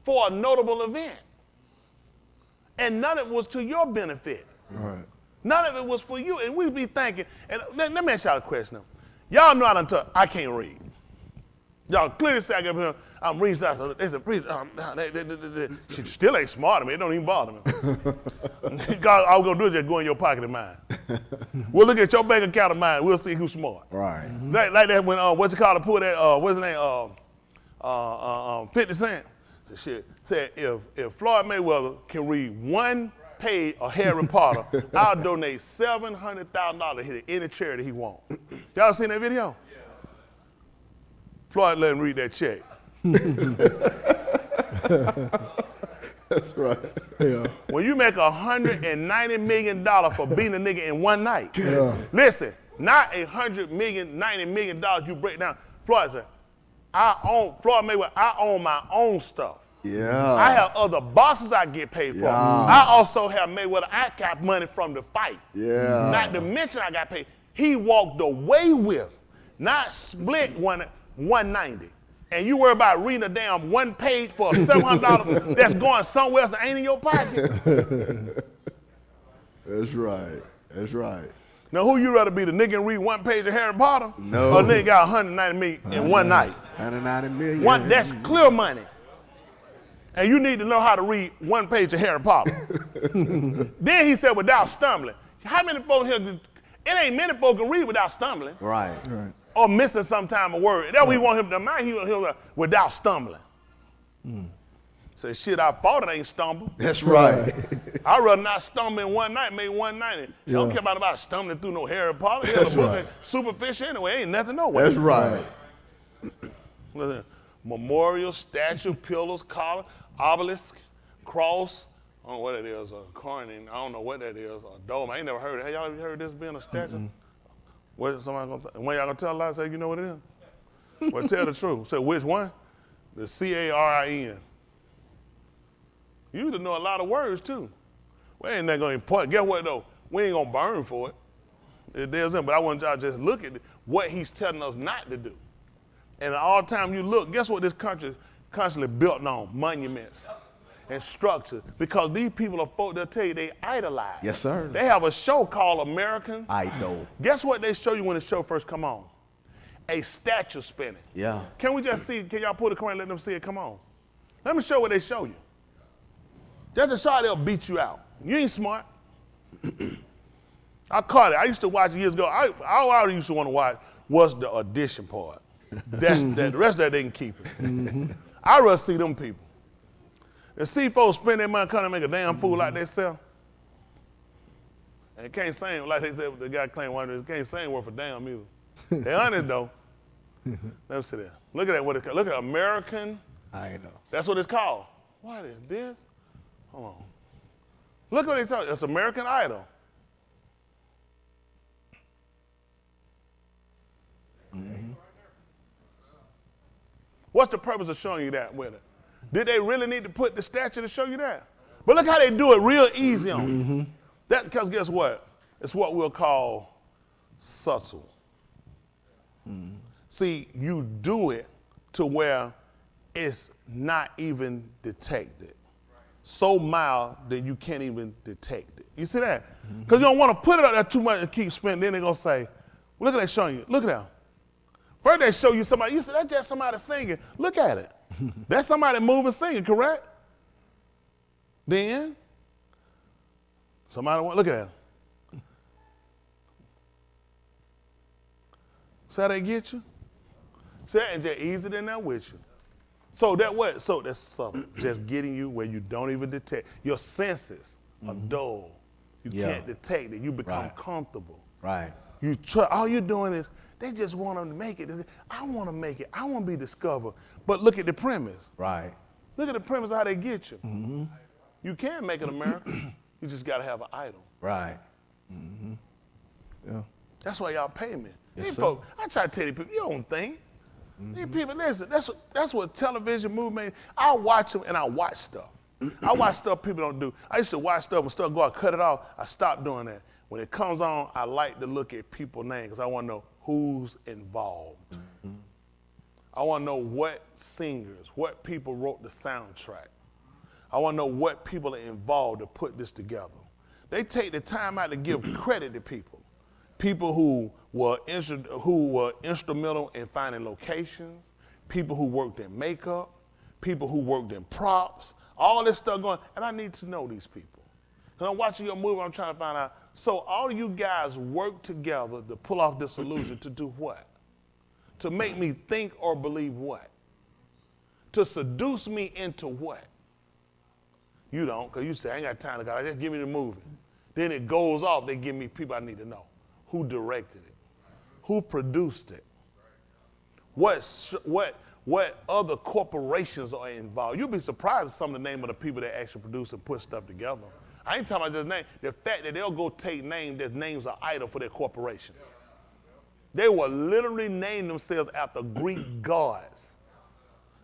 For a notable event. And none of it was to your benefit. Right. None of it was for you. And we be thinking, and let me ask y'all a question now. Y'all know I can't read. Y'all clearly say I get up here, I'm reading stuff. They said, please, she still ain't smart to me. It don't even bother me. God, all we're going to do is just go in your pocket of mine. We'll look at your bank account of mine. We'll see who's smart. Right. Like that when, what's it called to pull that, what's his name, 50 Cent. So shit, said if Floyd Mayweather can read one page of Harry Potter, I'll donate $700,000 to any charity he wants. Y'all seen that video? Yeah. Floyd let him read that check. That's right. Yeah. When you make $190 million for beating a nigga in one night, Yeah. listen, not $100 million, $90 million you break down. Floyd said, Floyd Mayweather, I own my own stuff. Yeah. I have other bosses I get paid for. Yeah. I also have Mayweather, I got money from the fight. Yeah. Not to mention I got paid. He walked away with, not split 190. And you worry about reading a damn one page for $700 that's going somewhere else that ain't in your pocket. That's right. That's right. Now, who you rather be, the nigga and read one page of Harry Potter? No. Or nigga got $190 million in one night? 190 million. That's clear money. And you need to know how to read one page of Harry Potter. Then he said, without stumbling. How many folks here, it ain't many folks can read without stumbling. Right. Right. Or missing sometime a word. That's what we want him to mind. He was without stumbling. Say, shit, I thought it ain't stumble. That's right. I'd rather not stumble in one night, make 190. You don't care about stumbling through no Harry Potter. That's right. Superficial anyway, ain't nothing no way. That's right. Listen, memorial, statue, pillars, collar, obelisk, cross. I don't know what it is, a coroning. I don't know what that is, a dome. I ain't never heard it. Have y'all ever heard this being a statue? What somebody gonna when y'all gonna tell a lie? Say you know what it is. Well, tell the truth. Say which one? The CARIN. You need to know a lot of words too. We ain't that gonna important. Guess what though? We ain't gonna burn for it. It doesn't. But I want y'all to just look at what he's telling us not to do. And at all time you look, guess what this country constantly built on? Monuments and structures. Because these people are folk, they'll tell you they idolize. Yes, sir. They have a show called American. Idol. Guess what they show you when the show first come on? A statue spinning. Yeah. Can we just see, can y'all pull the camera and let them see it? Come on. Let me show what they show you. Just to show how they'll beat you out. You ain't smart. I caught it. I used to watch it years ago. All I used to want to watch was the audition part. That's that. The rest of that they can keep it. I'd rather see them people. And see folks spend their money trying to make a damn fool like themselves. And can't sing, like they said, the guy claimed one of them, can't sing worth a damn either. They honest though. Let me see there. Look at that, what it's called. Look at American. Idol. That's what it's called. What is this? Hold on. Look what they tell you. It's American Idol. What's the purpose of showing you that with it? Did they really need to put the statue to show you that? But look how they do it real easy on you. That, because guess what? It's what we'll call subtle. See, you do it to where it's not even detected. So mild that you can't even detect it. You see that? Because you don't want to put it up there too much and keep spinning. Then they're going to say, look at that showing you. Look at that. First they show you somebody. You say, that's just somebody singing. Look at it. That's somebody moving singing, correct? Then, somebody, look at that. See how they get you? See, that ain't just easier than that with you. So that what? So that's something just getting you where you don't even detect. Your senses are dull. You Yeah. can't detect it. You become Right. comfortable. Right. You try, all you're doing is, they just want them to make it. I want to make it. I want to be discovered. But look at the premise. Right. Look at the premise of how they get you. You can make it America. You just got to have an idol. Right. Yeah. That's why y'all pay me. Yes, These sir. folks, I try to tell you people, you don't think. These people, listen, that's what television movement, I watch them and I watch stuff. I watch stuff people don't do. I used to watch stuff and stuff go out, cut it off. I stopped doing that. When it comes on, I like to look at people's names because I want to know who's involved. I want to know what singers, what people wrote the soundtrack. I want to know what people are involved to put this together. They take the time out to give credit to people. People who were instrumental in finding locations, people who worked in makeup, people who worked in props, all this stuff going, and I need to know these people. Because I'm watching your movie, I'm trying to find out, so all you guys work together to pull off this illusion to do what? To make me think or believe what? To seduce me into what? You don't, because you say, I ain't got time to go, just give me the movie. Then it goes off, they give me people I need to know. Who directed it? Who produced it? What other corporations are involved? You'll be surprised at some of the name of the people that actually produce and put stuff together. I ain't talking about just name. The fact that they'll go take names that names are idle for their corporations. They will literally name themselves after Greek gods.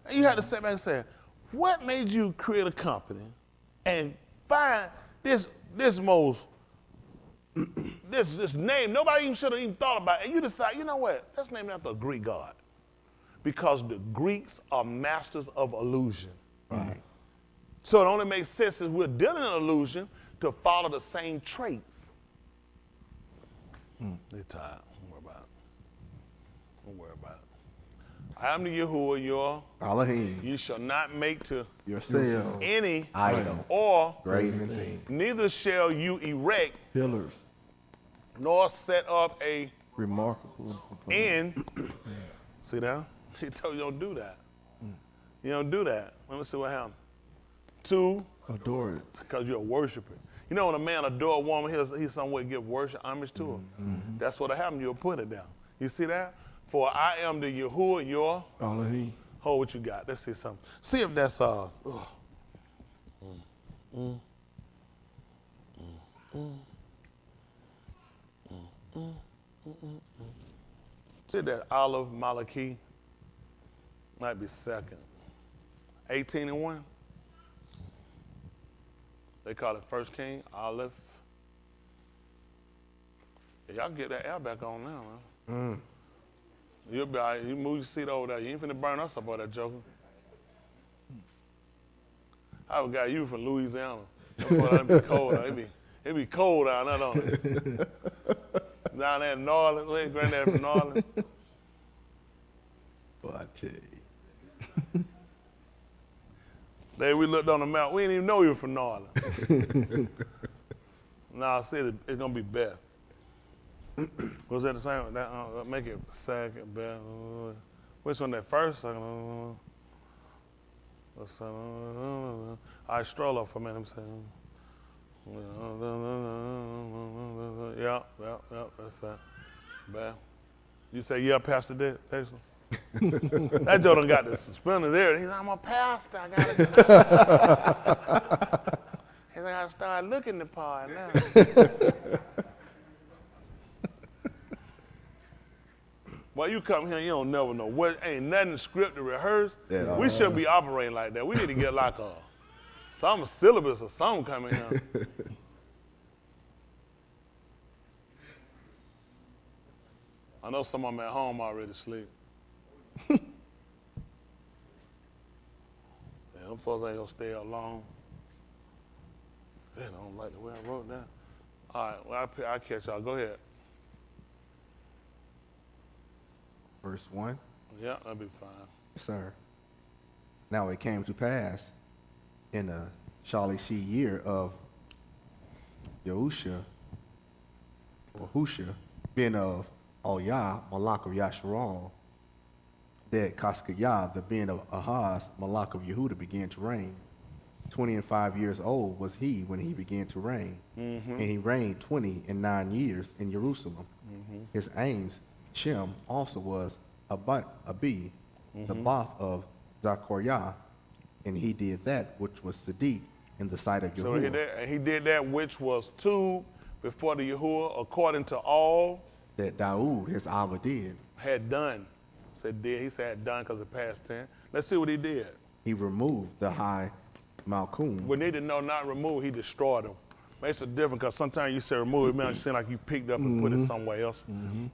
And you have to sit back and say, what made you create a company and find this most this name nobody even should have even thought about, and you decide, you know what? Let's name it after a Greek god, because the Greeks are masters of illusion. Right. So it only makes sense as we're dealing in illusion to follow the same traits. They're tired. Don't worry about it. Don't worry about it. I am the Yahuwah, your. Elohim. You shall not make to Yourself. any Idol. or Graven thing. neither shall you erect Pillars. nor set up a Remarkable. in. See that? He told you don't do that. You don't do that. Let me see what happened. 2, Adore it. because you're a worshiper. You know when a man adore a woman, he's somewhere give worship, homage to her. That's what happened. You'll put it down. You see that? For I am the Yahuwah, your. Elohim. Hold what you got. Let's see something. See if that's See that Olive Malachi might be second. 18:1. They call it First King, Olive. Yeah, y'all get that air back on now, man. You'll be all right. You move your seat over there. You ain't finna burn us up over that joker. I would got you from Louisiana. It'd be cold. It'd be cold down there, don't it? Down there in New Orleans. Where's Granddad from New Orleans? Boy, I tell you. Then we looked on the map. We didn't even know you were from New Orleans. Nah, I said it's gonna be Beth. Was that the same? That, make it second, Beth. Which one? That first? Second? I stroll up for a minute. I'm saying. Yeah, that's that. Beth. You say, yeah, Pastor Dixon? That Joe done got the suspenders there. He's like, I'm a pastor. I gotta He's like, I gotta start looking the part now. Well, you come here, you don't never know. What ain't nothing scripted, rehearsed. We shouldn't be operating like that. We need to get like some syllabus or something coming here. I know some of them at home already asleep. Yeah, them folks ain't gonna stay up long. They don't like the way I wrote that. All right, well, I'll catch y'all. Go ahead. Verse 1. Yeah, that'll be fine. Sir. Now it came to pass in the Shalishi year of Yahusha, being of Olyah, Malak of Yasharal, that Kaskayah, the being of Ahaz, Malak of Yehuda, began to reign 25 years old was he when he began to reign. And he reigned 29 years in Jerusalem. His aims, Shem, also was Abi, the Bath of Zachariah, and he did that which was Sadiq in the sight of So Yahuwah, he did that which was two before the Yahuwah, according to all that Daoud, his Abba, did. had done. Said did. He said had done because it past tense. Let's see what he did. He removed the high Malchum. We need to know not remove, he destroyed them. Makes a difference because sometimes you say remove, it makes it seem like you picked up and put it somewhere else.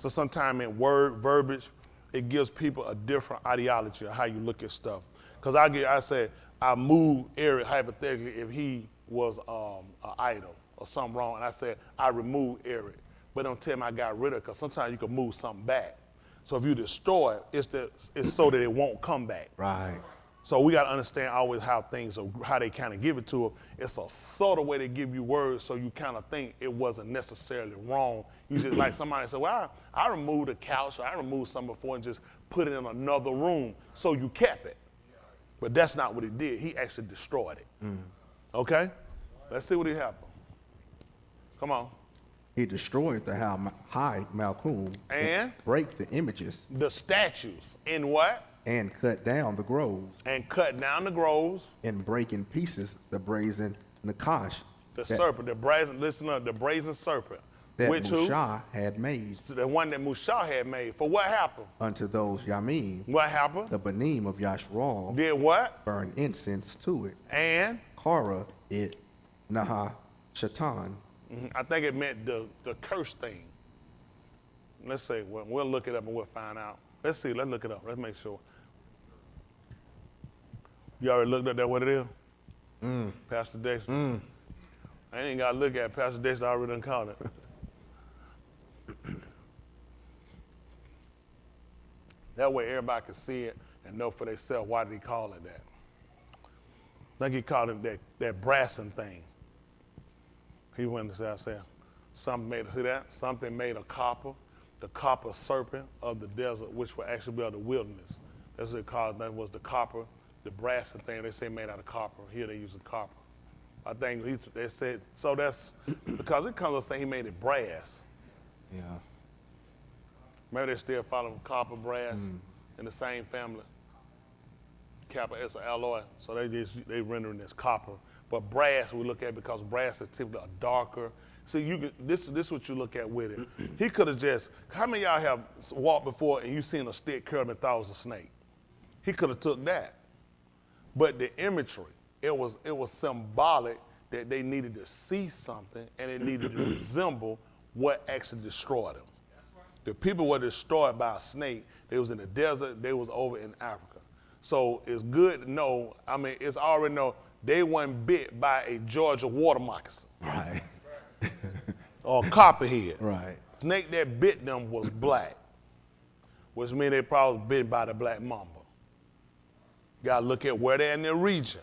So sometimes in verbiage, it gives people a different ideology of how you look at stuff. Because I said, I moved Eric hypothetically if he was an idol or something wrong. And I said, I removed Eric. But don't tell me I got rid of it because sometimes you can move something back. So if you destroy it, it's so that it won't come back. Right. So we got to understand always how things are, how they kind of give it to them. It's a subtle way they give you words so you kind of think it wasn't necessarily wrong. You just like somebody said, well, I removed a couch, or I removed something before and just put it in another room, so you kept it. But that's not what he did. He actually destroyed it. Okay? Let's see what he happened. Come on. He destroyed the high Malchum And? break the images The statues in what? and cut down the groves And cut down the groves. and break in pieces the brazen Nakash The serpent, the brazen, listen up, the brazen serpent. that Which who? Mushah had made The one that Mushah had made. For what happened? unto those Yamim, What happened? the Banim of Yashral, Did what? burn incense to it. And Kara it Naha Shatan, I think it meant the curse thing. Let's see. We'll look it up and we'll find out. Let's see. Let's look it up. Let's make sure. You already looked at that, what it is? Pastor Dexter. I ain't got to look at it. Pastor Dexter already done called it. That way everybody can see it and know for themselves why did he call it that. I think he called it that brassing thing. He went to say, something made, see that? Something made of copper, the copper serpent of the desert, which would actually be of the wilderness. That's what it called, that was the copper, the brass thing, they say made out of copper. Here they use the copper. I think they said, so that's, because it comes to say he made it brass. yeah, Maybe they still follow copper, brass in the same family. Copper is an alloy, so they rendering this copper. But brass we look at because brass is typically a darker. See, this is what you look at with it. He could have just, how many of y'all have walked before and you seen a stick curved and thought it was a snake? He could have took that. But the imagery, it was symbolic that they needed to see something and it needed to resemble what actually destroyed them. The people were destroyed by a snake. They was in the desert. They was over in Africa. So it's good to know, I mean, it's already know they weren't bit by a Georgia water moccasin right, or a copperhead. right. Snake that bit them was black, which means they probably bitten by the black mamba. Got to look at where they're in their region.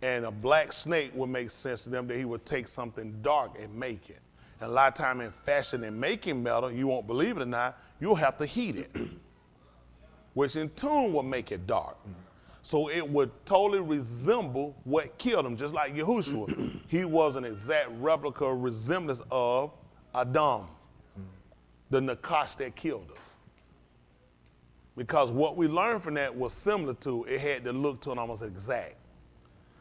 And a black snake would make sense to them that he would take something dark and make it. And a lot of time in fashion and making metal, you won't believe it or not, you'll have to heat it, which in turn will make it dark. So it would totally resemble what killed him, just like Yahushua. He was an exact replica resemblance of Adam, the Nakash that killed us. Because what we learned from that was similar to, it had to look to it almost exact.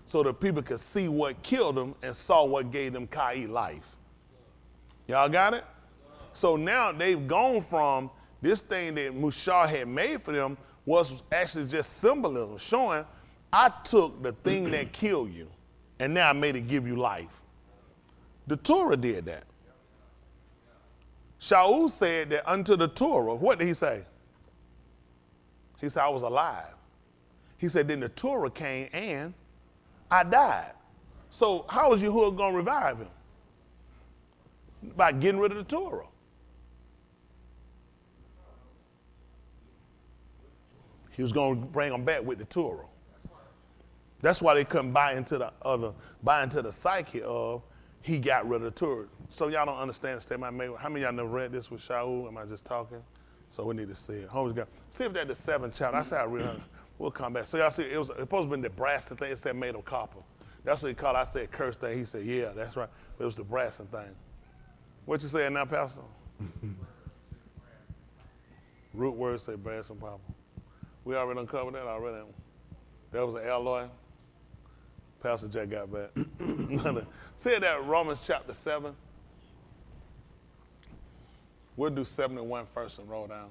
So the people could see what killed them and saw what gave them Kai life. Y'all got it? So now they've gone from this thing that Mushah had made for them was actually just symbolism, showing I took the thing that killed you and now I made it give you life. The Torah did that. Shaul said that unto the Torah, what did he say? He said, I was alive. He said, then the Torah came and I died. So how is Yahuwah going to revive him? By getting rid of the Torah. He was going to bring them back with the Torah. That's why they couldn't buy into the psyche of he got rid of the Torah. So y'all don't understand the statement I made. How many of y'all never read this with Shaul? Am I just talking? So we need to see it. Homeage God. See if that's the 7th chapter. That's how I read it. We'll come back. So y'all see, it was supposed to be the Braston thing. It said made of copper. That's what he called. I said curse thing. He said, yeah, that's right. It was the Braston thing. What you saying now, Pastor? Root words say brass and copper. We already uncovered that already. That was an alloy. Pastor Jack got back. Say that Romans chapter 7. We'll do 71 first and roll down.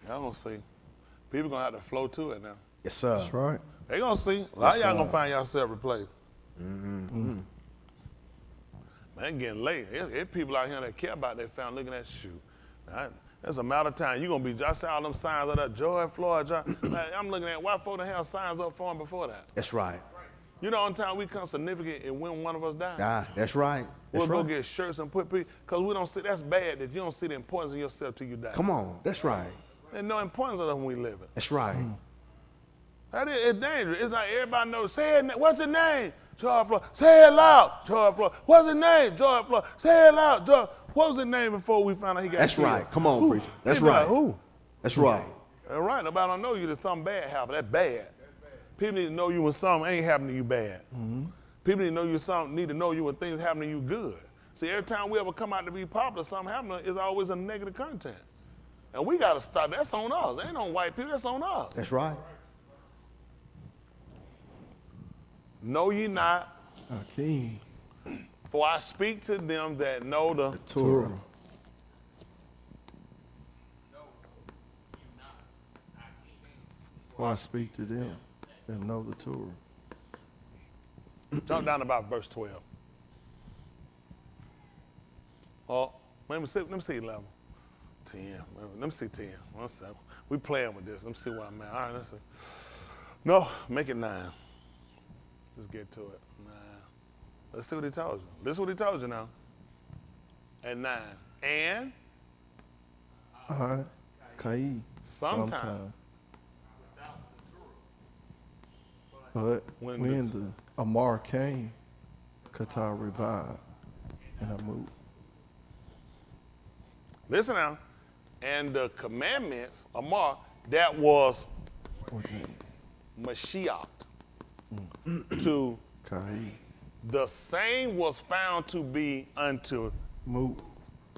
Y'all gonna see. People gonna have to flow to it now. Yes, sir. That's right. They gonna see. A lot of y'all sir. gonna find yourself replaced. Man, getting late. It's people out here that care about their family looking at shoot. That's a matter of time. You gonna be just all them signs of that George Floyd. Man, I'm looking at why folk didn't have signs up for him before that. That's right. You know, on time we come significant and when one of us die. Ah, that's right. We'll That's go right. get shirts and put people, because we don't see, that's bad that you don't see the importance of yourself till you die. Come on. That's right. There's no importance of that when we live it. That's right. That is, it's dangerous. It's like everybody knows, say it, what's his name? George Floyd. Say it loud, George Floyd. What's his name? George Floyd. Say it loud, George. What was his name before we found out he got That's killed? right. Come on, Who? preacher. That's They be right. like, who? That's right. That's right. Nobody don't know you that something bad happened. That's bad. People need to know you when something ain't happening to you bad. People need to know you something, need to know you when things happen to you good. See, every time we ever come out to be popular, something happening is always a negative content. And we got to stop. That's on us. Ain't on white people. That's on us. That's right. Know ye not, Hakeem. for I speak to them that know the Torah. For I speak to them that know the Torah. Jump down to about verse 12. Oh, let me see 11. 10. Let me see 10. 1 second. We playing with this. Let me see where I'm at. All right, let's see. No, make it 9. Let's get to it. 9. Let's see what he told you. This is what he told you now. At 9. And I, Kai, sometime. But When when the Amar came, Qatar revived, and I moved. Listen now. And the commandments, Amar, that was Ordained. Mashiach. To Kai, the same was found to be unto moved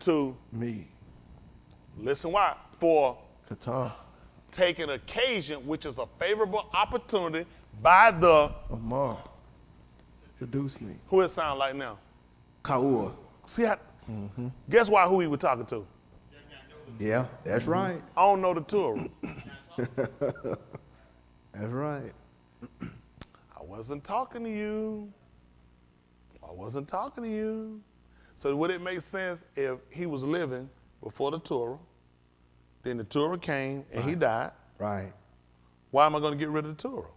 to me, listen why? For Qatar, taking occasion, which is a favorable opportunity by the Amar, seduce me. who it sound like now? Kaua. See how guess why who he was talking to? Yeah, that's right. I don't know the Torah. That's right. I wasn't talking to you. I wasn't talking to you. So would it make sense if he was living before the Torah, then the Torah came and he died? Right. Why am I going to get rid of the Torah?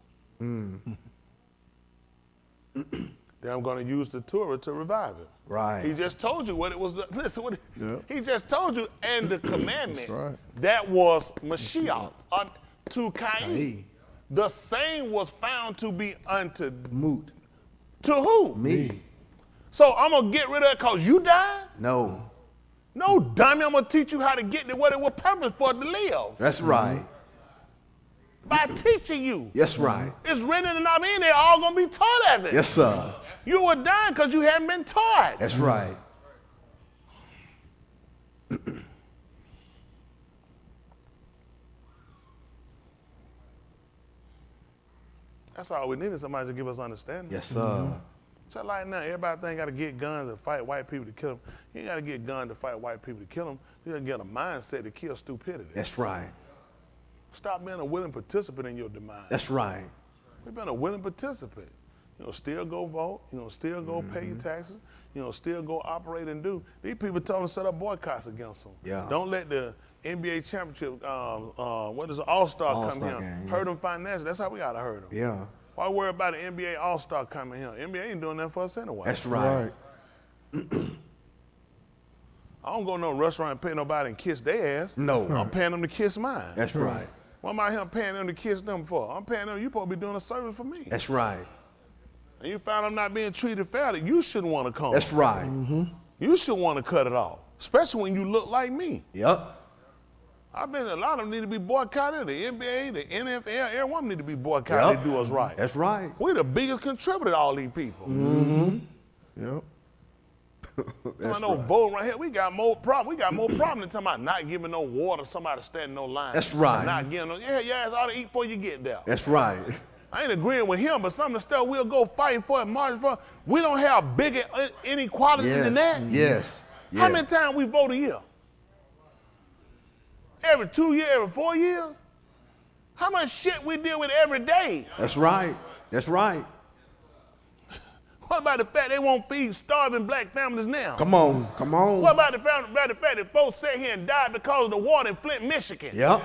Then I'm going to use the Torah to revive it. Right. He just told you what it was. Listen, what Yeah. he just told you, and the commandment That's right. that was Mashiach to Cain. Hey. The same was found to be unto Moot. to who? Me. So I'm gonna get rid of it because you died? No. No, dummy. I'm gonna teach you how to get to what it was purpose for to live That's right. by teaching you. Yes, right. It's written and I'm in there. All gonna be taught of it. Yes, sir. You were dying because you hadn't been taught. That's right. That's all we need is somebody to give us understanding. Yes, sir. Just like now, everybody think got to get guns and fight white people to kill them. You ain't got to get guns to fight white people to kill them. You got to get a mindset to kill stupidity. That's right. Stop being a willing participant in your demise. That's right. We've been a willing participant. You know, still go vote. You know, still go pay your taxes. You know, still go operate and do. These people told them to set up boycotts against them. Yeah. Don't let the NBA championship, what is it, All-Star come All-Star here. game, yeah. Hurt them financially. That's how we got to hurt them. Yeah. Why worry about an NBA All-Star coming here? NBA ain't doing that for us anyway. That's right. I don't go to no restaurant and pay nobody and kiss their ass. No. I'm paying them to kiss mine. That's right. What am I here paying them to kiss them for? I'm paying them, you supposed to be doing a service for me. That's right. and you find them not being treated fairly, you shouldn't want to come. That's right. You should want to cut it off, especially when you look like me. Yep. I bet a lot of them need to be boycotted. The NBA, the NFL, everyone need to be boycotted. Yep. They do us right. That's right. We're the biggest contributor to all these people. Yep. I know voting right here. We got more problem. We got more problem than talking about not giving no water, somebody standing no line. That's right. Not giving no. Yeah, it's all to eat before you get there. That's right. I ain't agreeing with him, but some of the stuff we'll go fighting for and marching for. We don't have bigger inequality than that. Yes. How many times we vote a year? Every 2 years, every 4 years? How much shit we deal with every day? That's right. That's right. What about the fact they won't feed starving black families now? Come on. Come on. What about the fact that folks sat here and died because of the water in Flint, Michigan? Yep.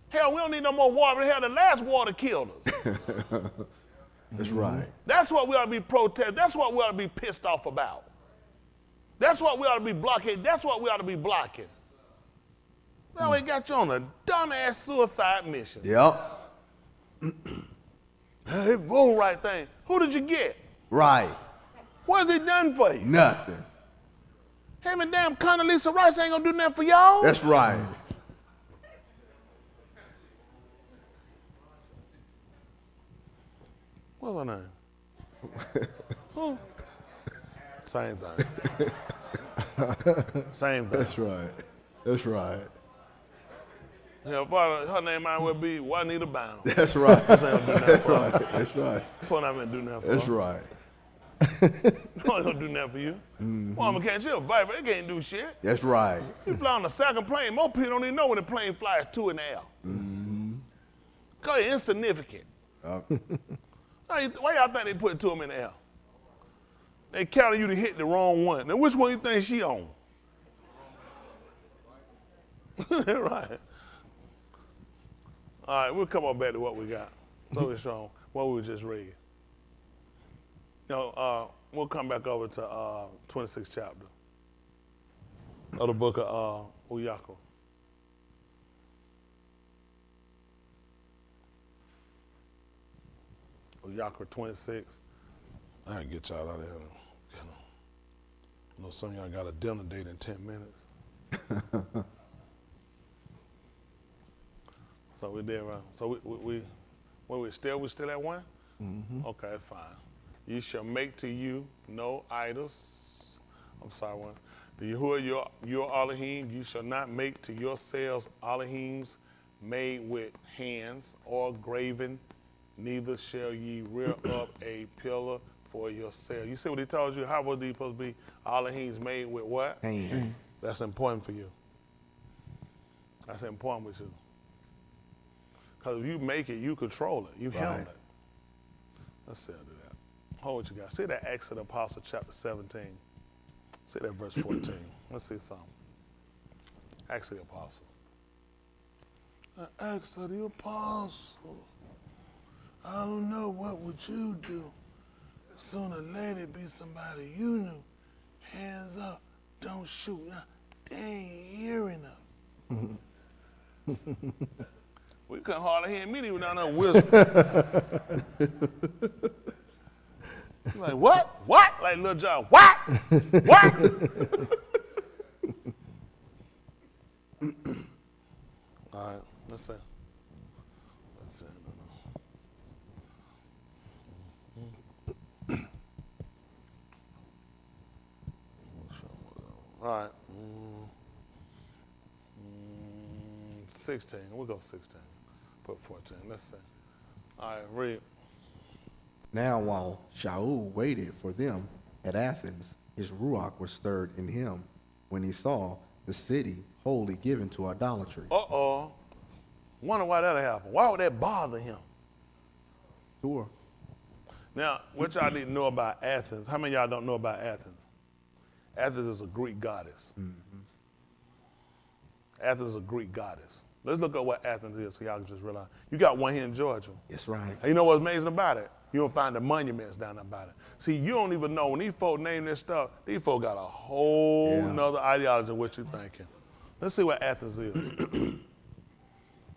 Hell, we don't need no more water. Hell, the last water killed us. That's right. That's what we ought to be protesting. That's what we ought to be pissed off about. That's what we ought to be blocking. That's what we ought to be blocking. Now we got you on a dumbass suicide mission. Yep. Hey, vote right thing. Who did you get? Right. What has he done for you? Nothing. Him and damn Condoleezza Rice ain't gonna do nothing for y'all. That's right. What's her name? Who? Same thing. Same thing. That's right. That's right. Yeah, her name might well be Juanita Bound. That's right. This ain't gonna do nothing for her. That's right. Poor not gonna do nothing for That's her. right. No, ain't gonna do nothing for you. Mama can't, she a viper, they can't do shit. That's right. You fly on the second plane, most people don't even know when the plane flies 2 in the air. Cause it's insignificant. Why y'all think they put 2 of them in the air? They counted you to hit the wrong one. Now which one you think she on? Right. All right, we'll come on back to what we got. So it's on what we just read. We'll come back over to 26th chapter of the book of Uyako. Uyako 26. I gotta get y'all out of here. I know some of y'all got a dinner date in 10 minutes. So we did right. So we still at 1? Okay, fine. You shall make to you no idols. I'm sorry, 1. The Yahuwah your Elohim, you shall not make to yourselves Elohims made with hands or graven, neither shall ye rear up a pillar for yourself. You see what he told you? How was he supposed to be? Elohims made with what? Hand. That's important for you. That's important with you. Because if you make it, you control it. You handle it. Let's see how to do that. Hold what you got. See that Acts of the Apostle chapter 17. See that verse 14. Let's see something. Acts of the Apostle. Acts of the Apostle. I don't know, what would you do? Sooner or later be somebody you knew. Hands up, don't shoot. Now, they ain't hearing us. We couldn't hardly hear me even down there whisper. Like, what? What? Like Lil John, what? What? All right, let's see. Let's see. All right. 16. We'll go 16. Put 14. Let's see. All right, read. Now while Shaul waited for them at Athens, his ruach was stirred in him when he saw the city wholly given to idolatry. Uh-oh. Wonder why that happened. Why would that bother him? Sure. Now, what y'all need to know about Athens, how many of y'all don't know about Athens? Athens is a Greek goddess. Athens is a Greek goddess. Let's look at what Athens is so y'all can just realize. You got one here in Georgia. That's right. And you know what's amazing about it? You don't find the monuments down there about it. See, you don't even know when these folk name this stuff, these folk got a whole nother ideology of what you're thinking. Let's see what Athens is.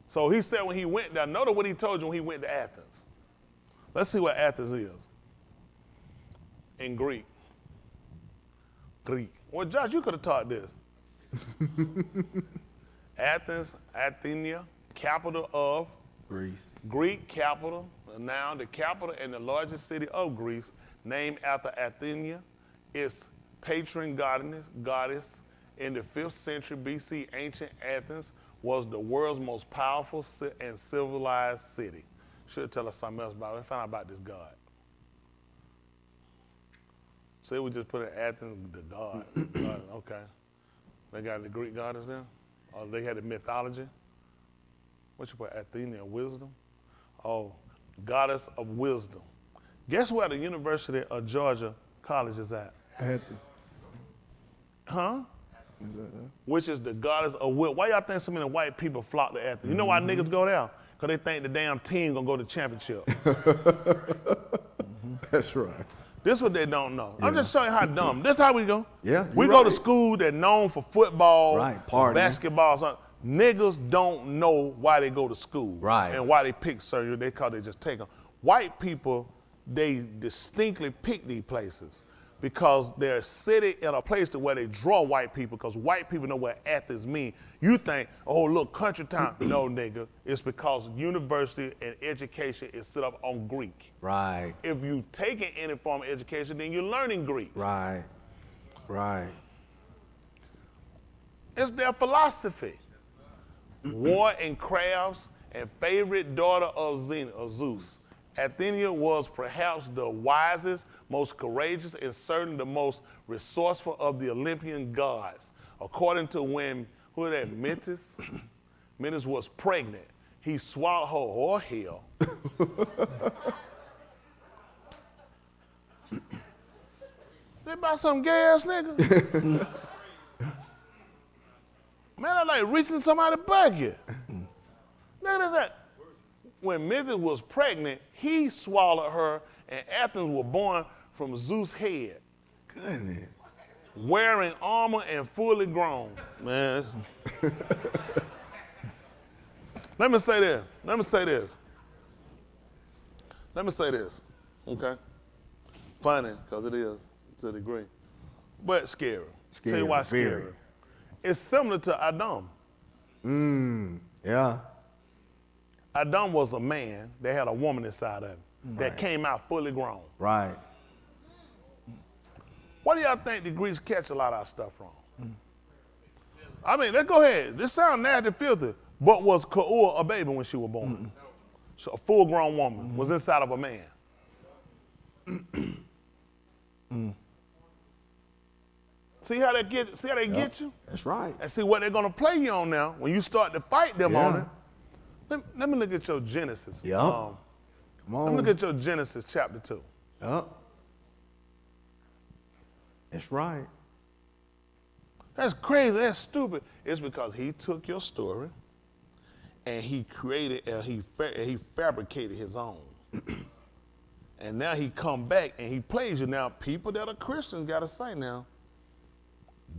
So he said when he went there, notice what he told you when he went to Athens. Let's see what Athens is. in Greek? Greek. Well, Josh, you could have taught this. Athens, Athenia, capital of Greece. Greek capital, now the capital and the largest city of Greece, named after Athenia, its patron goddess. In the 5th century BC, ancient Athens was the world's most powerful and civilized city. Should tell us something else about it. Find out about this god. Say we just put in Athens, the god. God, okay. They got the Greek goddess there? Or they had the mythology? What you put, Athenia, wisdom? Oh, goddess of wisdom. Guess where the University of Georgia College is at? Athens. Huh? Which is the goddess of wisdom. Why y'all think so many white people flock to Athens? You know why niggas go there? Because they think the damn team gonna go to championship. That's right. This is what they don't know. I'm just showing you how dumb. This is how we go. Yeah, We you're go to right. school that known for football, Right, partying. basketball, something. Niggas don't know why they go to school. Right. And why they pick certain, they just take them. White people, they distinctly pick these places because they're sitting in a place to where they draw white people because white people know what Athens mean. You think, oh, look, country town. No, nigga. It's because university and education is set up on Greek. Right. If you taking any form of education, then you're learning Greek. Right. Right. It's their philosophy. War and crafts and favorite daughter of Zeus. Athenia was perhaps the wisest, most courageous, and certainly the most resourceful of the Olympian gods. According to when, who is that, Metis? Metis was pregnant. He swallowed her, oh hell. They about some gay ass nigga. Man, I like reaching somebody's bucket. Look at that. When Metis was pregnant, he swallowed her, and Athens was born from Zeus' head, Goodness. wearing armor and fully grown. Man. Let me say this. Okay? Funny, because it is to a degree. But scary. Tell you why Scary, scary. very. It's similar to Adam. Yeah. Adam was a man that had a woman inside of him that came out fully grown. Right. What do y'all think the Greeks catch a lot of our stuff from? I mean, let's go ahead. This sounds nasty, filthy, but was Ka'ur a baby when she was born? So a full-grown woman was inside of a man. See how they get you? That's right. And see what they're gonna play you on now when you start to fight them on Yeah. it. Let me look at your Genesis. Yep. Come on. Let me look at your Genesis chapter 2. Yep. That's right. That's crazy, that's stupid. It's because he took your story and he created and he fabricated his own. And now he come back and he plays you. Now, people that are Christians gotta say now,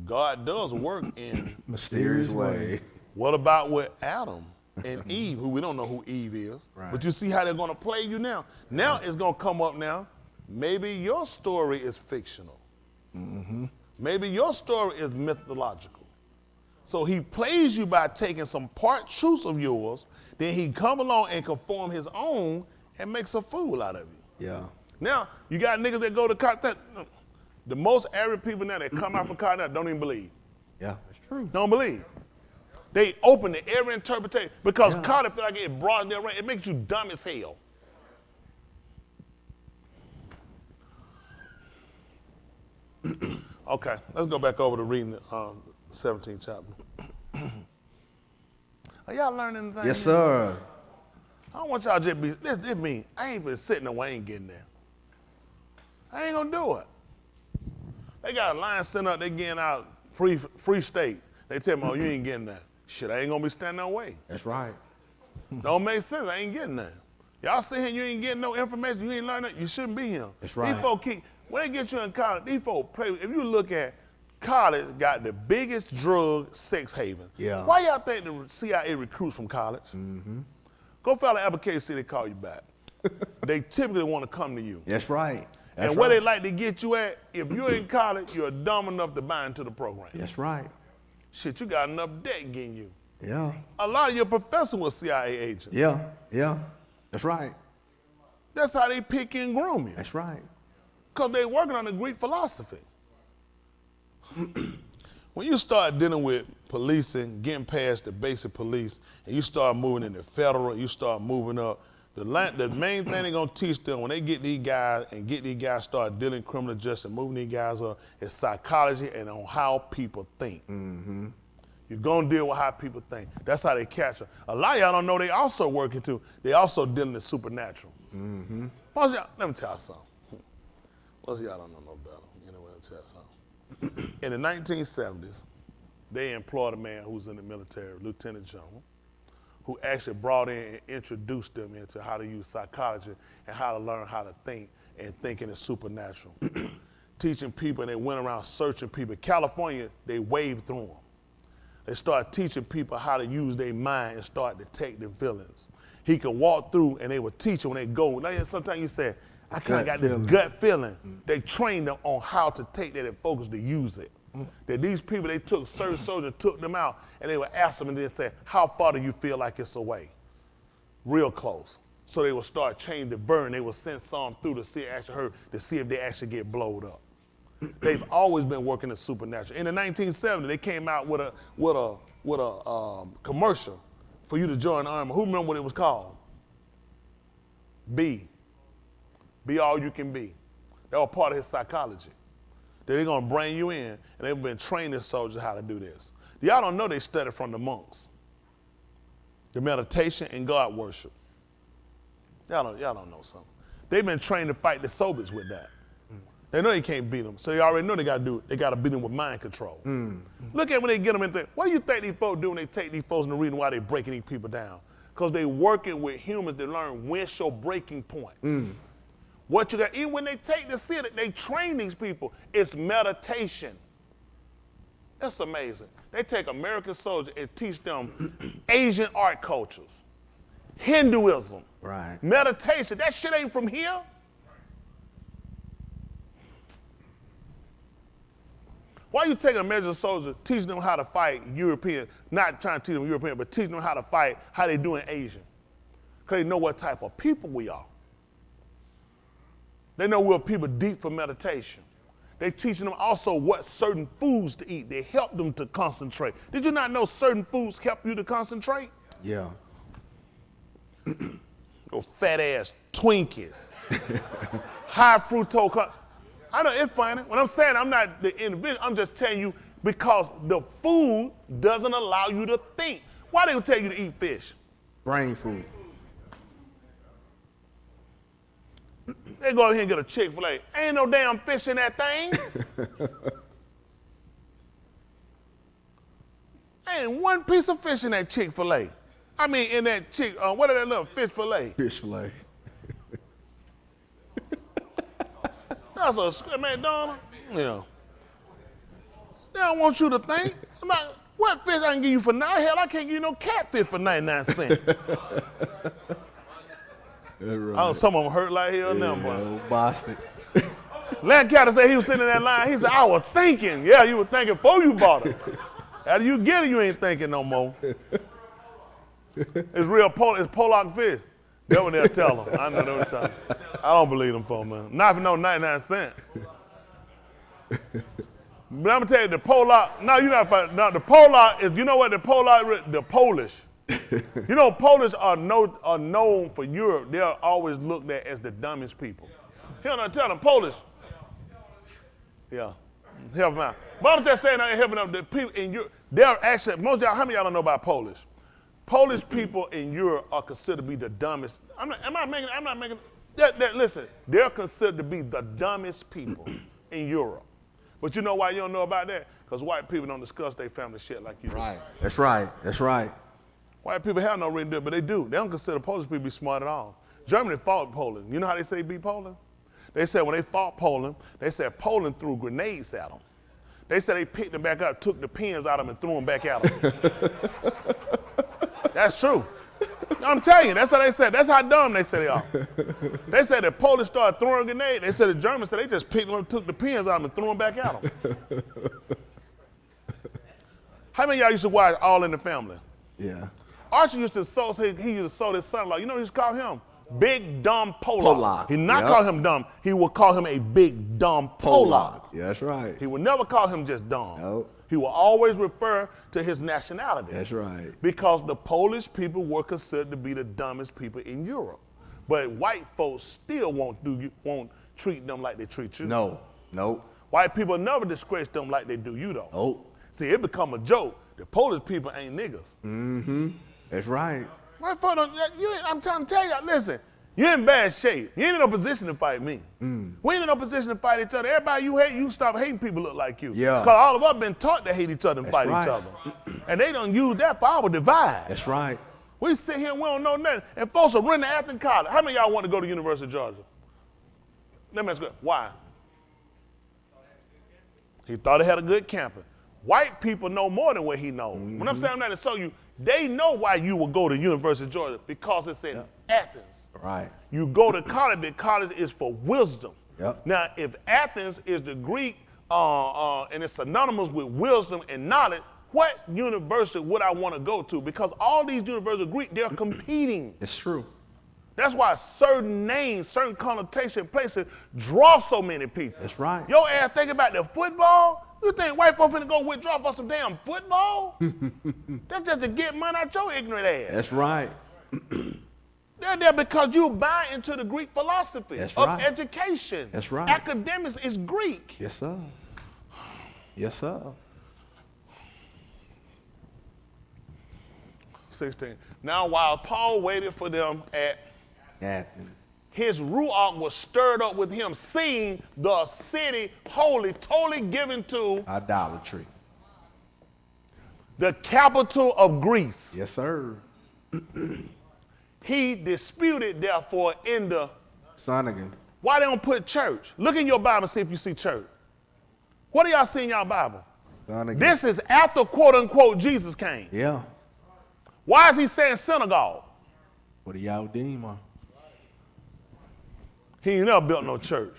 God does work in Mysterious way. What about with Adam and Eve, who we don't know who Eve is? Right. But you see how they're gonna play you now. Now it's gonna come up now. Maybe your story is fictional. Maybe your story is mythological. So he plays you by taking some part truths of yours, then he come along and conform his own and makes a fool out of you. Yeah. Now, you got niggas that go to college. The most average people now that come out from college don't even believe. Yeah. That's true. Don't believe. They open to every interpretation because Yeah. college feel like it broadens their range. It makes you dumb as hell. Okay, let's go back over to reading the 17th chapter. Are y'all learning anything? Yes, sir. I don't want y'all just be, this mean, I ain't been sitting there, I ain't getting there. I ain't gonna do it. They got a line sent up, they getting out free state. They tell me, oh, you ain't getting that. Shit, I ain't gonna be standing no way. That's right. Don't make sense, I ain't getting that. Y'all sit here, you ain't getting no information, you ain't learning, you shouldn't be here. That's right. These folks when they get you in college, these folks play, if you look at college, got the biggest drug sex haven. Yeah. Why y'all think the CIA recruits from college? Go fill an application, see they call you back. They typically want to come to you. That's right. And where they like to get you at, if you're in college, you're dumb enough to buy into the program. That's right. Shit, you got enough debt getting you. Yeah. A lot of your professors were CIA agents. Yeah. Yeah. That's right. That's how they pick you and groom you. That's right. Because they're working on the Greek philosophy. When you start dealing with policing, getting past the basic police, and you start moving into federal, you start moving up, the main thing they're going to teach them when they get these guys start dealing criminal justice and moving these guys up is psychology and on how people think. Mm-hmm. You're going to deal with how people think. That's how they catch them. A lot of y'all don't know they also working too. They also dealing with supernatural. Mm-hmm. Most of y'all, let me tell you something. Most of y'all don't know no better. You know what I'm telling you something. In the 1970s, they employed a man who was in the military, Lieutenant General, who actually brought in and introduced them into how to use psychology and how to learn how to think, and thinking is supernatural. Teaching people, and they went around searching people. California, they waved through them. They started teaching people how to use their mind and start detecting feelings. He could walk through, and they would teach them when they go. Like sometimes you say, I kind of got this gut feeling. They trained them on how to take that and focus to use it. That these people, they took certain soldiers, took them out, and they would ask them and then say, how far do you feel like it's away? Real close. So they would start changing the burn. They would send some through to see to see if they actually get blowed up. They've always been working the supernatural. In the 1970s, they came out with a commercial for you to join the army. Who remember what it was called? Be all you can be. That was part of his psychology. They're going to bring you in, and they've been training soldiers how to do this. Y'all don't know they studied from the monks. The meditation and God worship. Y'all don't know something. They've been trained to fight the Soviets with that. They know they can't beat them, so they already know they got to beat them with mind control. Look at when they get them in there. What do you think these folks do when they take these folks and the reason why they're breaking these people down? Because they working with humans to learn when's your breaking point. What you got, even when they take the city, they train these people. It's meditation. That's amazing. They take American soldiers and teach them Asian art cultures, Hinduism, Right. meditation. That shit ain't from here. Why you taking American soldiers, teaching them how to fight European, not trying to teach them European, but teaching them how to fight, how they doing Asian? Because they know what type of people we are. They know we're people deep for meditation. They teaching them also what certain foods to eat. They help them to concentrate. Did you not know certain foods help you to concentrate? Yeah. Those fat ass Twinkies. High fructose. I know it's funny. When I'm saying I'm not the individual, I'm just telling you because the food doesn't allow you to think. Why they would tell you to eat fish? Brain food. They go here and get a Chick-fil-A. Ain't no damn fish in that thing. Ain't one piece of fish in that Chick-fil-A. I mean, in that what are that little fish fillet? Fish fillet. That's a McDonald's. Yeah. They don't want you to think about what fish I can give you for 9. Hell, I can't give you no catfish for 99 cents. Right. Some of them hurt like hell now, boy. Old Boston. Lancaster said he was sitting in that line. He said, I was thinking. Yeah, you were thinking before you bought it. After you get it, you ain't thinking no more. It's real it's Pollock fish. That's what they'll tell them. I know they will tell them. I don't believe them folks, man. Not for no 99 cents. But I'm going to tell you, the Pollock, no, you're not finding, no, the Pollock is, you know what the Pollock, the Polish. You know, Polish are known for Europe. They're always looked at as the dumbest people. He'll not tell them Polish. Yeah, help them out. But I'm just saying, I'm helping them. The people in Europe, they're actually, most of y'all, how many of y'all don't know about Polish? Polish people in Europe are considered to be the dumbest. I'm not making, listen, they're considered to be the dumbest people in Europe. But you know why you don't know about that? Because white people don't discuss their family shit like you do. Right. That's right. That's right. White people have no reason to do it, but they do. They don't consider Polish people to be smart at all. Germany fought Poland. You know how they say beat Poland? They said when they fought Poland, they said Poland threw grenades at them. They said they picked them back up, took the pins out of them, and threw them back at them. That's true. I'm telling you, that's how they said. That's how dumb they say they are. They said the Polish started throwing grenades. They said the Germans said they just picked them up, took the pins out and threw them back at them. How many of y'all used to watch All in the Family? Yeah. Archie used to he used to sow his son-in-law. You know what he used to call him? Big dumb Polak. Polak, He not yep. call him dumb. He would call him a big dumb Polak. Yeah, that's right. He would never call him just dumb. Nope. He will always refer to his nationality. That's right. Because the Polish people were considered to be the dumbest people in Europe. But white folks still won't treat them like they treat you. No. Nope. White people never disgrace them like they do you though. Nope. See, it become a joke. The Polish people ain't niggas. Mm-hmm. That's right. White folks don't, I'm trying to tell you, listen, you're in bad shape. You ain't in no position to fight me. We ain't in no position to fight each other. Everybody you hate, you stop hating people look like you. Yeah. Because all of us been taught to hate each other and That's fight right. each other. And they don't use that for our divide. That's right. We sit here and we don't know nothing. And folks are running to Athens College. How many of y'all want to go to University of Georgia? Let me ask you, why? He thought he had a good campus. White people know more than what he knows. When I'm saying that to show you, they know why you would go to University of Georgia because it's in Athens. Right. You go to college because college is for wisdom. Yep. Now, if Athens is the Greek and it's synonymous with wisdom and knowledge, what university would I want to go to? Because all these universities are Greek, they're competing. It's true. That's why certain names, certain connotation places draw so many people. That's right. Your ass think about the football? You think white folks finna go withdraw for some damn football? That's just to get money out your ignorant ass. That's right. They're there because you buy into the Greek philosophy That's of right. education. That's right. Academics is Greek. Yes, sir. Yes, sir. 16. Now while Paul waited for them at Athens. his ruach was stirred up with him, seeing the city holy, totally given to Idolatry. the capital of Greece. Yes, sir. He disputed, therefore, in the, Son again. why they don't put church? Look in your Bible and see if you see church. What do y'all see in y'all Bible? Son again. This is after, quote unquote, Jesus came. Yeah. Why is he saying synagogue? For the Yahudim. He ain't never built no church.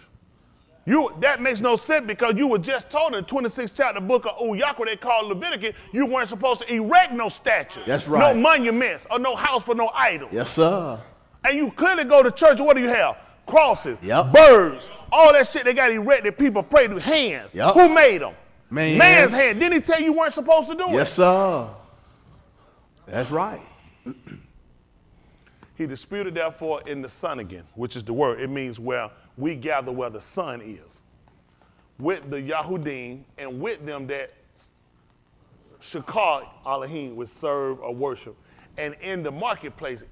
That makes no sense because you were just told in the 26th chapter book of Uyakwa, they call Leviticus, you weren't supposed to erect no statues. That's right. No monuments or no house for no idols. Yes, sir. And you clearly go to church, what do you have? Crosses, Yep. birds, all that shit they got erected, people pray to hands. Yep. Who made them? Man. Man's hand. Didn't he tell you weren't supposed to do it? Yes, sir. That's right. He disputed, therefore, in the sun again, which is the word. It means where we gather where the sun is, with the Yahudim and with them that Shakar Elohim would serve or worship. And in the marketplace,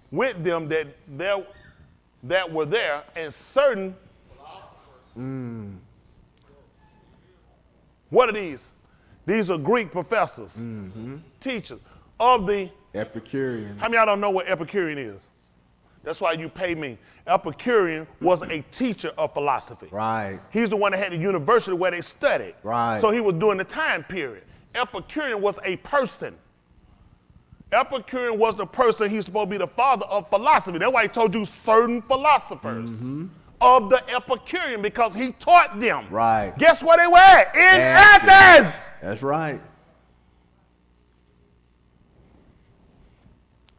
with them that were there, and certain, what are these? These are Greek professors, teachers of the, Epicurean. how many of y'all don't know what Epicurean is? That's why you pay me. Epicurean was a teacher of philosophy. Right. He's the one that had the university where they studied. Right. So he was during the time period. Epicurean was a person. Epicurean was the person, he's supposed to be the father of philosophy. That's why he told you certain philosophers of the Epicurean, because he taught them. Right. Guess where they were at? In Athens. That's right.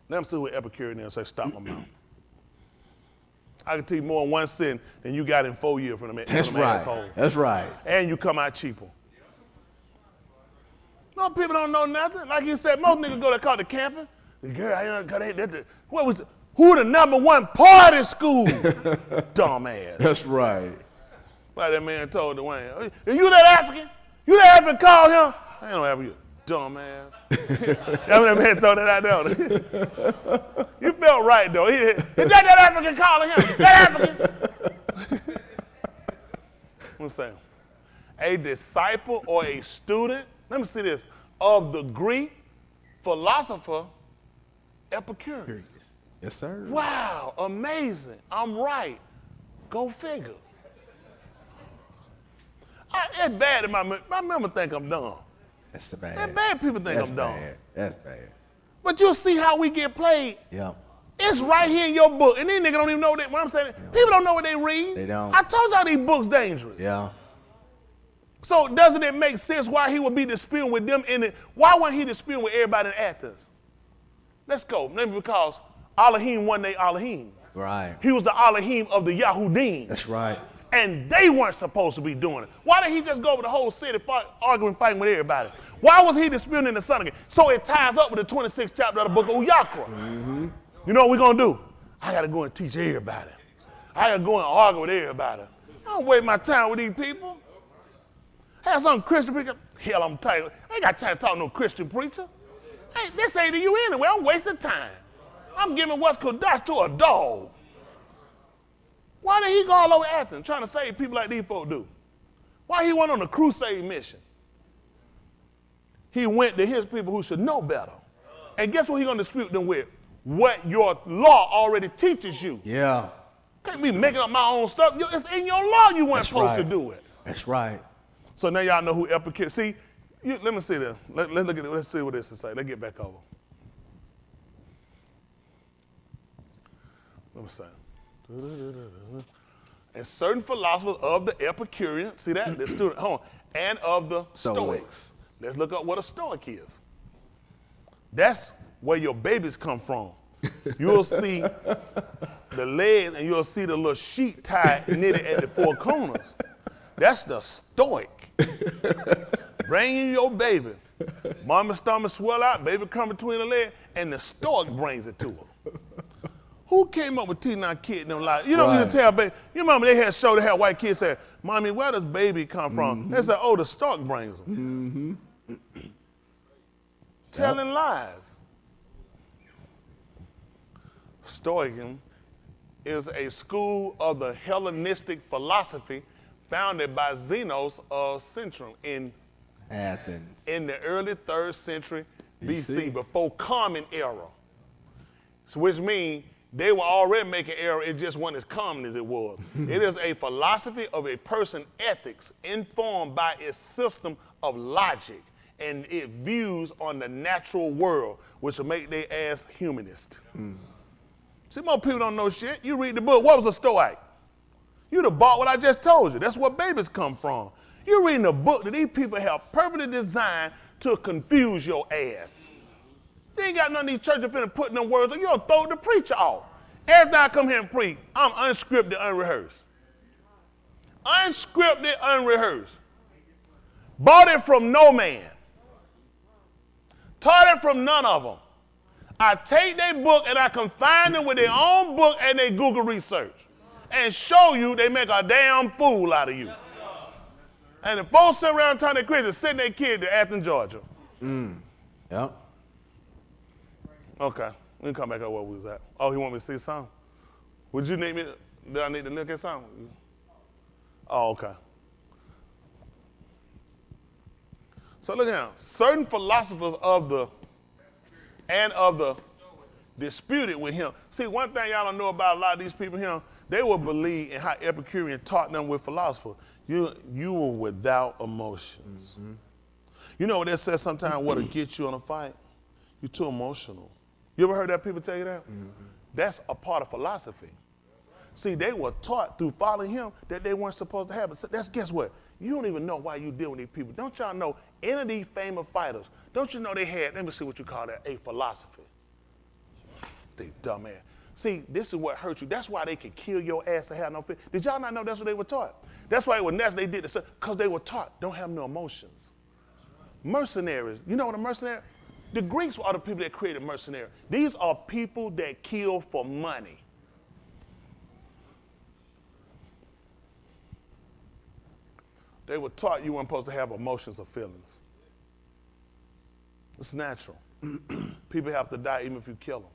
Let me see what Epicurean is, say stop my mouth. I can tell you more in one sentence than you got in 4 years from them, That's from them right. assholes. That's right. And you come out cheaper. No, people don't know nothing. Like you said, most niggas go to call the camping. The girl, who the #1 party school? Dumbass. That's right. Like that man told Dwayne, "Are you that African? You that African? Call him." I ain't no African, you dumbass. That man throw that out there. You felt right though. Is that African calling him? That African? I'm saying, a disciple or a student. Let me see this. Of the Greek philosopher Epicurus. Yes, sir. Wow, amazing. I'm right. Go figure. It's bad that my member think I'm dumb. That's bad. It's bad people think That's I'm dumb. bad. That's bad. But you'll see how we get played. Yeah. It's right here in your book. And these niggas don't even know that. When I'm saying people don't know what they read. They don't. I told y'all these books dangerous. Yeah. So doesn't it make sense why he would be disputing with them in it? Why wasn't he disputing with everybody in Athens? Let's go. Maybe because Elohim wasn't they Elohim. Right. He was the Elohim of the Yahudim. That's right. And they weren't supposed to be doing it. Why did he just go over the whole city arguing, fighting with everybody? Why was he disputing in the synagogue? So it ties up with the 26th chapter of the book of Uyakra. Mm-hmm. You know what we're going to do? I got to go and teach everybody. I got to go and argue with everybody. I don't waste my time with these people. Have some Christian preacher. Hell, I'm tired. I ain't got time to talk to no Christian preacher. Hey, this ain't to you anyway. I'm wasting time. I'm giving what's Kodash to a dog. Why did he go all over Athens trying to save people like these folk do? Why he went on a crusade mission? He went to his people who should know better. And guess what he's going to dispute them with? What your law already teaches you. Yeah. Can't be making up my own stuff. It's in your law you weren't supposed to do it. That's right. So now y'all know who Epicurus. See, let me see this. Let's look at it. Let's see what this is saying. Let's get back over. Let me see. And certain philosophers of the Epicurean, see that? The student, hold on, and of the Stoics. Let's look up what a Stoic is. That's where your babies come from. You'll see the legs and you'll see the little sheet tied knitted at the four corners. That's the Stoic. Bringing your baby. Mama's stomach swell out, baby come between the legs, and the Stoic brings it to her. Who came up with teaching our kid them lies? You know, you tell baby. You remember they had show, they had white kids say, "Mommy, where does baby come from?" They said, "Oh, the Stoic brings them." Telling lies. Stoicism is a school of the Hellenistic philosophy founded by Zenos of Centrum in Athens. In the early 3rd century BC, BC. before Common Era. So which means they were already making error, it just wasn't as common as it was. It is a philosophy of a person's ethics informed by its system of logic and its views on the natural world, which will make their ass humanist. See, most people don't know shit. You read the book, what was a Stoic? You'd have bought what I just told you. That's where babies come from. You're reading a book that these people have purposely designed to confuse your ass. They ain't got none of these churches finna put them words on. You'll throw the preacher off. Every time I come here and preach, I'm unscripted, unrehearsed. Unscripted, unrehearsed. Bought it from no man. Taught it from none of them. I take their book and I confine them with their own book and their Google research and show you they make a damn fool out of you. And the folks sit around telling their Christians, send their kid to Athens, Georgia. Yep. Okay, we can come back up where we was at. Oh, he want me to see something? Would you need me? Did I need to look at something? Oh, okay. So look at him. Certain philosophers of the disputed with him. See, one thing y'all don't know about a lot of these people here, they will believe in how Epicurean taught them with philosophers. You were without emotions. You know what they say sometimes what'll get you in a fight? You're too emotional. You ever heard that people tell you that? That's a part of philosophy. See, they were taught through following him that they weren't supposed to have it. So guess what? You don't even know why you deal with these people. Don't y'all know any of these famous fighters, don't you know they had, let me see what you call that, a philosophy. They dumbass. See, this is what hurt you. That's why they could kill your ass and have no fear. Did y'all not know that's what they were taught? That's why it was natural they did this, because they were taught don't have no emotions. Mercenaries, you know what a mercenary? The Greeks are the people that created mercenaries. These are people that kill for money. They were taught you weren't supposed to have emotions or feelings. It's natural. People have to die even if you kill them.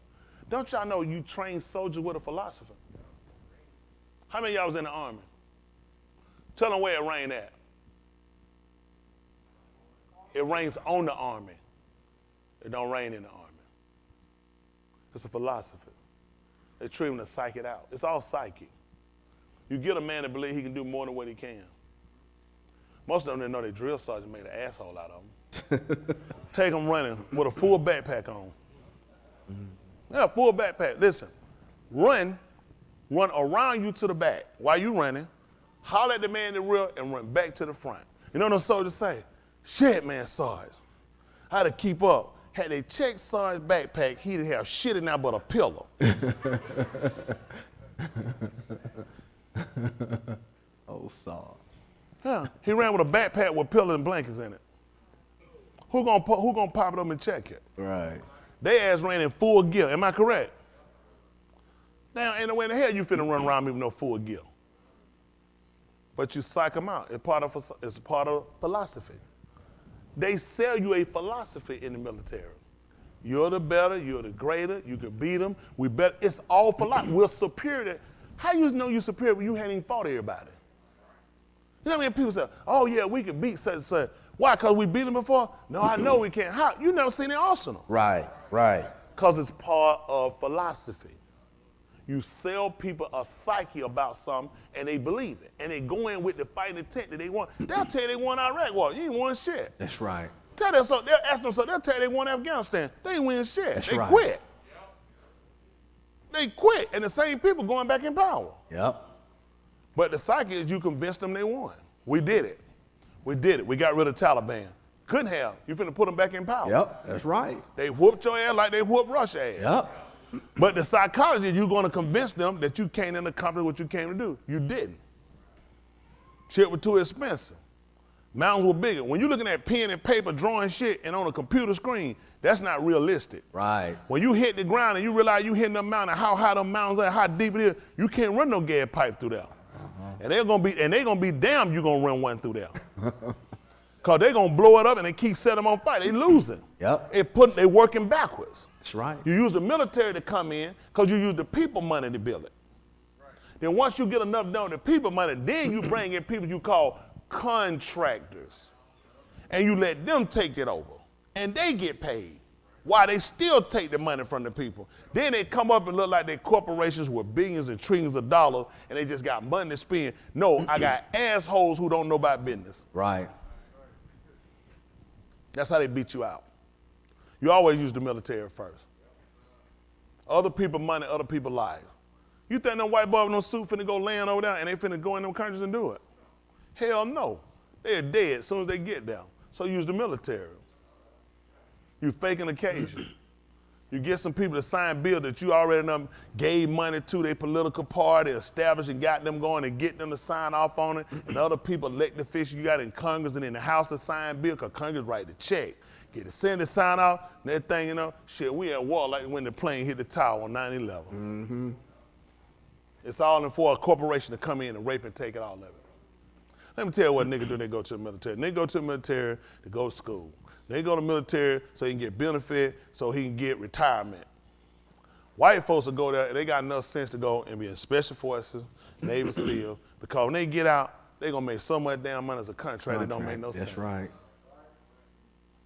Don't y'all know you train soldiers with a philosopher? How many of y'all was in the army? Tell them where it rained at. It rains on the army. It don't rain in the army. It's a philosophy. They treat him to psych it out. It's all psychic. You get a man to believe he can do more than what he can. Most of them didn't know their drill sergeant made an asshole out of them. Take them running with a full backpack on. Yeah, full backpack. Listen, run around you to the back while you running, holler at the man in the rear, and run back to the front. You know what them soldiers say? Shit, man, Sarge. How to keep up. Had they checked Sarge's backpack, he'd have shit in there but a pillow. Oh, Sarge. Yeah, he ran with a backpack with pillow and blankets in it. Who gonna pop it up and check it? Right. They ass ran in full gear. Am I correct? Now, ain't no way in the hell you finna run around me with no full gear. But you psych them out. It's part of philosophy. They sell you a philosophy in the military. You're the better, you're the greater, you can beat them. We better. It's all philosophy. We're superior. How you know you're superior when you hadn't even fought everybody? You know what I mean? People say, oh yeah, we can beat such and such. Why? Because we beat them before? No, I know we can't. How? You never seen the arsenal. Right, right. Because it's part of philosophy. You sell people a psyche about something and they believe it. And they go in with the fighting intent that they want. They'll tell you they won Iraq war. You ain't won shit. That's right. Tell them so, they'll ask them so, they'll tell you they won Afghanistan. They ain't win shit. That's they right. quit. They quit. And the same people going back in power. Yep. But the psyche is you convinced them they won. We did it. We did it. We got rid of Taliban. Couldn't have. You finna put them back in power. Yep, that's right. They whooped your ass like they whooped Russia ass. Yep. But the psychology, you're gonna convince them that you can't accomplish what you came to do. You didn't. Shit was too expensive. Mountains were bigger. When you're looking at pen and paper drawing shit and on a computer screen, that's not realistic. Right. When you hit the ground and you realize you hitting the mountain, how high the mountains are, how deep it is, you can't run no gas pipe through there. And they're gonna be damned you gonna run one through there. Cause they're gonna blow it up and they keep setting them on fire. They losing. Yep. They working backwards. That's right. You use the military to come in because you use the people money to build it. Right. Then once you get enough done with the people money, then you bring in people you call contractors. And you let them take it over. And they get paid. While they still take the money from the people. Then they come up and look like they're corporations with billions and trillions of dollars and they just got money to spend. No, I got assholes who don't know about business. Right. That's how they beat you out. You always use the military first. Other people money, other people lives. You think them white boys with no suit finna go land over there and they finna go in them countries and do it? Hell no. They're dead as soon as they get there. So use the military. You fake an occasion. You get some people to sign bills that you already gave money to their political party, established and got them going and get them to sign off on it. And other people elected officials you got in Congress and in the House to sign bill because Congress write the check. Get the Senate to sign off, and that thing, you know, shit, we at war like when the plane hit the tower on 9/11. Mm-hmm. It's all in for a corporation to come in and rape and take it all of it. Let me tell you what niggas do. They go to the military. They go to the military to go to school. They go to the military so he can get benefit, so he can get retirement. White folks will go there, and they got enough sense to go and be in special forces, Navy SEAL, because when they get out, they're going to make so much damn money as a contract, it don't make no sense. That's right.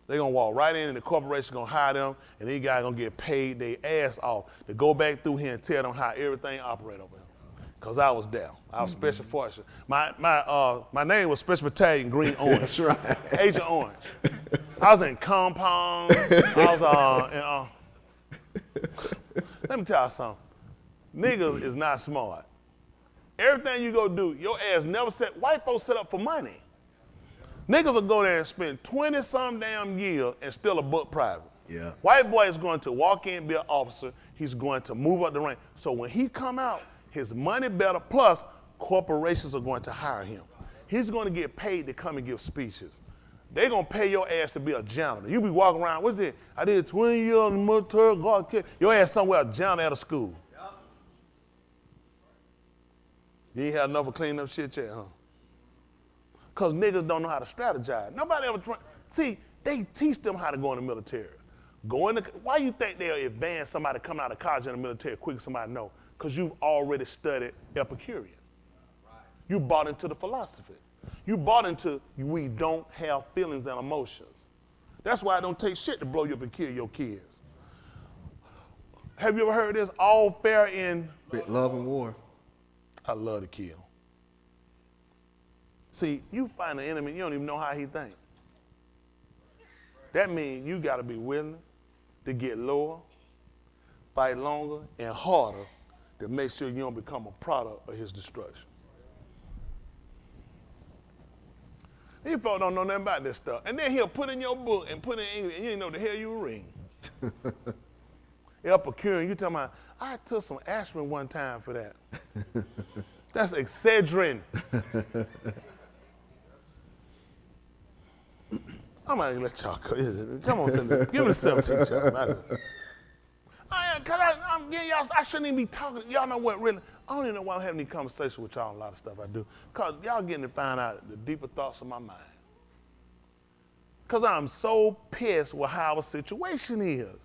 They're going to walk right in and the corporation going to hire them, and these guys going to get paid their ass off to go back through here and tell them how everything operate over here. Because I was there. I was special forces. My name was Special Battalion Green Orange. That's right. Agent Orange. I was in compound. I was let me tell you something. Niggas is not smart. Everything you go do, your ass never set, white folks set up for money. Niggas will go there and spend 20-some damn years and still a book private. Yeah. White boy is going to walk in, be an officer. He's going to move up the rank. So when he come out, his money better, plus corporations are going to hire him. He's going to get paid to come and give speeches. They're going to pay your ass to be a janitor. You be walking around, what's this? I did 20 years in the military, God kid. Your ass somewhere a janitor at a school. Yep. You ain't had enough of cleaning up shit yet, huh? Because niggas don't know how to strategize. Nobody ever see, they teach them how to go in the military. Why you think they'll advance somebody coming out of college in the military quick as somebody know? Because you've already studied Epicurean. Right. You bought into the philosophy. You bought into we don't have feelings and emotions. That's why it don't take shit to blow you up and kill your kids. Have you ever heard this? All fair in love and war. I love to kill. See, you find an enemy, you don't even know how he thinks. That means you got to be willing to get lower fight longer and harder to make sure you don't become a product of his destruction. These folks don't know nothing about this stuff. And then he'll put in your book and put in English, and you didn't know the hell you were reading. Epicurean, you talking about, I took some aspirin one time for that. That's Excedrin. I'm gonna let y'all go. Come on, give me the 17th chapter. I'm getting y'all, I shouldn't even be talking. Y'all know what really, I don't even know why I'm having these conversations with y'all on a lot of stuff I do. Because y'all getting to find out the deeper thoughts of my mind. Because I'm so pissed with how our situation is.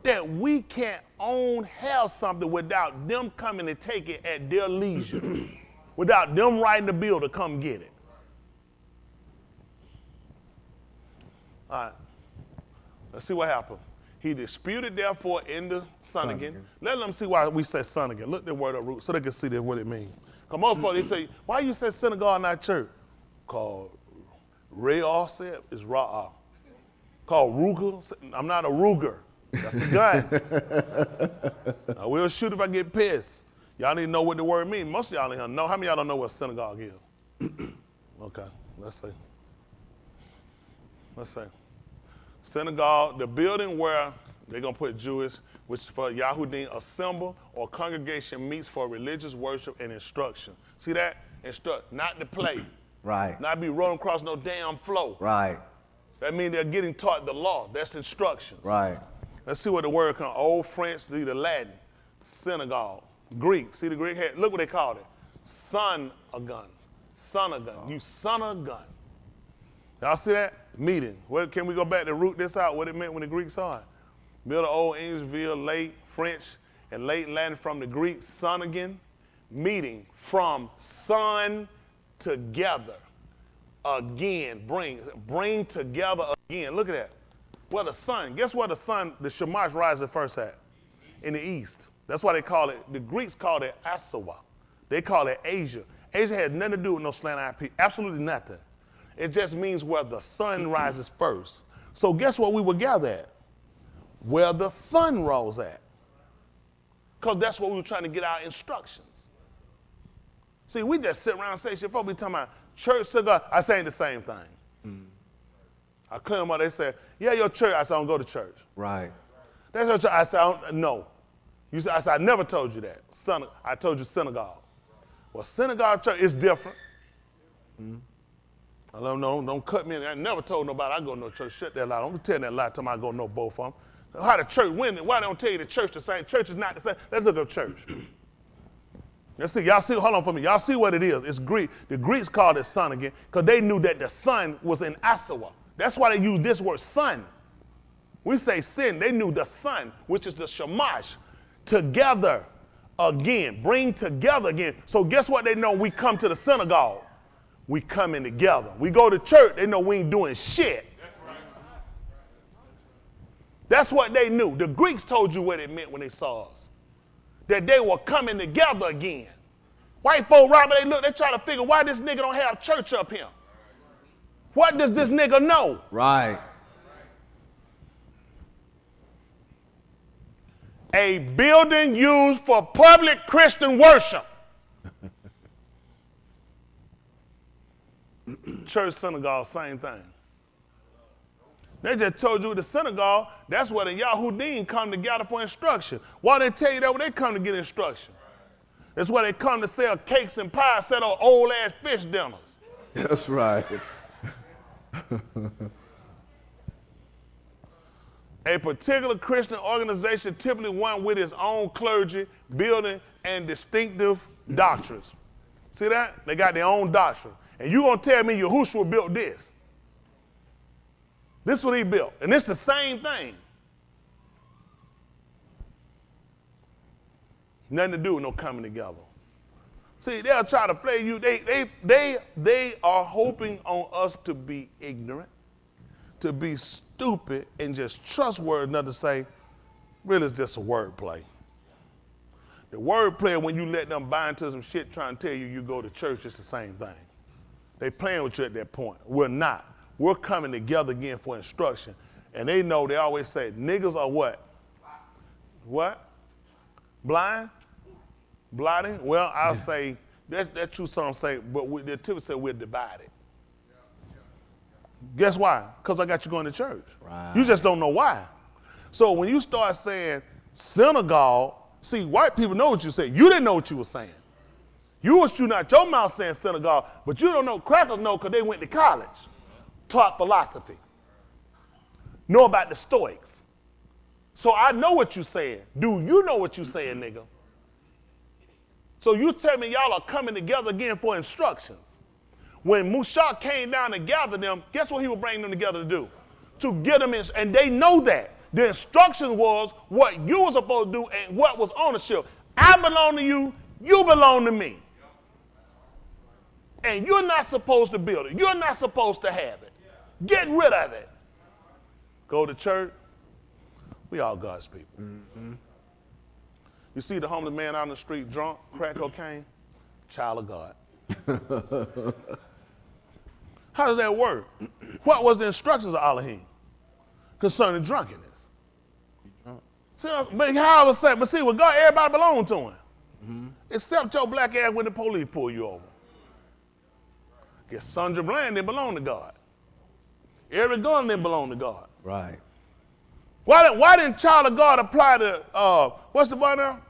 That we can't have something without them coming to take it at their leisure. Without them writing the bill to come get it. All right, let's see what happened. He disputed, therefore, in the son again. Let them see why we say son again. Look the word up root so they can see what it means. Come on, folks, they say, why you say synagogue, not church? Called Re'ah said is Ra'ah. Called Ruger. I'm not a Ruger. That's a gun. I will shoot if I get pissed. Y'all need to know what the word means. Most of y'all in here know. How many of y'all don't know what synagogue is? Okay, let's see. Let's see. Synagogue, the building where they're going to put Jewish, which for Yahudim, assemble or congregation meets for religious worship and instruction. See that? Instruct, not to play. Right. Not be rolling across no damn floor. Right. That means they're getting taught the law. That's instructions. Right. Let's see what the word comes. Old French, the Latin, synagogue. Greek, see the Greek? Hey, look what they called it. Son of gun. Son of gun. You son of gun. Y'all see that? Meeting. Well, can we go back to root this out, what it meant when the Greeks saw it? Middle Old English, late French, and late Latin from the Greek, son again. Meeting from son together. Again, bring together again. Look at that. Well, the sun, guess where the sun, the Shamash rises first at? In the east. That's why they call it, the Greeks called it Asawa. They call it Asia. Asia had nothing to do with no slant-eyed people, absolutely nothing. It just means where the sun rises first. So guess what we would gather at? Where the sun rose at. Because that's what we were trying to get our instructions. See, we just sit around and say shit. Folks be talking about church to God. I say the same thing. Mm. I clear them up. They say, yeah, your church. I said, I don't go to church. Right. That's your church. I said, no. You said, I said, I never told you that. I told you synagogue. Well, synagogue church is different. Mm. I let them know, don't cut me in. I never told nobody I go to no church. Shut that lie. Don't tell that lie till I go know both of them. How the church win it? Why don't tell you the church the same? Church is not the same. Let's look up church. Let's see. Y'all see, hold on for me. Y'all see what it is. It's Greek. The Greeks called it sun again because they knew that the sun was in Asawa. That's why they use this word sun. We say sin. They knew the sun, which is the Shamash, together again. Bring together again. So guess what they know? We come to the synagogue. We coming together. We go to church, they know we ain't doing shit. That's right. That's what they knew. The Greeks told you what it meant when they saw us. That they were coming together again. White folk, Robert, they try to figure why this nigga don't have church up here. What does this nigga know? Right. A building used for public Christian worship. Church, synagogue, same thing. They just told you the synagogue, that's where the Yahudim come together for instruction. Why they tell you that when they come to get instruction? That's where they come to sell cakes and pies, set on old-ass fish dinners. That's right. A particular Christian organization, typically one with its own clergy, building, and distinctive doctrines. See that? They got their own doctrine. And you gonna tell me Yahushua built this? This is what he built. And it's the same thing. Nothing to do with no coming together. See, they'll try to play you. They are hoping on us to be ignorant, to be stupid, and just trustworthy enough to say, really it's just a word play. The word play, when you let them buy into some shit trying to tell you you go to church, it's the same thing. They playing with you at that point. We're not. We're coming together again for instruction. And they know, they always say, niggas are what? What? Blind? Blotting? Well, I'll say, that's true some say, but the typically say we're divided. Guess why? Because I got you going to church. Right. You just don't know why. So when you start saying synagogue, see, white people know what you say. You didn't know what you were saying. You was shooting out your mouth saying synagogue, but you don't know. Crackers know because they went to college, taught philosophy, know about the Stoics. So I know what you're saying. Do you know what you're saying, nigga? So you tell me y'all are coming together again for instructions. When Mushak came down to gather them, guess what he was bringing them together to do? To get them in, and they know that. The instruction was what you were supposed to do and what was ownership. I belong to you, you belong to me. And you're not supposed to build it. You're not supposed to have it. Get rid of it. Go to church. We all God's people. Mm-hmm. You see the homeless man out on the street drunk, crack cocaine, child of God. How does that work? What was the instructions of Elohim concerning drunkenness? See, but how I was saying, but see, with God, everybody belonged to him. Mm-hmm. Except your black ass when the police pull you over. Guess Sandra Bland didn't belong to God. Every gun didn't belong to God. Right. Why didn't child of God apply to, what's the boy now?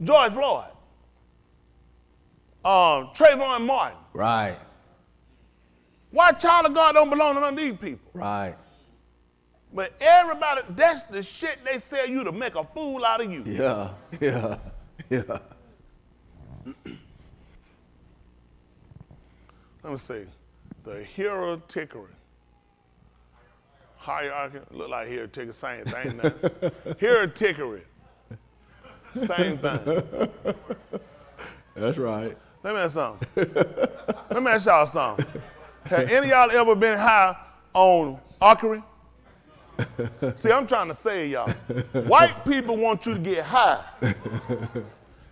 George Floyd. Trayvon Martin. Right. Why child of God don't belong to none of these people? Right. But everybody, that's the shit they sell you to make a fool out of you. Yeah. Let me see. The hierarchy. Hierarchy, look like hierarchy, same thing now. Hierarchy, same thing. That's right. Let me ask something. Let me ask y'all something. Have any of y'all ever been high on archery? See, I'm trying to say y'all, white people want you to get high.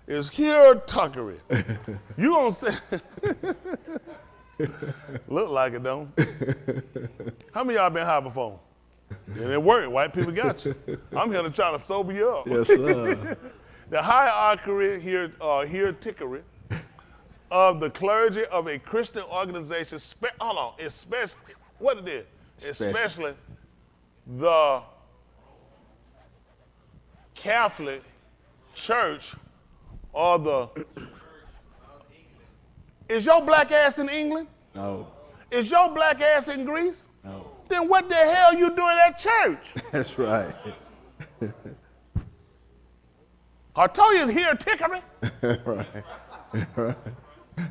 It's hierarchy. You gonna say, look like it don't. How many of y'all been high before? And it worked. White people got you. I'm here to try to sober you up. Yes, sir. The hierarchy here, hierarchy of the clergy of a Christian organization, especially, what it is? Especially the Catholic Church or the... Is your black ass in England? No. Is your black ass in Greece? No. Then what the hell you doing at church? That's right. I told you it's here tickery.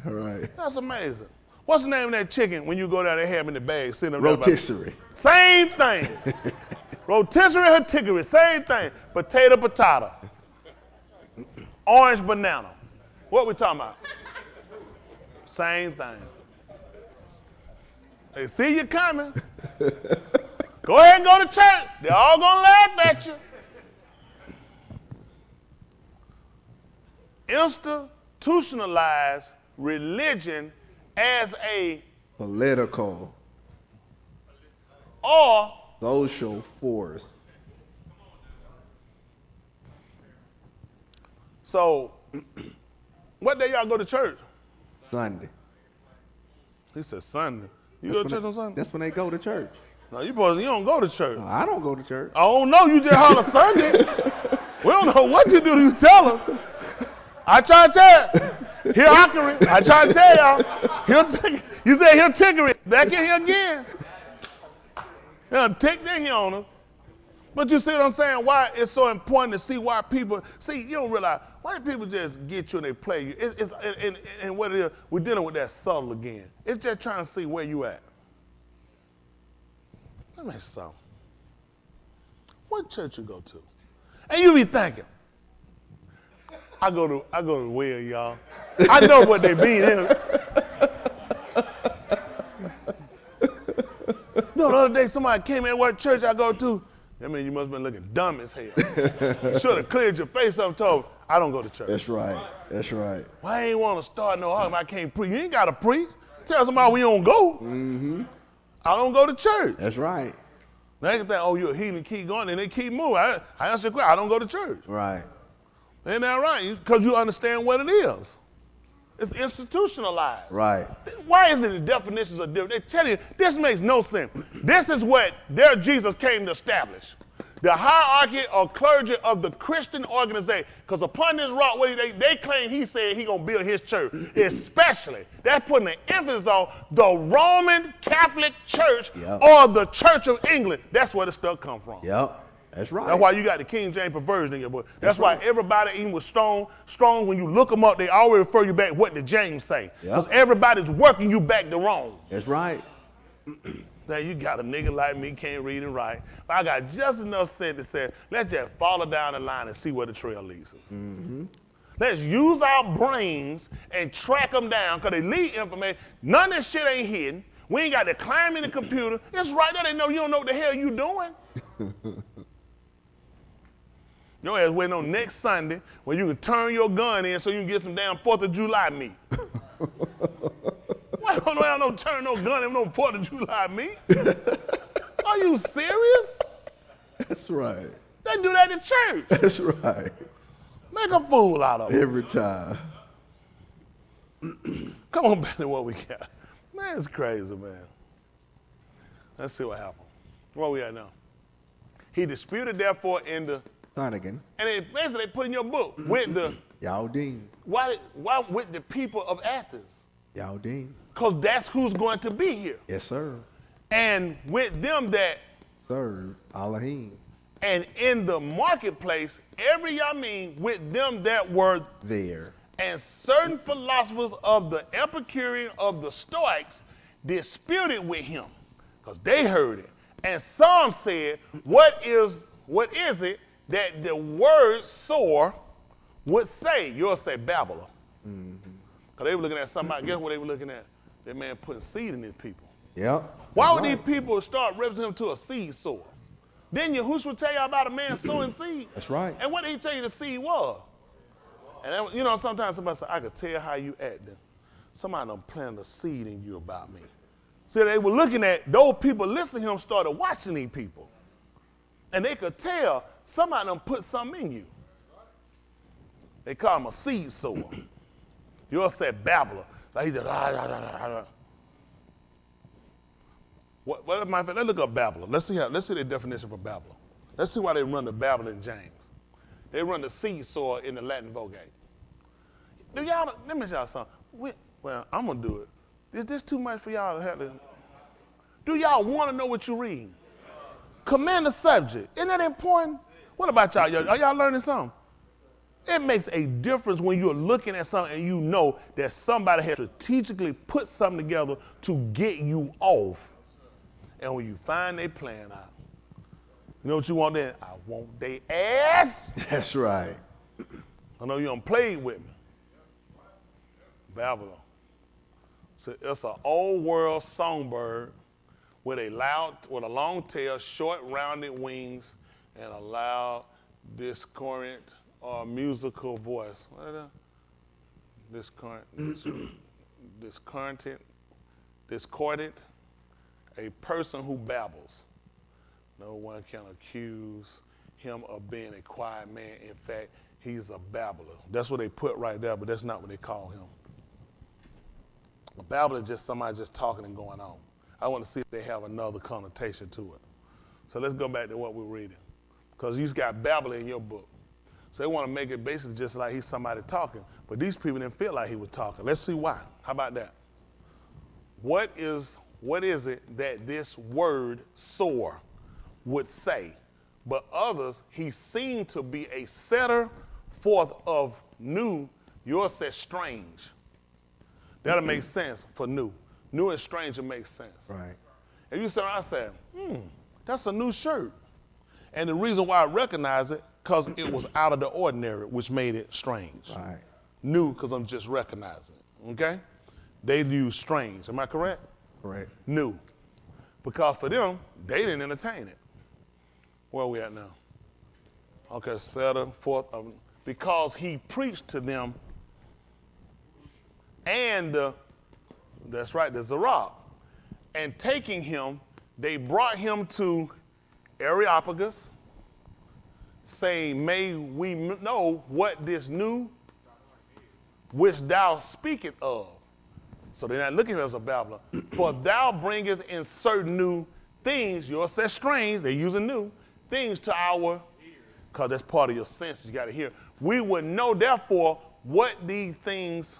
Right. That's amazing. What's the name of that chicken when you go down there and have them in the bag? Sitting up Rotisserie. Same thing. Rotisserie, hertigery, same thing. Potato. Orange banana. What we talking about? Same thing. They see you coming. Go ahead and go to church. They're all gonna laugh at you. Institutionalize religion as a political or social force. So, what day y'all go to church? Sunday. He said Sunday. You go to church on Sunday? That's when they go to church. No, you don't go to church. No, I don't go to church. I don't know. You just holler Sunday. We don't know what you do. You tell us. I try to tell you. He'll hockery. I try to tell y'all. You say he'll tickery. Back in here again. He'll tick that here on us. But you see what I'm saying? Why it's so important to see why people, you don't realize, white people just get you and they play you. And what it is, we're dealing with that subtle again. It's just trying to see where you at. Let me ask you something. What church you go to? And you be thinking, I go to Will, y'all. I know what they mean. No, the other day somebody came in what church I go to. That means you must have been looking dumb as hell. Should have cleared your face up and told, I don't go to church. That's right. Why ain't want to start no argument? I can't preach. You ain't got to preach. Tell somebody we don't go. Mm-hmm. I don't go to church. That's right. They can think, oh, you're a heathen, keep going, and they keep moving. I answer your question, I don't go to church. Right. Ain't that right? Because you understand what it is. It's institutionalized. Right. Why is it the definitions are different? They tell you, this makes no sense. This is what their Jesus came to establish. The hierarchy or clergy of the Christian organization. Because upon this rock, they claim he said he going to build his church. Especially, that's putting the emphasis on the Roman Catholic Church or the Church of England. That's where the stuff come from. Yep. That's right. That's why you got the King James perversion in your book. That's why everybody, even with strong, when you look them up, they always refer you back what did James say. Because everybody's working you back to Rome. That's right. Now you got a nigga like me, can't read and write. But I got just enough sense to say, let's just follow down the line and see where the trail leads us. Mm-hmm. Let's use our brains and track them down, because they lead information. None of this shit ain't hidden. We ain't got to climb in the computer. It's right there. They know you don't know what the hell you doing. Your ass waiting on next Sunday when you can turn your gun in so you can get some damn 4th of July meat. Why don't I don't turn no gun in no 4th of July meat? Are you serious? That's right. They do that in church. That's right. Make a fool out of them. Every time. Come on back to what we got. Man, it's crazy, man. Let's see what happened. Where we at now? He disputed, therefore, in the... Flanagan. And they basically put in your book with the... Yaldine. Why with the people of Athens? Yaldine. Because that's who's going to be here. Yes, sir. And with them that... Sir, Elohim. And in the marketplace, every Yamin with them that were there. And certain philosophers of the Epicurean, of the Stoics, disputed with him, because they heard it. And some said, what is it that the word sower would say? You'll say babbler. Because they were looking at somebody, guess what they were looking at? That man putting seed in his people. Yep. Why would these people start representing him to a seed sower? Didn't Yahushua tell you about a man sowing seed? That's right. And what did he tell you the seed was? And that, you know, sometimes somebody say, I could tell how you acting. Somebody done planted a seed in you about me. So they were looking at, those people listening to him started watching these people. And they could tell somebody done put something in you. They call him a seed sower. You'll say babbler. Like he just, What matter of fact, let's look up babbler. Let's see the definition for babbler. Let's see why they run the Babel in James. They run the seed sower in the Latin Vulgate. Let me tell y'all something. Well, I'm going to do it. Is this too much for y'all to have to? Do y'all want to know what you read? Command the subject. Isn't that important? What about y'all? Are y'all learning something? It makes a difference when you're looking at something and you know that somebody has strategically put something together to get you off. And when you find they plan out, you know what you want then? I want they ass. That's right. I know you done played with me. Babylon. So it's an old world songbird with a long tail, short rounded wings, and a loud, discordant or musical voice. What is that? Discordant, a person who babbles. No one can accuse him of being a quiet man. In fact, he's a babbler. That's what they put right there, but that's not what they call him. A babbler is just somebody just talking and going on. I want to see if they have another connotation to it. So let's go back to what we're reading. Because you've got babbler in your book. So they want to make it basically just like he's somebody talking. But these people didn't feel like he was talking. Let's see why. How about that? What is it that this word sower would say? But others, he seemed to be a setter forth of new. Yours says strange. That'll make sense for new. New and strange will make sense. Right. If you say, I said, that's a new shirt. And the reason why I recognize it, because it was out of the ordinary, which made it strange. Right. New, because I'm just recognizing it, okay? They use strange, am I correct? Correct. New. Because for them, they didn't entertain it. Where are we at now? Okay, setter forth of, because he preached to them and that's right, the Zerah. And taking him, they brought him to Areopagus, saying, may we know what this new which thou speakest of. So they're not looking at us as a babbler. For thou bringest in certain new things, yours says strange, they're using new, things to our ears. Because that's part of your senses, you got to hear. We would know, therefore, what these things.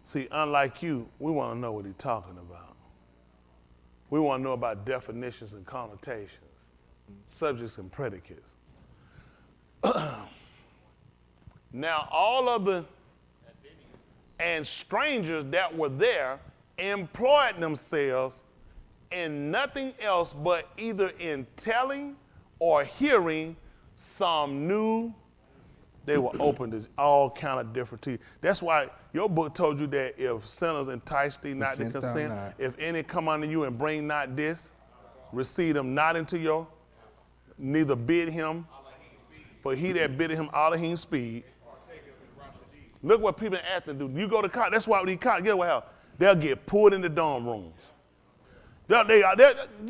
See, unlike you, we want to know what he's talking about. We want to know about definitions and connotations, subjects and predicates. Now, all of the and strangers that were there employed themselves in nothing else but either in telling or hearing some new. They were open to all kind of different teachings. That's why your book told you that if sinners entice thee not to consent, if any come unto you and bring not this, receive them not into your, neither bid him, for he that biddeth him all of him speed. Look what people in Athens do. You go to college, that's why these college, guess what happens? They'll get pulled in the dorm rooms. You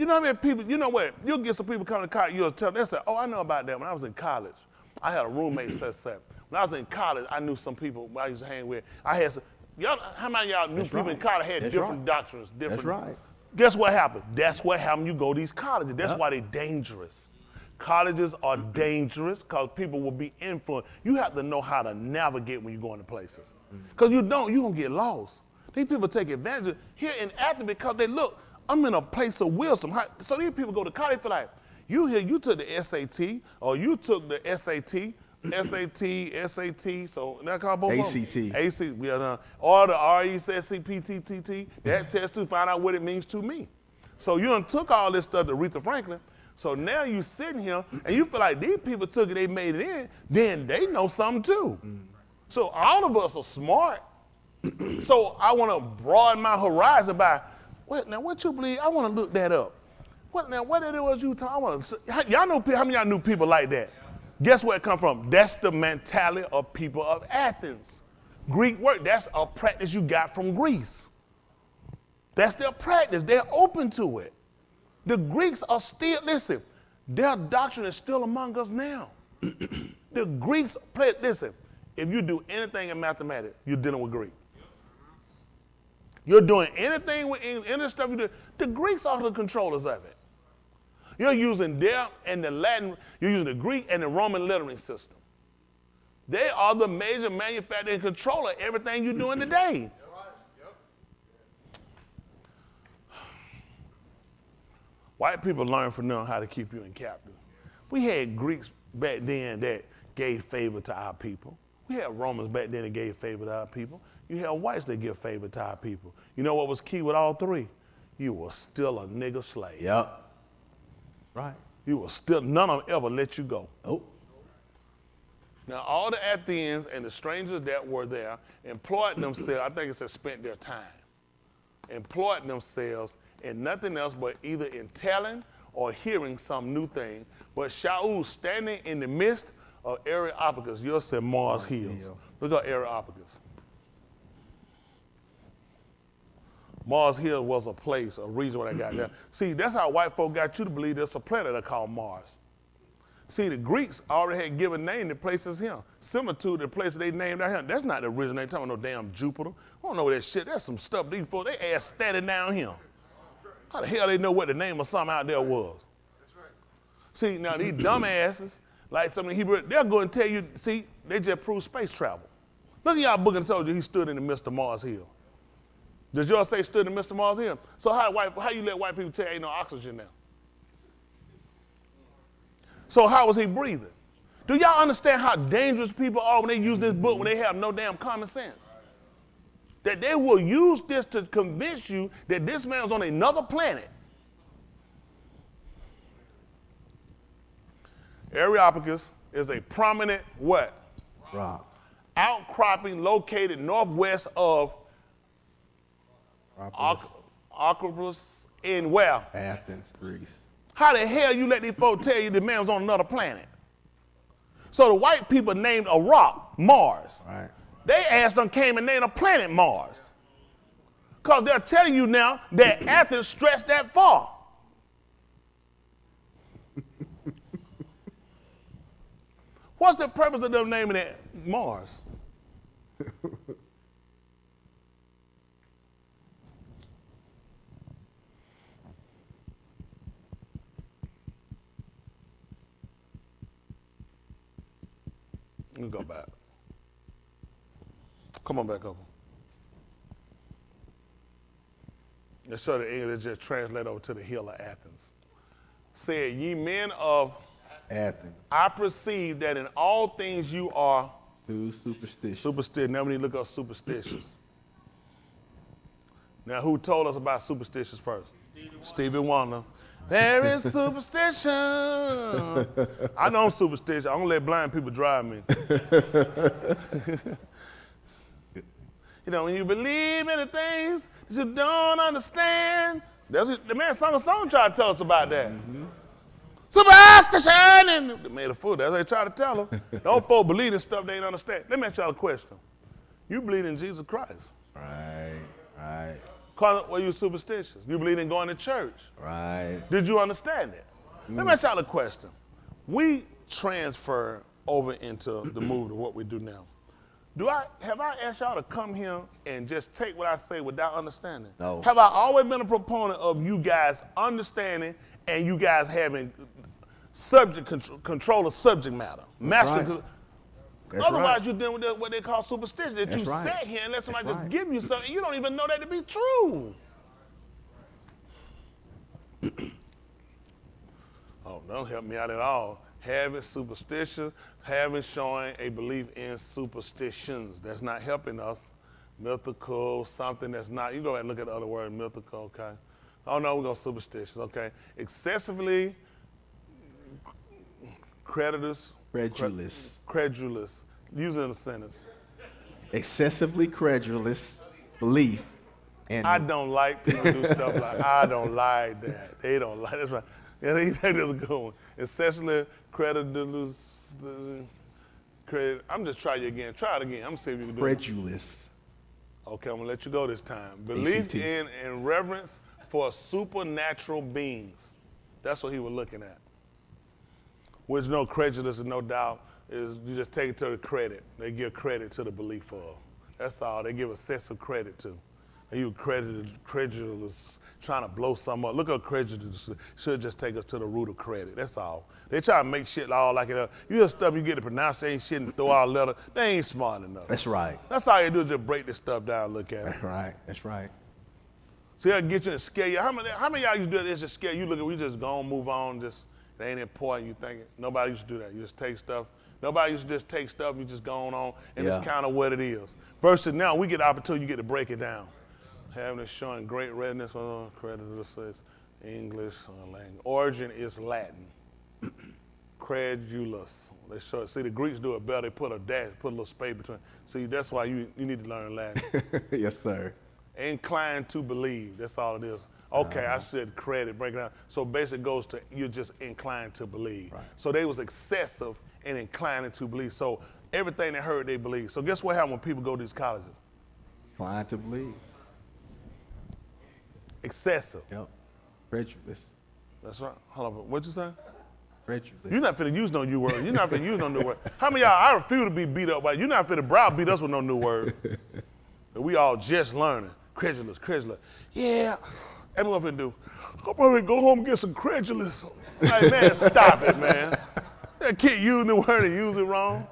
know how many people, you know what? You'll get some people coming to college, you'll tell them, they'll say, oh, I know about that. When I was in college, I had a roommate that. When I was in college, I knew some people I used to hang with. I had some, how many of y'all knew people in college had different doctrines? Different. That's right. Guess what happened? That's what happened. You go to these colleges. That's why they're dangerous. Colleges are dangerous because people will be influenced. You have to know how to navigate when you go into places. Because you don't, you're going to get lost. These people take advantage of here in Athens because they look, I'm in a place of wisdom. So these people go to college for like, you took the SAT or you took the SAT, so that called both of them? ACT, or the RESCPTT, that test to find out what it means to me. So you done took all this stuff to Aretha Franklin. So now you sitting here and you feel like these people took it, they made it in, then they know something too. So all of us are smart. So I want to broaden my horizon by, what you believe? I want to look that up. What it was you talking? Y'all know how many of y'all knew people like that? Guess where it come from? That's the mentality of people of Athens. Greek word, that's a practice you got from Greece. That's their practice. They're open to it. The Greeks are still, listen, their doctrine is still among us now. The Greeks, listen, if you do anything in mathematics, you're dealing with Greek. You're doing anything with any stuff you do, the Greeks are the controllers of it. You're using their and the Latin, you're using the Greek and the Roman lettering system. They are the major manufacturer and controller of everything you're doing today. White people learn from them how to keep you in captive. We had Greeks back then that gave favor to our people. We had Romans back then that gave favor to our people. You had whites that give favor to our people. You know what was key with all three? You were still a nigger slave. Yep. Right. You were still, none of them ever let you go. Oh. Now all the Athenians and the strangers that were there employed themselves, I think it said spent their time, employed themselves in nothing else but either in telling or hearing some new thing. But Shaul standing in the midst of Areopagus, yours said Mars Hills. Look at Areopagus. Mars Hill was a place, a region where they got there. See, that's how white folk got you to believe there's a planet they called Mars. See, the Greeks already had given name to places here, similar to the places they named out here. That's not the original. They talking about no damn Jupiter. I don't know that shit. That's some stuff these folks, they ass standing down here. How the hell they know what the name of something out there was? That's right. See, now these dumbasses, like some of the Hebrew, they'll go and tell you, see, they just proved space travel. Look at y'all book and told you he stood in the midst of Mars Hill. Does yours say stood in the midst of Mars Hill? So how you let white people tell you ain't no oxygen now? So how was he breathing? Do y'all understand how dangerous people are when they use this book when they have no damn common sense? That they will use this to convince you that this man's on another planet. Areopagus is a prominent what? Rock. Outcropping located northwest of Acropolis in where? Athens, Greece. How the hell you let these folks tell you the man was on another planet? So the white people named a rock Mars. Right. They asked them came and named a planet Mars. Because they're telling you now that Athens stretched that far. What's the purpose of them naming it Mars? Let me go back. Come on back over. Let's show the English just translate over to the hill of Athens. Said, ye men of Athens. I perceive that in all things you are Superstition. superstitious. Now we need to look up superstitions. Now who told us about superstitions first? Stevie Wonder. There is superstition. I know I'm superstitious. I'm gonna let blind people drive me. You know, when you believe in the things that you don't understand. That's what, the man sung a song trying to tell us about that. Mm-hmm. Superstition! And they made a fool. That's what they try to tell them. Those folk believe in stuff they ain't understand. Let me ask y'all a question. You believe in Jesus Christ. Right. Were you superstitious? You believe in going to church. Right. Did you understand it? Let me ask y'all a question. We transfer over into the move to what we do now. Have I asked y'all to come here and just take what I say without understanding? No. Have I always been a proponent of you guys understanding and you guys having subject control of subject matter? Master. That's Otherwise, right. you're dealing with what they call superstition. That That's you right. sit here and let somebody That's just right. give you something, you don't even know that to be true. Oh, don't help me out at all. Having superstition, showing a belief in superstitions. That's not helping us. Mythical, something that's not. You go ahead and look at the other word, mythical, okay? Oh no, we're going superstitious, okay? Excessively credulous. Credulous. Use it in a sentence. Excessively credulous belief. And I don't like people do stuff like, I don't like that. They don't like, that's right. Yeah, that is a good one. Excessively credulous. I'm just trying you again. Try it again. I'm gonna see if you can do it. credulous. Okay, I'm gonna let you go this time. Belief ACT. in and reverence for supernatural beings. That's what he was looking at. Which no credulous and no doubt is you just take it to the credit. They give credit to the belief of. That's all. They give excessive credit to. And you credulous, trying to blow something up. Look at credulous. Should just take us to the root of credit. That's all. They try to make shit all like it. You hear stuff you get the pronunciation shit and throw out a letter. They ain't smart enough. That's right. That's all you do is just break this stuff down and look at it. That's right. That's right. See, they'll get you and scare you. How many of y'all used to do that? It's just scare you. Look at, we just go and move on. Just, it ain't important. You think it. Nobody used to do that. You just take stuff. Nobody used to just take stuff. You just go on, and it's kind of what it is. Versus now, we get the opportunity. You get to break it down. Having it showing great readiness. Credulous is English language. Origin is Latin. Credulous. They show. See, the Greeks do it better. They put a dash, put a little space between. See, that's why you need to learn Latin. Yes, sir. Inclined to believe. That's all it is. Okay, I said credit, break it down. So basically goes to you're just inclined to believe. Right. So they was excessive in inclining to believe. So everything they heard, they believe. So guess what happens when people go to these colleges? Inclined to believe. Excessive. Yep. Credulous. That's right. Hold on. What'd you say? Credulous. You're not finna use no new word. You're not finna use no new word. How many of y'all, I refuse to be beat up by you. You're not finna browbeat us with no new word. We all just learning. Credulous. Yeah. And what I'm finna do? I'm probably go home and get some credulous. Like, man, stop it, man. That kid using the word and use it wrong.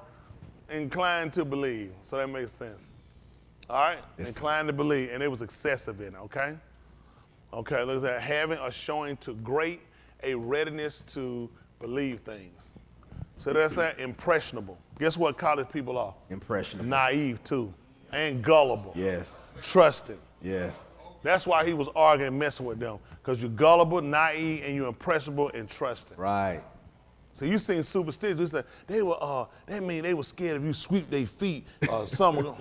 Inclined to believe. So that makes sense. All right? Yes, Inclined to believe. And it was excessive in it, okay? Okay, look at that. Having or showing to great a readiness to believe things. So that's that impressionable. Guess what college people are? Impressionable. Naive too. And gullible. Yes. Trusting. Yes. That's why he was arguing and messing with them. Because you're gullible, naive, and you're impressionable and trusting. Right. So you seen superstition. You said they were that mean they were scared if you sweep their feet or something.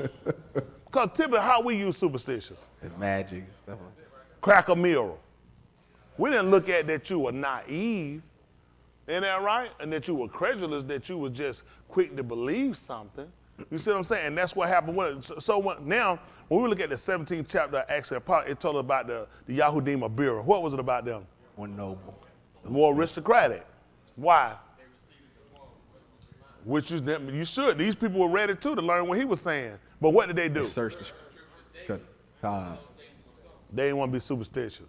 Because typically how we use superstitions. And magic and stuff like that. Crack a mirror. We didn't look at that you were naive, isn't that right? And that you were credulous, that you were just quick to believe something. You see what I'm saying? And that's what happened with it. So now, when we look at the 17th chapter of Acts of Apostles, it told us about the Yahudim of Beera. What was it about them? More noble. More aristocratic. Why? Which is you should. These people were ready too to learn what he was saying. But what did they do? Search the God. They didn't want to be superstitious.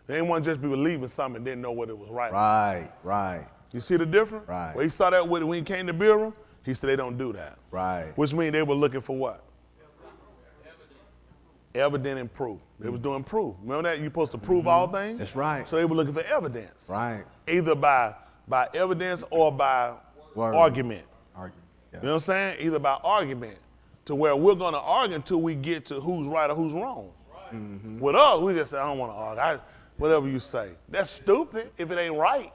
They didn't want to just be believing something and didn't know what it was right. Right. You see the difference? Right. Well, he saw that when he came to Biram, he said they don't do that. Right. Which means they were looking for what? Evidence and proof. They was doing proof. Remember that? You're supposed to prove all things? That's right. So they were looking for evidence. Right. Either by evidence or by Word. argument. Yeah. You know what I'm saying? Either by argument, to where we're going to argue until we get to who's right or who's wrong. Right. Mm-hmm. With us, we just say, I don't want to argue. Whatever you say. That's stupid if it ain't right.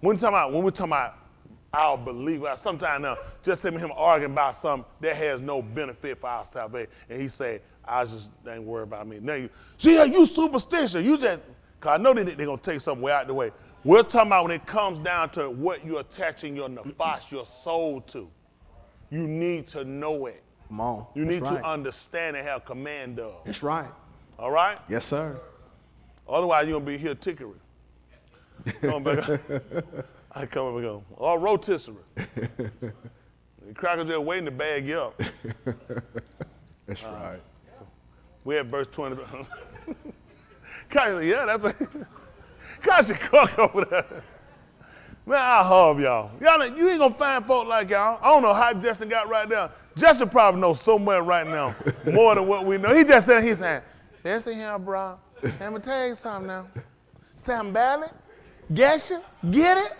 When we're talking about our belief, sometimes now, just send him arguing about something that has no benefit for our salvation. And he say, I just ain't worried about me. Now you superstitious. You just, because I know they're going to take something way out the way. We're talking about when it comes down to what you're attaching your nefesh, your soul to. You need to know it. Come on. You need to understand and have command of. That's right. All right? Yes, sir. Otherwise, you're going to be here tickery. Come back. I come up and go, or rotisserie. The crackers just waiting to bag you up. That's right. So we at verse 20. Yeah, that's a Kashi Cook over there. Man, I hug y'all. You ain't gonna find folk like y'all. I don't know how Justin got right now. Justin probably knows so much right now, more than what we know. He just said, he's saying, listen here, bro. Let me tell you something now. Sam Ballard, get you, get it?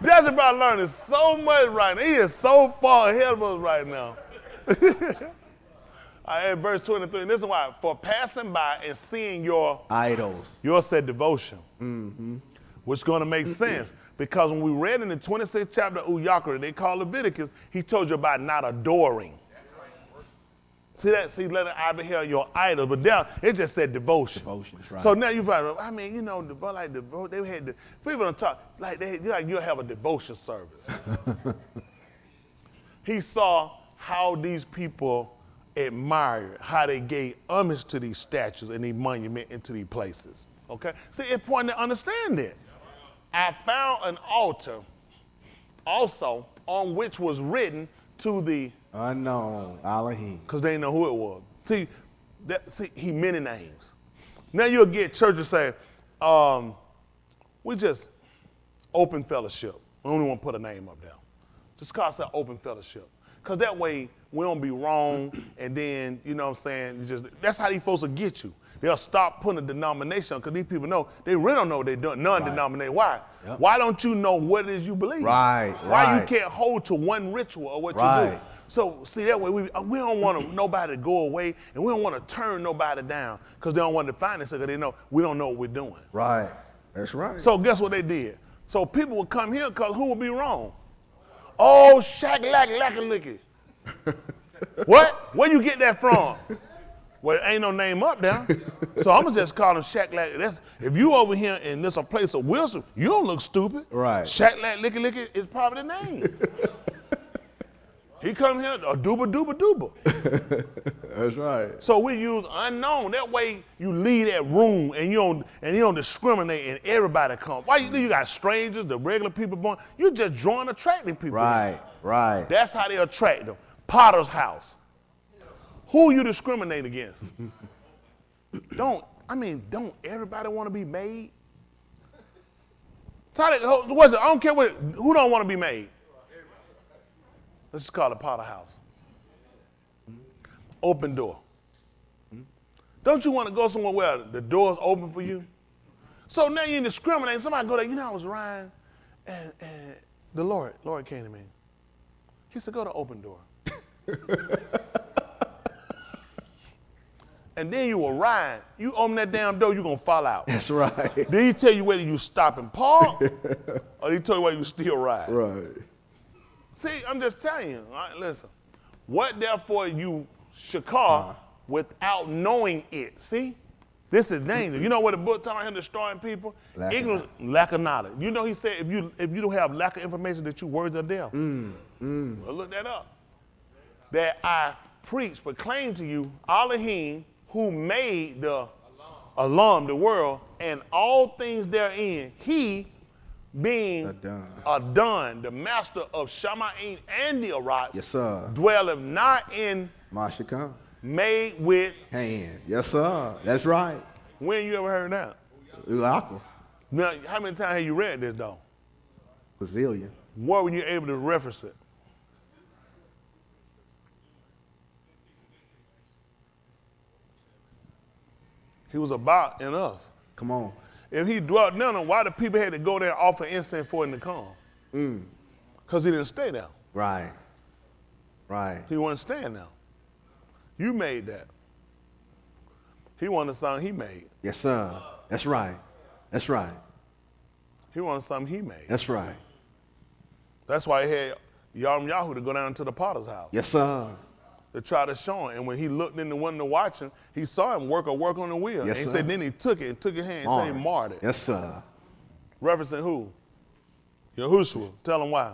Justin probably learning so much right now. He is so far ahead of us right now. All right, verse 23, and this is why. For passing by and seeing your idols. Yours said devotion. Mm-hmm. Which is going to make sense. Because when we read in the 26th chapter of Uyakra, they call Leviticus, he told you about not adoring. See that? See, let I behold your idols. But down, it just said devotion. Devotion, right. So now you probably, I mean, you know, they had the, people don't talk, you'll have a devotion service. He saw how these people admired, how they gave homage to these statues and these monuments and to these places. Okay? See, it's important to understand that. I found an altar also on which was written to the unknown Elohim. Because they didn't know who it was. See, he many names. Now you'll get churches say, we just open fellowship. We only want to put a name up there. Just call it open fellowship. Because that way we don't be wrong and then, you know what I'm saying, that's how these folks will get you. They'll stop putting a denomination because these people know, they really don't know what they're doing, non-denominational. Why? Yep. Why don't you know what it is you believe? Why you can't hold to one ritual or what you do? So, see, that way we don't want nobody to go away and we don't want to turn nobody down because they don't want to find us because they know we don't know what we're doing. Right. That's right. So guess what they did? So people would come here because who would be wrong? Oh, shack-lack-lack-a-licky. What? Where you get that from? Well, ain't no name up there. So I'm going to just call them shack-lack. If you over here and there's a place of wisdom, you don't look stupid. Right. Shack-lack-licky-licky is probably the name. He come here, a dooba. That's right. So we use unknown. That way you leave that room and you don't discriminate and everybody comes. Why you got strangers, the regular people born? You just drawing, attracting people. Right. That's how they attract them. Potter's house. Who you discriminate against? Don't everybody want to be made? I don't care who don't want to be made. Let's just call it Potter House. Open door. Don't you want to go somewhere where the door's open for you? So now you discriminate. Somebody go there, I was riding, and the Lord came to me. He said, go to open door. And then you will ride. You open that damn door, you're going to fall out. That's right. Then he tell you whether you stop and park, or he tell you whether you still ride. Right. See, I'm just telling you. All right, listen. What therefore you shakar without knowing it. See? This is dangerous. You know what the book talking about him destroying people? Ignorance, lack of knowledge. You know he said if you don't have lack of information that you words are death. Well, look that up. That I proclaim to you, Elohim, who made the alarm the world, and all things therein, he being Adon, the master of Shamaim and the Arats, Yes, sir. dwelleth not in Mashikah. made with Hands. Yes, sir. That's right. When you ever heard that? U'akwa. Now, how many times have you read this, though? Bazillion. Where were you able to reference it? He was about in us. Come on. If he dwelt down on, why the people had to go there and offer incense for him to come? Because he didn't stay there. Right. Right. He wasn't staying there. You made that. He wanted something he made. Yes, sir. That's right. That's right. He wanted something he made. That's right. That's why he had Yahoo to go down to the potter's house Yes, sir. to try to show him. And when he looked in the window watching, he saw him work on the wheel. Yes, and he sir. said, then he took it and took his hand and said he marred it. Yes, sir. Referencing who? Yahushua. Tell him why.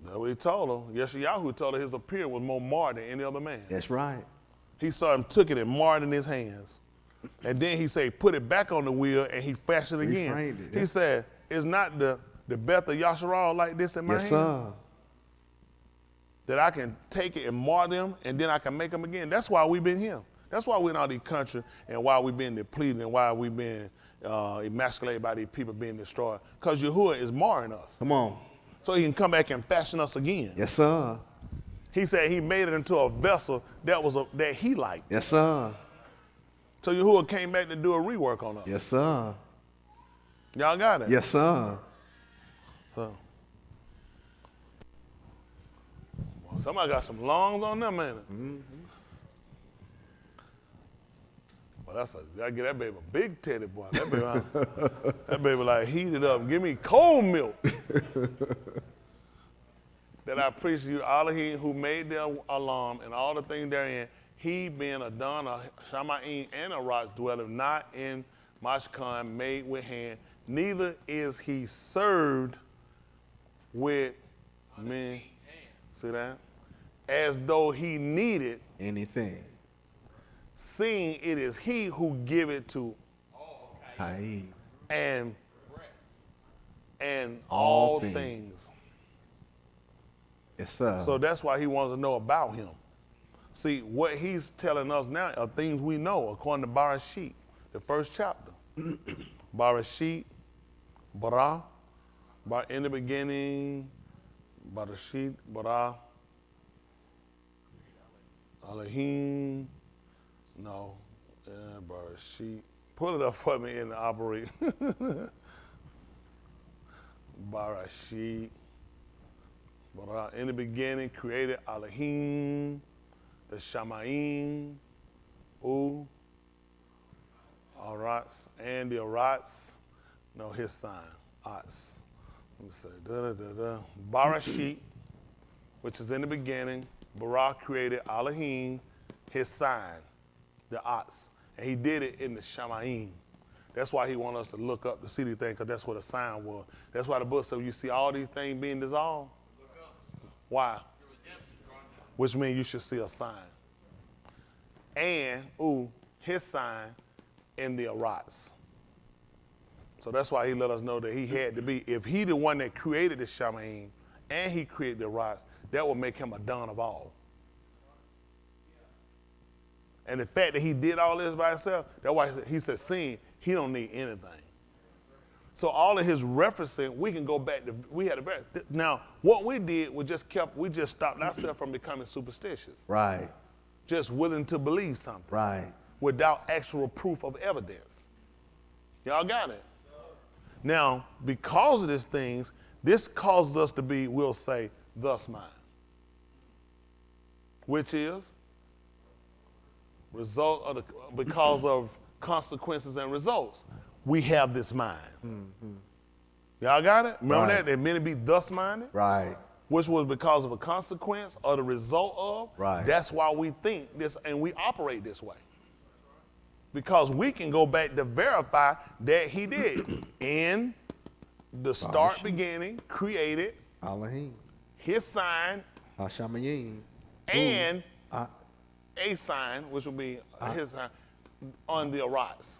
That's what he told him. Yahoo told him his appearance was more marred than any other man. That's right. He saw him, took it and marred in his hands. And then he said, put it back on the wheel and he fashioned it again. Reframed it. He said, is not the Beth of Yasharal like this in my Yes, hand? sir. That I can take it and mar them and then I can make them again. That's why we've been here. That's why we're in all these countries and why we've been depleted and why we've been emasculated by these people being destroyed. Because Yahuwah is marring us. Come on. So he can come back and fashion us again. Yes, sir. He said he made it into a vessel that he liked. Yes, sir. So Yahuwah came back to do a rework on us. Yes, sir. Y'all got it? Yes, sir. So, well, somebody got some lungs on them, man. Mm-hmm. Well, you gotta get that baby a big teddy boy. That baby like heat it up. Give me cold milk. That I preach to you, Elohim, who made the alarm and all the things therein, he being Adon, Shamaim, and Arach, dwelleth not in Mashkan, made with hand, neither is he served with men. See that? As though he needed Anything. seeing it is he who give it to Hai. and all All things. things. Yes, sir. So that's why he wants to know about him. See, what he's telling us now are things we know according to Barashit, the first chapter. Barashit, Bara, in the beginning, Barashit, Bara, Elohim, no, Barashit. Pull it up for me in the operate. Barashit, Bara, in the beginning, created Elohim, the Shamaim, Arats, and the Arats, no, his sign, Ats. Let me say, Barashit, which is in the beginning, Bara created Elohim, his sign, the Ats, and he did it in the Shamaim. That's why he wants us to look up to see the thing, because that's what a sign was. That's why the book said, you see all these things being dissolved. Why? Which means you should see a sign. And, his sign in the Arats. So that's why he let us know that he had to be, if he the one that created the Shamaim and he created the Arats, that will make him a Don of all. And the fact that he did all this by himself, that's why he said, seeing, he don't need anything. So all of his referencing, we can go back to, now what we did was we just stopped ourselves from becoming superstitious. Right. Just willing to believe something. Right. Without actual proof of evidence. Y'all got it? Now, because of these things, this causes us to be, we'll say, thus mind. Which is because of consequences and results. We have this mind. Mm-hmm. Y'all got it? Remember that? That many be thus minded? Right. Which was because of a consequence or the result of. Right. That's why we think this and we operate this way. Because we can go back to verify that he did. In the start beginning, created Elohim. his sign Hashamayim. and a sign, which will be his sign. on the arise.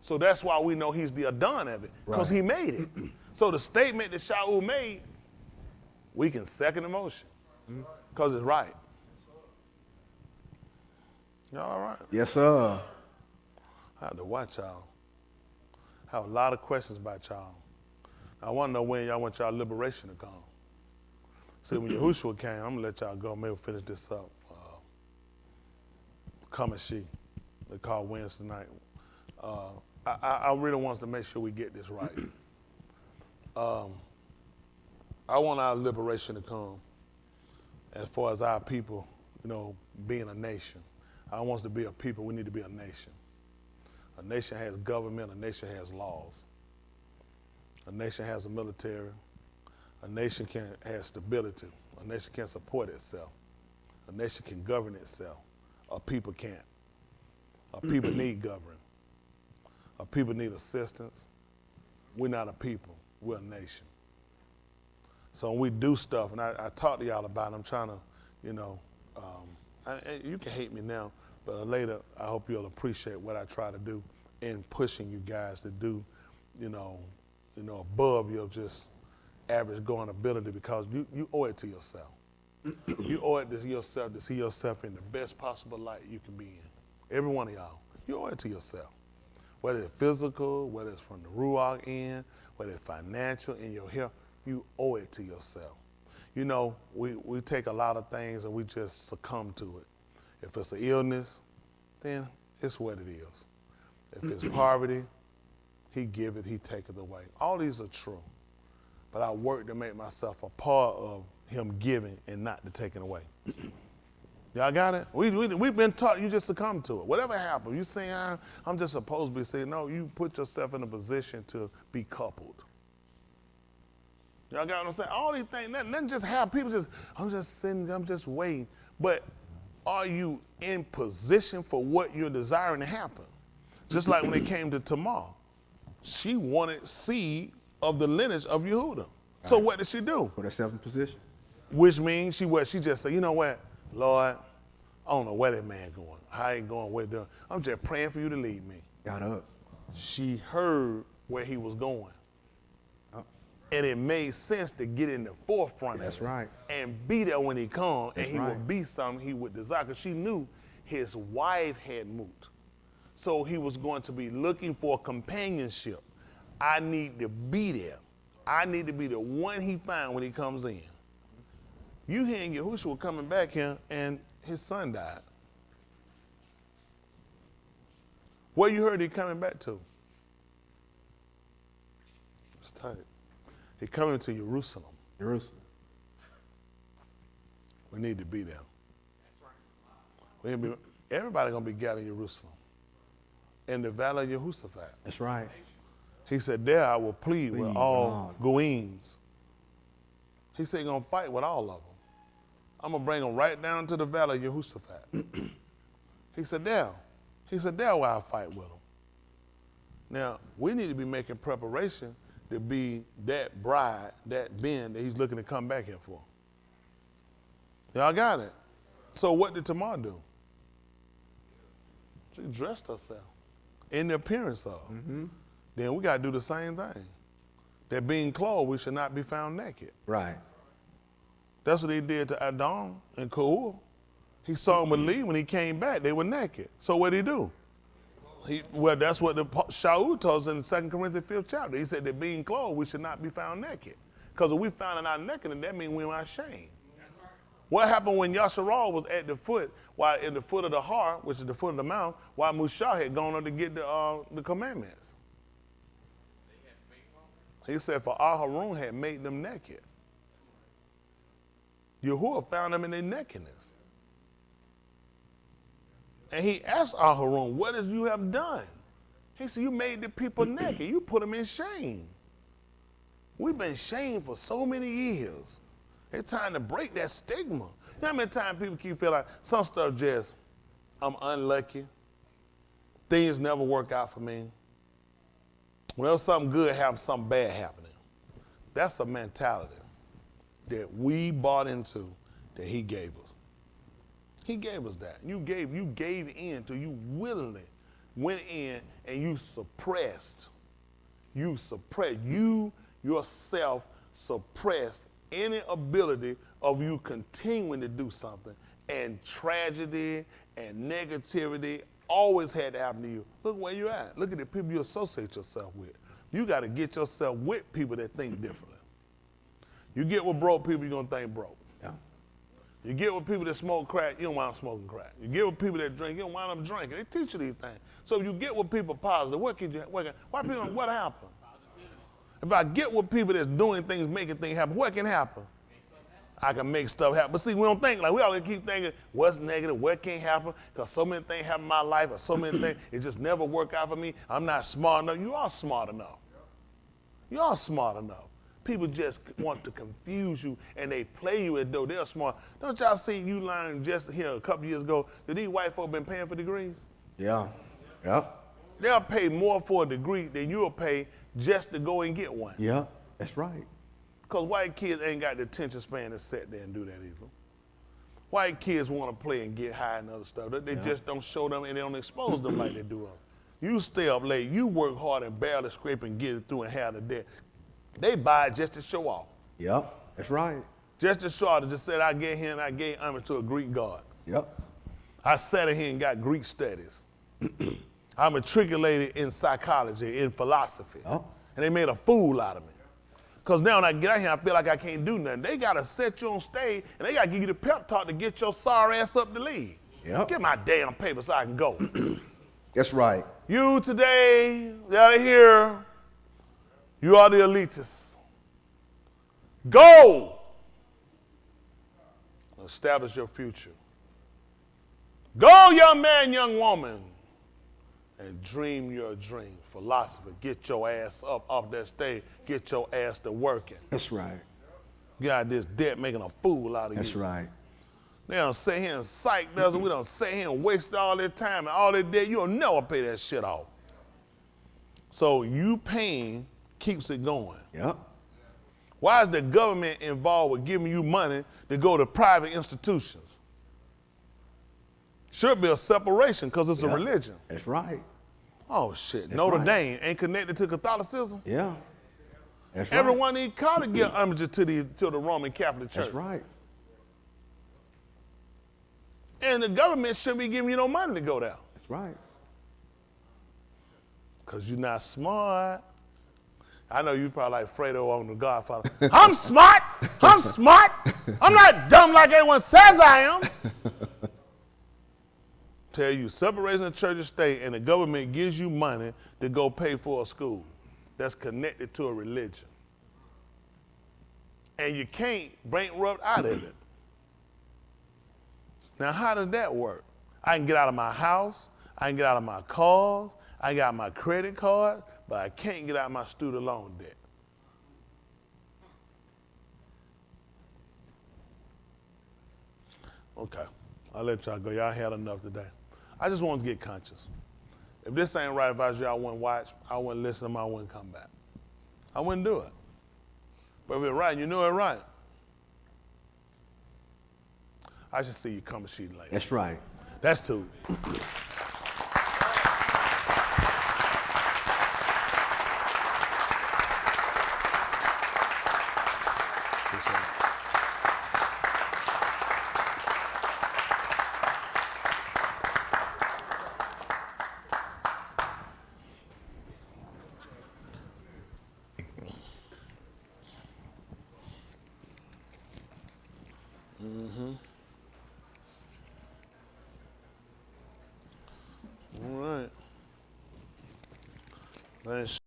So that's why we know he's the Adon of it, because he made it. So the statement that Shaul made, we can second the motion, because it's right. Y'all all right? Yes, sir. I have to watch y'all. I have a lot of questions about y'all. I want to know when y'all want y'all liberation to come. See, when Yahushua came, I'm going to let y'all go. Maybe we'll finish this up. Come and see. They call Wednesday night. I really want to make sure we get this right. I want our liberation to come as far as our people, being a nation. I want us to be a people. We need to be a nation. A nation has government. A nation has laws. A nation has a military. A nation has stability. A nation can support itself. A nation can govern itself. A people can't. A people need government. A people need assistance. We're not a people. We're a nation. So when we do stuff, and I talk to y'all about it, I'm trying to, you can hate me now, but later I hope you'll appreciate what I try to do in pushing you guys to do, above your just average going ability, because you owe it to yourself. You owe it to yourself to see yourself in the best possible light you can be in. Every one of y'all, you owe it to yourself. Whether it's physical, whether it's from the Ruach end, whether it's financial, in your health, you owe it to yourself. We take a lot of things and we just succumb to it. If it's an illness, then it's what it is. If it's poverty, he give it, he take it away. All these are true. But I work to make myself a part of him giving and not to taking away. Y'all got it? We've been taught you just succumb to it. Whatever happens, you say, I'm just supposed to be saying, no, you put yourself in a position to be coupled. Y'all got what I'm saying? All these things, nothing just happen. People I'm just sitting, I'm just waiting. But are you in position for what you're desiring to happen? Just like when it came to Tamar. She wanted seed of the lineage of Yehuda. So what did she do? Put herself in position. Which means she just said, you know what, Lord, I don't know where that man going. I ain't going where doing. I'm just praying for you to lead me. Got up. She heard where he was going. And it made sense to get in the forefront That's of it. right. And be there when he comes, and That's he right. would be something he would desire, because she knew his wife had moved. So he was going to be looking for companionship. I need to be there. I need to be the one he found when he comes in. You hearing Yahushua coming back here, and his son died. Where you heard he coming back to? It's tight. He coming to Jerusalem. Jerusalem. We need to be there. Everybody gonna be gathered in Jerusalem. In the valley of Jehoshaphat. That's right. He said, there I will plead with all Goyim. He said he's gonna fight with all of them. I'm gonna bring them right down to the valley of Jehoshaphat. He said, there. He said, there where I fight with them. Now, we need to be making preparation to be that bride, that Ben that he's looking to come back here for. Y'all got it? So what did Tamar do? She dressed herself in the appearance of. Mm-hmm. Then we got to do the same thing. That being clothed, we should not be found naked. Right. That's what he did to Adon and Ka'ur. He saw him with Lee when he came back. They were naked. So what did he do? That's what Shaul told us in 2 Corinthians 5th chapter. He said that being clothed, we should not be found naked. Because if we found in our nakedness, that means we were ashamed. What happened when Yasharal was at the foot, while in the foot of the Har, which is the foot of the mount, while Mushah had gone up to get the commandments? He said, for Aharon had made them naked. Yahuwah found them in their nakedness. And he asked Aharon, what did you have done? He said, you made the people naked. You put them in shame. We've been shamed for so many years. It's time to break that stigma. You know how many times people keep feeling like some stuff just, I'm unlucky. Things never work out for me. Whenever something good happens, something bad happening. That's a mentality that we bought into that he gave us. He gave us that. You gave in to, you willingly went in and you yourself suppressed any ability of you continuing to do something, and tragedy and negativity always had to happen to you. Look where you're at. Look at the people you associate yourself with. You got to get yourself with people that think differently. You get with broke people, you're going to think broke. Yeah. You get with people that smoke crack, you don't wind up smoking crack. You get with people that drink, you don't wind up drinking. They teach you these things. So if you get with people positive, what happened? If I get with people that's doing things, making things happen, what can happen? I can make stuff happen. But see, we don't think, like we always keep thinking, what's negative, what can't happen, because so many things happen in my life, or so many things, it just never work out for me. I'm not smart enough. You are smart enough. You are smart enough. People just want to confuse you, and they play you as though they're smart. Don't y'all see, you learned just here a couple years ago that these white folk been paying for degrees? Yeah. Yeah. They'll pay more for a degree than you'll pay just to go and get one. Yeah. That's right. Because white kids ain't got the attention span to sit there and do that either. White kids want to play and get high and other stuff. They just don't show them and they don't expose them like they do them. You stay up late, you work hard and barely scrape and get it through and have the debt. They buy it just to show off. Yep. That's right. Just to show off. Just said, I gave him, I gave homage to a Greek god. Yep. I sat in here and got Greek studies. I matriculated in psychology, in philosophy. Yep. And they made a fool out of me. Because now when I get out here, I feel like I can't do nothing. They got to set you on stage, and they got to give you the pep talk to get your sorry ass up the lead. Yep. Get my damn paper so I can go. That's right. You today, out of here, you are the elitists. Go! Establish your future. Go, young man, young woman, and dream your dream. Philosopher, get your ass up off that stage. Get your ass to working. That's right. Get out of this debt making a fool out of you. That's right. They don't sit here and psych us. We don't sit here and waste all their time and all their debt. You'll never pay that shit off. So you paying keeps it going. Yep. Why is the government involved with giving you money to go to private institutions? Should be a separation because it's a religion. That's right. Oh shit, That's Notre right. Dame ain't connected to Catholicism? Yeah. That's right. Everyone in college to give homage to the Roman Catholic Church. That's right. And the government shouldn't be giving you no money to go there. That's right. Because you're not smart. I know you probably like Fredo on The Godfather. I'm smart. I'm smart. I'm not dumb like everyone says I am. Tell you, separation of church and state, and the government gives you money to go pay for a school that's connected to a religion. And you can't bankrupt out of it. Now, how does that work? I can get out of my house, I can get out of my cars, I can get out of my credit card, but I can't get out of my student loan debt. Okay, I'll let y'all go. Y'all had enough today. I just wanted to get conscious. If this ain't right, if I was y'all wouldn't watch, I wouldn't listen to them, I wouldn't come back. I wouldn't do it. But if it's right, you know it's right. I should see you come and sheet later. That's right. That's two. All right. Thanks.